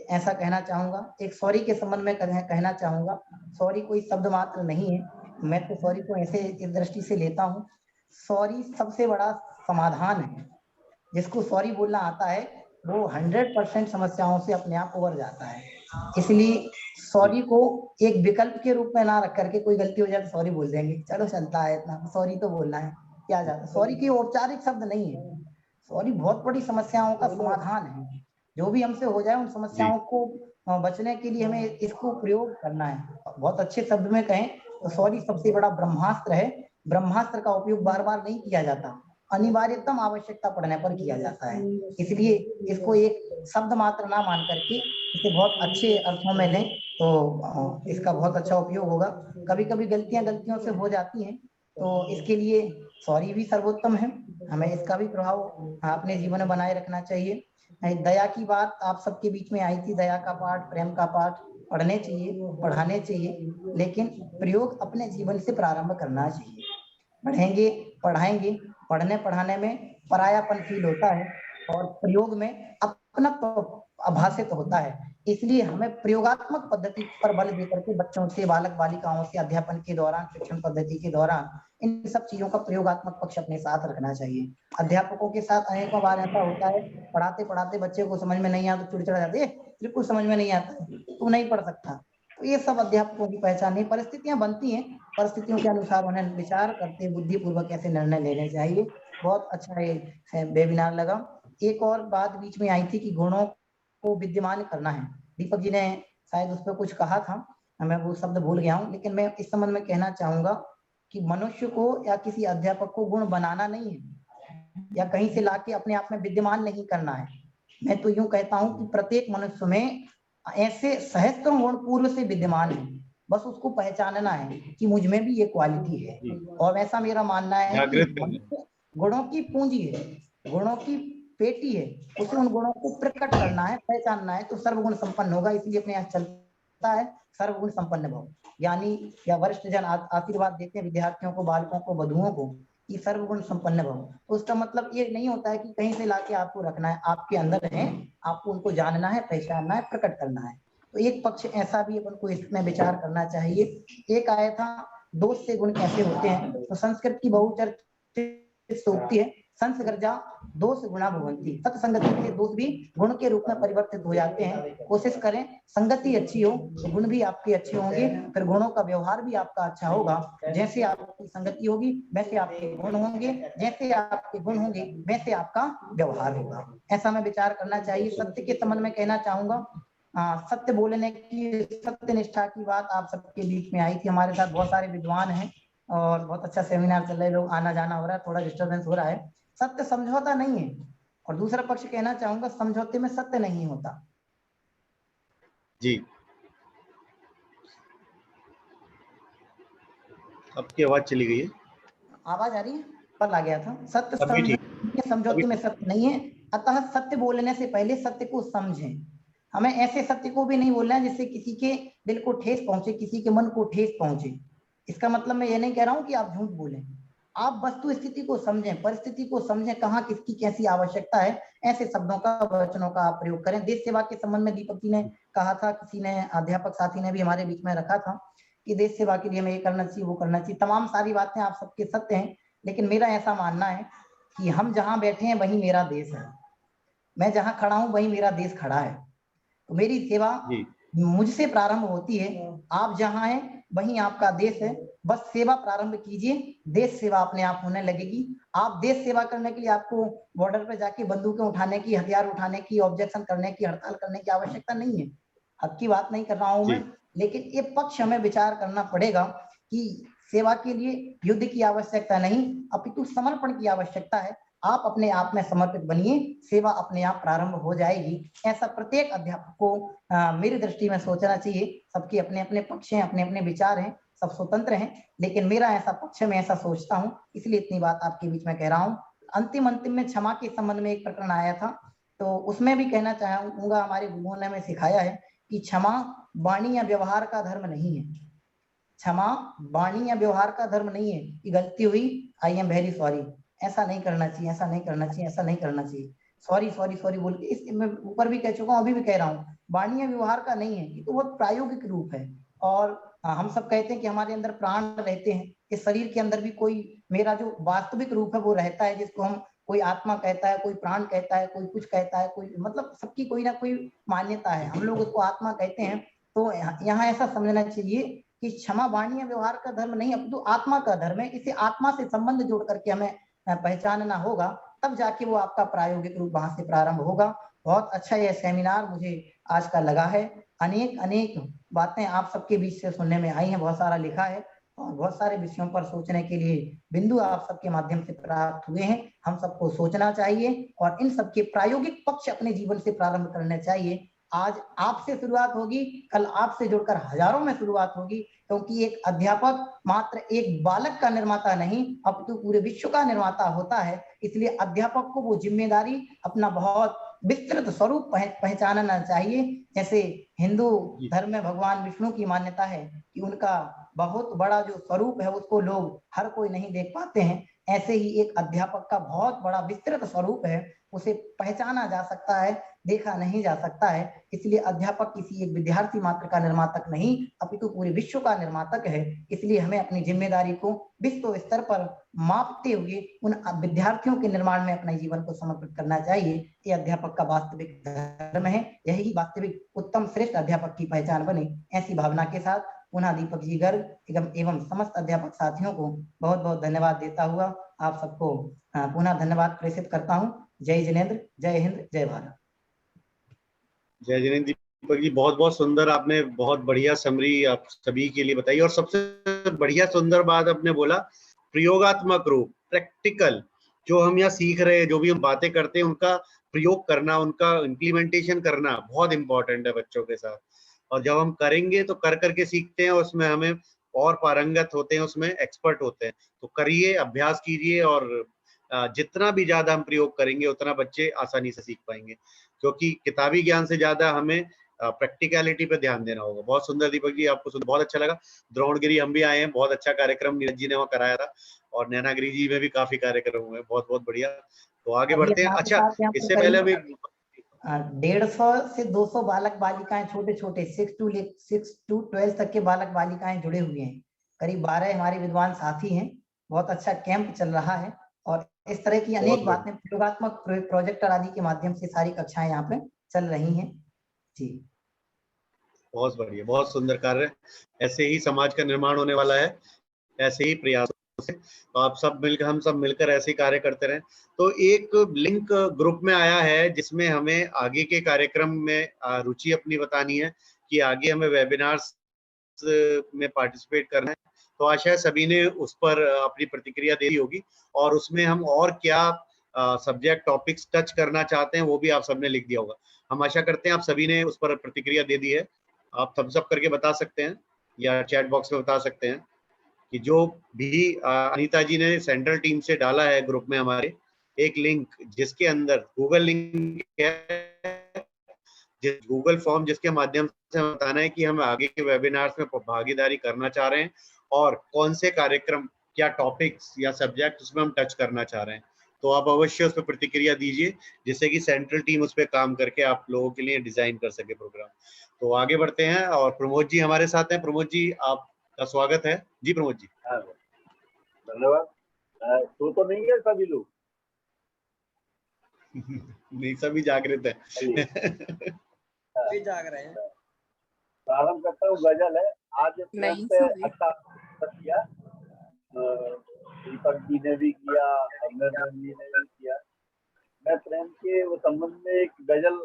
ऐसा कहना चाहूंगा। एक सॉरी के संबंध में कहना चाहूंगा, सॉरी कोई शब्द मात्र नहीं है, मैं तो सॉरी को ऐसे इस दृष्टि से लेता हूँ, सॉरी सबसे बड़ा समाधान है। जिसको सॉरी बोलना आता है वो 100% समस्याओं से अपने आप उबर जाता है। इसलिए सॉरी को एक विकल्प के रूप में ना रख करके कोई गलती हो जाए तो सॉरी बोल देंगे, चलो चलता है इतना, सॉरी तो बोलना है, क्या जाता है। सॉरी की औपचारिक शब्द नहीं है, सॉरी बहुत बड़ी समस्याओं का समाधान है। जो भी हमसे हो जाए उन समस्याओं को बचने के लिए हमें इसको प्रयोग करना है। बहुत अच्छे शब्द में कहें तो सॉरी सबसे बड़ा ब्रह्मास्त्र है। ब्रह्मास्त्र का उपयोग बार बार नहीं किया जाता, अनिवार्यतम आवश्यकता पड़ने पर किया जाता है। इसलिए इसको एक शब्द मात्र ना मान करके इसे बहुत अच्छे अर्थों में लें तो इसका बहुत अच्छा उपयोग होगा। कभी कभी गलतियों से हो जाती हैं, तो इसके लिए सॉरी भी सर्वोत्तम है, हमें इसका भी प्रभाव अपने जीवन में बनाए रखना चाहिए। दया की बात आप सबके बीच में आई थी, दया का पाठ, प्रेम का पाठ पढ़ने चाहिए, पढ़ाने चाहिए, लेकिन प्रयोग अपने जीवन से प्रारंभ करना चाहिए। पढ़ेंगे पढ़ाएंगे, पढ़ने पढ़ाने में परायापन फील होता है और प्रयोग में अपना आभासित होता है। इसलिए हमें प्रयोगात्मक पद्धति पर बल देकर के बच्चों से, बालक बालिकाओं से अध्यापन के दौरान, शिक्षण पद्धति के दौरान इन सब चीजों का प्रयोगात्मक पक्ष अपने साथ रखना चाहिए। अध्यापकों के साथ अनेकों बार ऐसा होता है, पढ़ाते पढ़ाते बच्चे को समझ में नहीं आता, चिड़चिड़ा जाते हैं, तेरे को समझ में नहीं आता, तू नहीं पढ़ सकता। तो ये सब अध्यापकों की पहचान नहीं, परिस्थितियां बनती हैं, परिस्थितियों के अनुसार उन्हें विचार करते बुद्धिपूर्वक ऐसे निर्णय लेने चाहिए। बहुत अच्छा ये वेबिनार लगा। एक और बात बीच में आई थी कि गुणों को विद्यमान करना है, दीपक जी ने शायद उस पर कुछ कहा था, मैं वो शब्द भूल गया हूँ, लेकिन मैं इस संबंध में कहना चाहूंगा कि मनुष्य को या किसी अध्यापक को गुण बनाना नहीं है या कहीं से लाके अपने आप में विद्यमान नहीं करना है। मैं तो यूं कहता हूं कि प्रत्येक मनुष्य में ऐसे सहस्त्रों गुण पूर्व से विद्यमान है, बस उसको पहचानना है कि मुझ में भी ये क्वालिटी है। और वैसा मेरा मानना है कि गुणों की पूंजी है, गुणों की पेटी है, उसे उन गुणों को प्रकट करना है, पहचानना है, तो सर्वगुण संपन्न होगा। इसलिए अपने यहाँ चलता है सर्वगुण संपन्न भव, यानी या वरिष्ठ जन आशीर्वाद देते हैं विद्यार्थियों को, बालकों को, वधुओं को कि सर्वगुण संपन्न भव। तो उसका मतलब ये नहीं होता है कि कहीं से लाके आपको रखना है, आपके अंदर है, आपको उनको जानना है, पहचानना है, प्रकट करना है। तो एक पक्ष ऐसा भी अपन को इसमें विचार करना चाहिए। एक आया था दोष से गुण कैसे होते हैं, तो संस्कृत की बहुचर्चित सूक्ति है, संसर्गजा दोष गुणा भवन्ति, सत्संगति से दोष भी गुण के रूप में परिवर्तित हो जाते हैं। कोशिश करें संगति अच्छी हो तो गुण भी आपके अच्छे होंगे, फिर गुणों का व्यवहार भी आपका अच्छा होगा। जैसे आपकी संगति होगी वैसे आपके गुण होंगे, जैसे आपके गुण होंगे वैसे आपका व्यवहार होगा। ऐसा में विचार करना चाहिए। सत्य के संबंध में कहना चाहूंगा, सत्य बोलने की, सत्य निष्ठा की बात आप सबके बीच में आई थी। हमारे साथ बहुत सारे विद्वान हैं और बहुत अच्छा सेमिनार चल रहा है, लोग आना जाना हो रहा है, थोड़ा डिस्टर्बेंस हो रहा है। सत्य समझौता नहीं है, और दूसरा पक्ष कहना चाहूंगा समझौते में सत्य नहीं होता। जी, आपकी आवाज चली गई है। आवाज आ रही है? पर आ गया था। सत्य समझौते में सत्य नहीं है, अतः सत्य बोलने से पहले सत्य को समझें। हमें ऐसे सत्य को भी नहीं बोलना है जिससे किसी के दिल को ठेस पहुंचे, किसी के मन को ठेस पहुंचे। इसका मतलब मैं ये नहीं कह रहा हूं कि आप झूठ बोलें, आप वस्तु स्थिति को समझें, परिस्थिति को समझें, कहाँ किसकी कैसी आवश्यकता है, ऐसे शब्दों का, वचनों का आप प्रयोग करें। देश सेवा के संबंध में दीपक जी ने कहा था, किसी ने अध्यापक साथी ने भी हमारे बीच में रखा था कि देश सेवा के लिए हमें ये करना चाहिए, वो करना चाहिए। तमाम सारी बातें आप सबके सत्य हैं, लेकिन मेरा ऐसा मानना है कि हम जहाँ बैठे हैं वही मेरा देश है, मैं जहाँ खड़ा हूँ वही मेरा देश खड़ा है। तो मेरी सेवा मुझसे प्रारंभ होती है, आप जहाँ हैं वहीं आपका देश है। बस सेवा प्रारंभ कीजिए, देश सेवा अपने आप होने लगेगी। आप देश सेवा करने के लिए आपको बॉर्डर पे जाके बंदूकें उठाने की, हथियार उठाने की, ऑब्जेक्शन करने की, हड़ताल करने की आवश्यकता नहीं है। हक की बात नहीं कर रहा हूं मैं, लेकिन ये पक्ष हमें विचार करना पड़ेगा कि सेवा के लिए युद्ध की आवश्यकता नहीं, अपितु समर्पण की आवश्यकता है। आप अपने आप में समर्पित बनिए, सेवा अपने आप प्रारंभ हो जाएगी। ऐसा प्रत्येक अध्यापक को मेरी दृष्टि में सोचना चाहिए। सबके अपने अपने पक्ष हैं, अपने अपने विचार हैं, सब स्वतंत्र हैं, लेकिन मेरा ऐसा पक्ष है, मैं ऐसा सोचता हूँ, इसलिए इतनी बात आपके बीच में कह रहा हूँ। अंतिम में क्षमा के संबंध में एक प्रकरण आया था, तो उसमें भी कहना चाहूंगा, हमारे गुरुओं ने हमें सिखाया है कि क्षमा वाणी या व्यवहार का धर्म नहीं है। क्षमा वाणी या व्यवहार का धर्म नहीं है कि गलती हुई, आई एम वेरी सॉरी, ऐसा नहीं करना चाहिए, ऐसा नहीं करना चाहिए, ऐसा नहीं करना चाहिए, सॉरी सॉरी सॉरी बोल के, इस मैं ऊपर भी कह चुका हूँ, अभी भी कह रहा हूँ, वाणी या व्यवहार का नहीं है। ये तो बहुत प्रायोगिक रूप है। और हम सब कहते हैं कि हमारे अंदर प्राण रहते हैं, इस शरीर के अंदर भी कोई मेरा जो वास्तविक रूप है वो रहता है, जिसको हम कोई आत्मा कहता है, कोई प्राण कहता है, कोई कुछ कहता है, कोई मतलब सबकी कोई ना कोई मान्यता है, हम लोग उसको आत्मा कहते हैं। तो यहाँ ऐसा समझना चाहिए कि क्षमा वाणी या व्यवहार का धर्म नहीं, अब तो आत्मा का धर्म है। इसे आत्मा से संबंध जोड़ करके हमें पहचानना होगा, तब जाके वो आपका प्रायोगिक रूप वहां से प्रारंभ होगा। बहुत अच्छा यह सेमिनार मुझे आज का लगा है। अनेक अनेक बातें आप सबके बीच से सुनने में आई हैं, बहुत सारा लिखा है और बहुत सारे विषयों पर सोचने के लिए बिंदु आप सबके माध्यम से प्राप्त हुए हैं। हम सबको सोचना चाहिए और इन सबके प्रायोगिक पक्ष अपने जीवन से प्रारंभ करने चाहिए। आज आपसे शुरुआत होगी, कल आपसे जुड़कर हजारों में शुरुआत होगी, क्योंकि एक अध्यापक मात्र एक बालक का निर्माता नहीं, अपितु पूरे विश्व का निर्माता होता है। इसलिए अध्यापक को वो जिम्मेदारी अपना बहुत विस्तृत स्वरूप पहचानना चाहिए। जैसे हिंदू धर्म में भगवान विष्णु की मान्यता है कि उनका बहुत बड़ा जो स्वरूप है उसको लोग हर कोई नहीं देख पाते हैं, ऐसे ही एक अध्यापक का बहुत बड़ा विस्तृत स्वरूप है, उसे पहचाना जा सकता है, देखा नहीं जा सकता है। इसलिए अध्यापक किसी एक विद्यार्थी मात्र का निर्मातक नहीं, अपितु पूरे विश्व का निर्मातक है। इसलिए हमें अपनी जिम्मेदारी को विश्व स्तर पर मापते हुए उन विद्यार्थियों के निर्माण में अपने जीवन को समर्पित करना चाहिए। ये अध्यापक का वास्तविक धर्म है, यही वास्तविक उत्तम श्रेष्ठ अध्यापक की पहचान बने। ऐसी भावना के साथ पुनः दीपक जी गर्ग एवं समस्त अध्यापक साथियों को बहुत बहुत धन्यवाद देता हुआ आप सबको पुनः धन्यवाद प्रेषित करता हूँ। जय जिनेन्द्र, जय हिंद, जय भारत। जय जिनेन्द्र दीपक जी, बहुत बहुत सुंदर, आपने बहुत बढ़िया समरी आप सभी के लिए बताई। और सबसे बढ़िया सुंदर बात आपने बोला, प्रयोगात्मक रूप, प्रैक्टिकल, जो हम यहाँ सीख रहे हैं, जो भी हम बातें करते हैं, उनका प्रयोग करना, उनका इम्प्लीमेंटेशन करना बहुत इंपॉर्टेंट है बच्चों के साथ। और जब हम करेंगे तो कर करके सीखते हैं, उसमें हमें और पारंगत होते हैं, उसमें एक्सपर्ट होते हैं। तो करिए, अभ्यास कीजिए, और जितना भी ज्यादा हम प्रयोग करेंगे उतना बच्चे आसानी से सीख पाएंगे, क्योंकि किताबी ज्ञान से ज्यादा हमें प्रैक्टिकलिटी पे ध्यान देना होगा। बहुत सुंदर दीपक जी, आपको बहुत अच्छा लगा। द्रोणगिरी हम भी आए हैं, बहुत अच्छा कार्यक्रम नीरज जी ने वहाँ कराया था, और नैनागिरी जी में भी काफी कार्यक्रम हुए, बहुत बहुत बढ़िया। तो आगे बढ़ते हैं। अच्छा, इससे पहले अभी 150 से 200 बालक बालिकाएं, छोटे छोटे 6 to 12 तक के बालक बालिकाएं जुड़े हुए हैं। करीब 12 हमारे विद्वान साथी हैं। बहुत अच्छा कैंप चल रहा है, और इस तरह की अनेक बातें प्रयोगात्मक प्रोजेक्टर आदि के माध्यम से सारी कक्षाएं यहाँ पे चल रही हैं। जी, बहुत बढ़िया, बहुत सुंदर कार्य। ऐसे ही समाज का निर्माण होने वाला है, ऐसे ही प्रयास से। तो आप सब मिलकर, हम सब मिलकर ऐसे ही कार्य करते रहें। तो एक लिंक ग्रुप में आया है, जिसमें हमें आगे के कार्यक्रम में रुचि अपनी बतानी है कि आगे हमें वेबिनार्स में पार्टिसिपेट करना है। तो आशा है सभी ने उस पर अपनी प्रतिक्रिया दे दी होगी, और उसमें हम और क्या सब्जेक्ट टॉपिक्स टच करना चाहते हैं वो भी आप सबने लिख दिया होगा। हम आशा करते हैं आप सभी ने उस पर प्रतिक्रिया दे दी है। आप थम्स अप करके बता सकते हैं या चैट बॉक्स में बता सकते हैं कि जो भी अनीता जी ने सेंट्रल टीम से डाला है ग्रुप में हमारे एक लिंक, जिसके अंदर गूगल लिंक है, गूगल फॉर्म, जिसके माध्यम से बताना है कि हम आगे के वेबिनार्स में भागीदारी करना चाह रहे हैं और कौन से कार्यक्रम, क्या टॉपिक्स या सब्जेक्ट उसमें हम टच करना चाह रहे हैं। तो आप अवश्य उस पर प्रतिक्रिया दीजिए, जिससे कि सेंट्रल टीम उस पर काम करके आप लोगों के लिए डिजाइन कर सके प्रोग्राम। तो आगे बढ़ते हैं, और प्रमोद जी हमारे साथ हैं। प्रमोद जी, आपका स्वागत है। जी प्रमोद जी। धन्यवाद। तो नहीं है सभी लोग? नहीं, सभी जागृत है। सभी जाग रहे हैं। प्रारंभ करता हूँ। गजल है। आज अच्छा किया, दीपक जी ने भी किया, अमृत जी ने भी किया। मैं प्रेम के वो संबंध में एक गजल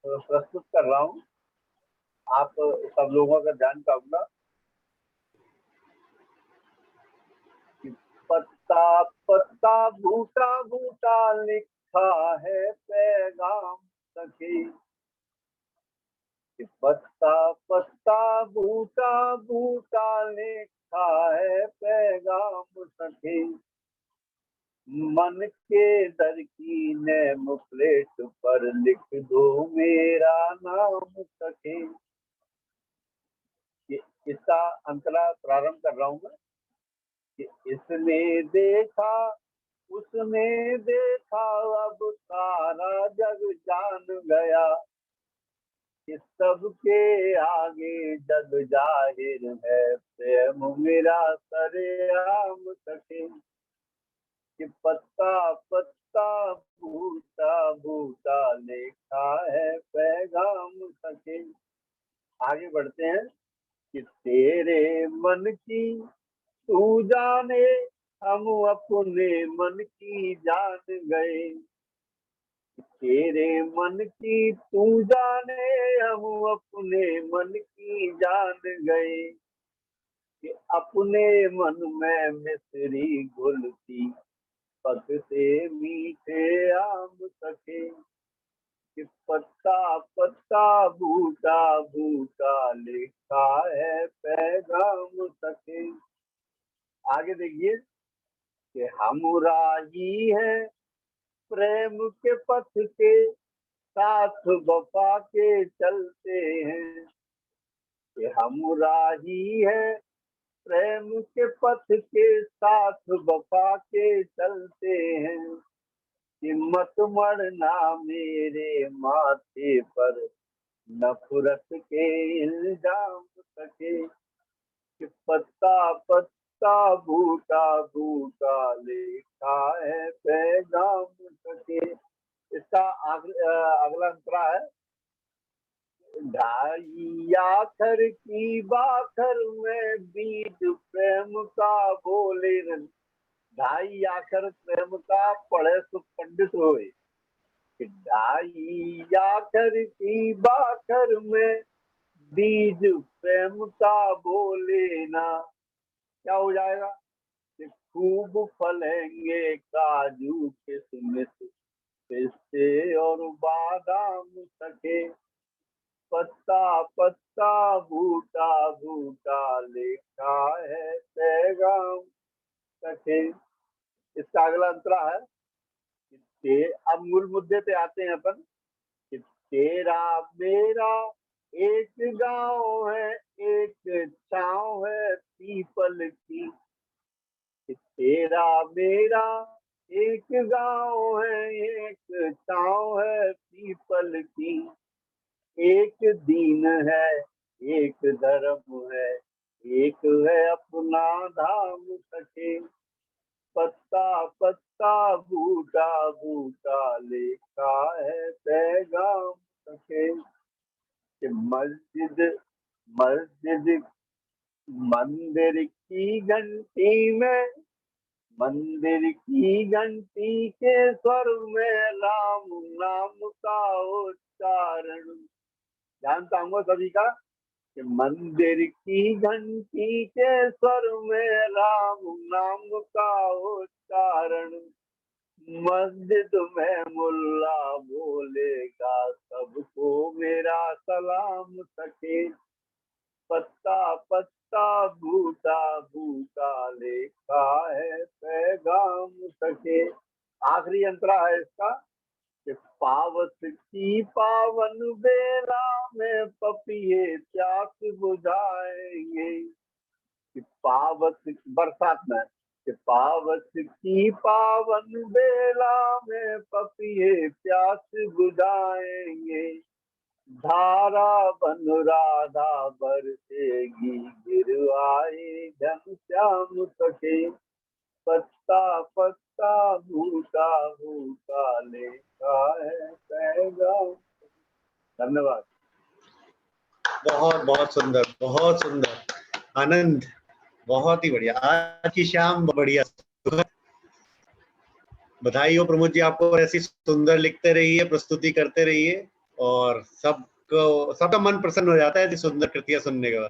प्रस्तुत कर रहा हूँ। आप सब लोगों का ध्यान चाहूंगा। पत्ता पत्ता बूटा बूटा लिखा है पैगाम सखी, पत्ता पत्ता बूटा बूटा लिखा है पैगाम सखी, मन के दरकीने मुखलेट पर लिख दो मेरा नाम सखी। इसका अंतरा प्रारंभ कर रहा हूँ मैं कि इसने देखा उसने देखा अब सारा जग जान गया, इस सब के आगे जग जाहिर है प्रेम मेरा सरेआम सखी, कि पत्ता पत्ता बूटा बूटा लिखा है पैगाम सखी। आगे बढ़ते हैं कि तेरे मन की तू जाने हम अपने मन की जान गए, तेरे मन की तू जाने हम अपने मन की जान गए, कि अपने मन में मिश्री घुलती पकते मीठे आम सखे, कि पत्ता पत्ता बूटा बूटा लिखा है पैगाम सखे। आगे देखिए कि हम राही है प्रेम के पथ के साथ वफा के चलते हैं, कि हम राही है प्रेम के पथ के साथ वफा के चलते हैं, कि मत मरना मेरे माथे पर नफरत के इल्जाम सके, कि पत्ता पत्ता बूटा बूटा लिखा है पैगाम सके। इसका अगला अंतरा है, ढाई आखर की बाखर में बीज प्रेम का बोले, ढाई आखर प्रेम का पढ़े सो पंडित होए, ढाई आखर की बाखर में बीज प्रेम का बोले ना, क्या हो जाएगा कि खूब फलेंगे काजू किशमिश पिस्ते और बादाम सके, पत्ता पत्ता बूटा बूटा लिखा है पैगाम सके। इसका अगला अंतरा है कि अब मूल मुद्दे पे आते हैं अपन, कि तेरा मेरा एक गांव है एक छांव है पीपल की, कि तेरा मेरा एक गांव है एक छांव है पीपल की, एक दीन है एक धर्म है एक है अपना धाम सके, पत्ता पत्ता बूटा बूटा लिखा है पैगाम सके, कि मस्जिद मस्जिद मंदिर की घंटी में मंदिर की घंटी के स्वर में राम नाम का उच्चारण, जानता हूँ सभी का कि मंदिर की घंटी के स्वर में राम नाम का उच्चारण, मस्जिद में मुल्ला बोलेगा सबको मेरा सलाम सके, पत्ता पत्ता बूटा बूटा लिखा है पैगाम सके। आखिरी अंतरा है इसका कि पावस की पावन बेला में पपिए प्यास बुझाएंगे, कि पावस बरसात में कि पावस की पावन बेला में पपिए प्यास बुझाएंगे, धारा बन राधा बरसेगी गिर आए घनश्याम सके, पत्ता पत्ता बूटा बूटा लिखा है पैगाम। धन्यवाद। बहुत बहुत सुंदर, बहुत सुंदर, आनंद, बहुत ही बढ़िया। आज की शाम बढ़िया। बधाई हो प्रमोद जी आपको, ऐसी सुंदर लिखते रहिए, प्रस्तुति करते रहिए और सब सबको, सबका मन प्रसन्न हो जाता है ऐसी सुंदर कृतियां सुनने के बाद।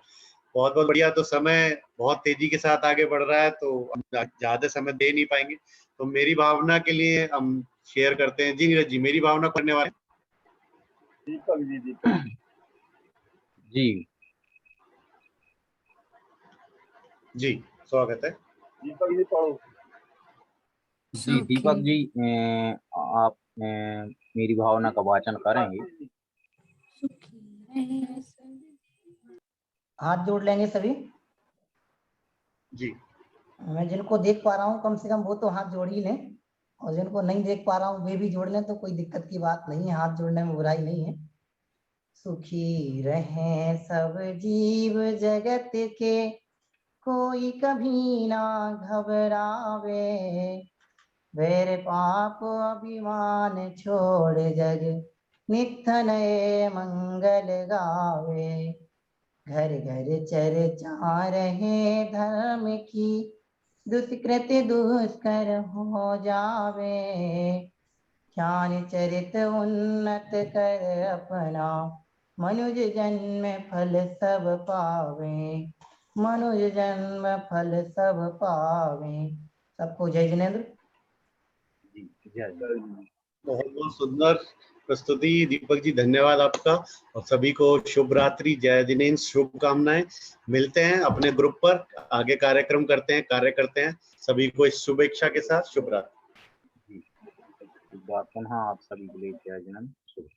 बहुत बहुत बढ़िया। तो समय बहुत तेजी के साथ आगे बढ़ रहा है, तो हम ज्यादा समय दे नहीं पाएंगे, तो मेरी भावना के लिए हम शेयर करते हैं। जी नीरज जी, मेरी भावना करने वाले दीपक जी। दीपक जी जी, स्वागत है। दीपक जी पढ़ो। जी दीपक जी, आप मेरी भावना का वाचन करेंगे? हाथ जोड़ लेंगे सभी। जी, मैं जिनको देख पा रहा हूँ कम से कम वो तो हाथ जोड़ ही लें, और जिनको नहीं देख पा रहा हूँ वे भी जोड़ लें, तो कोई दिक्कत की बात नहीं है, हाथ जोड़ने में बुराई नहीं है। सुखी रहें सब जीव जगत के, कोई कभी ना घबरावे, वैर पाप अभिमान छोड़ जग नित्य नए मंगल गावे। घर घर चर्चा रहे धर्म की, दुष्कृत दुष्कर हो जावे। ज्ञान चरित उन्नत कर अपना, मनुज जन्म फल सब पावे। मनुज जन्म फल सब पावे। सबको जय जिनेन्द्र। बहुत बहुत सुंदर प्रस्तुति दीपक जी, धन्यवाद आपका। और सभी को शुभ रात्रि, जय जिनेन्द्र, शुभकामनाएं। मिलते हैं अपने ग्रुप पर, आगे कार्यक्रम करते हैं, कार्य करते हैं। सभी को इस शुभेच्छा के साथ शुभ रात्रि। पुनः आप सभी के लिए जय जिनेन्द्र।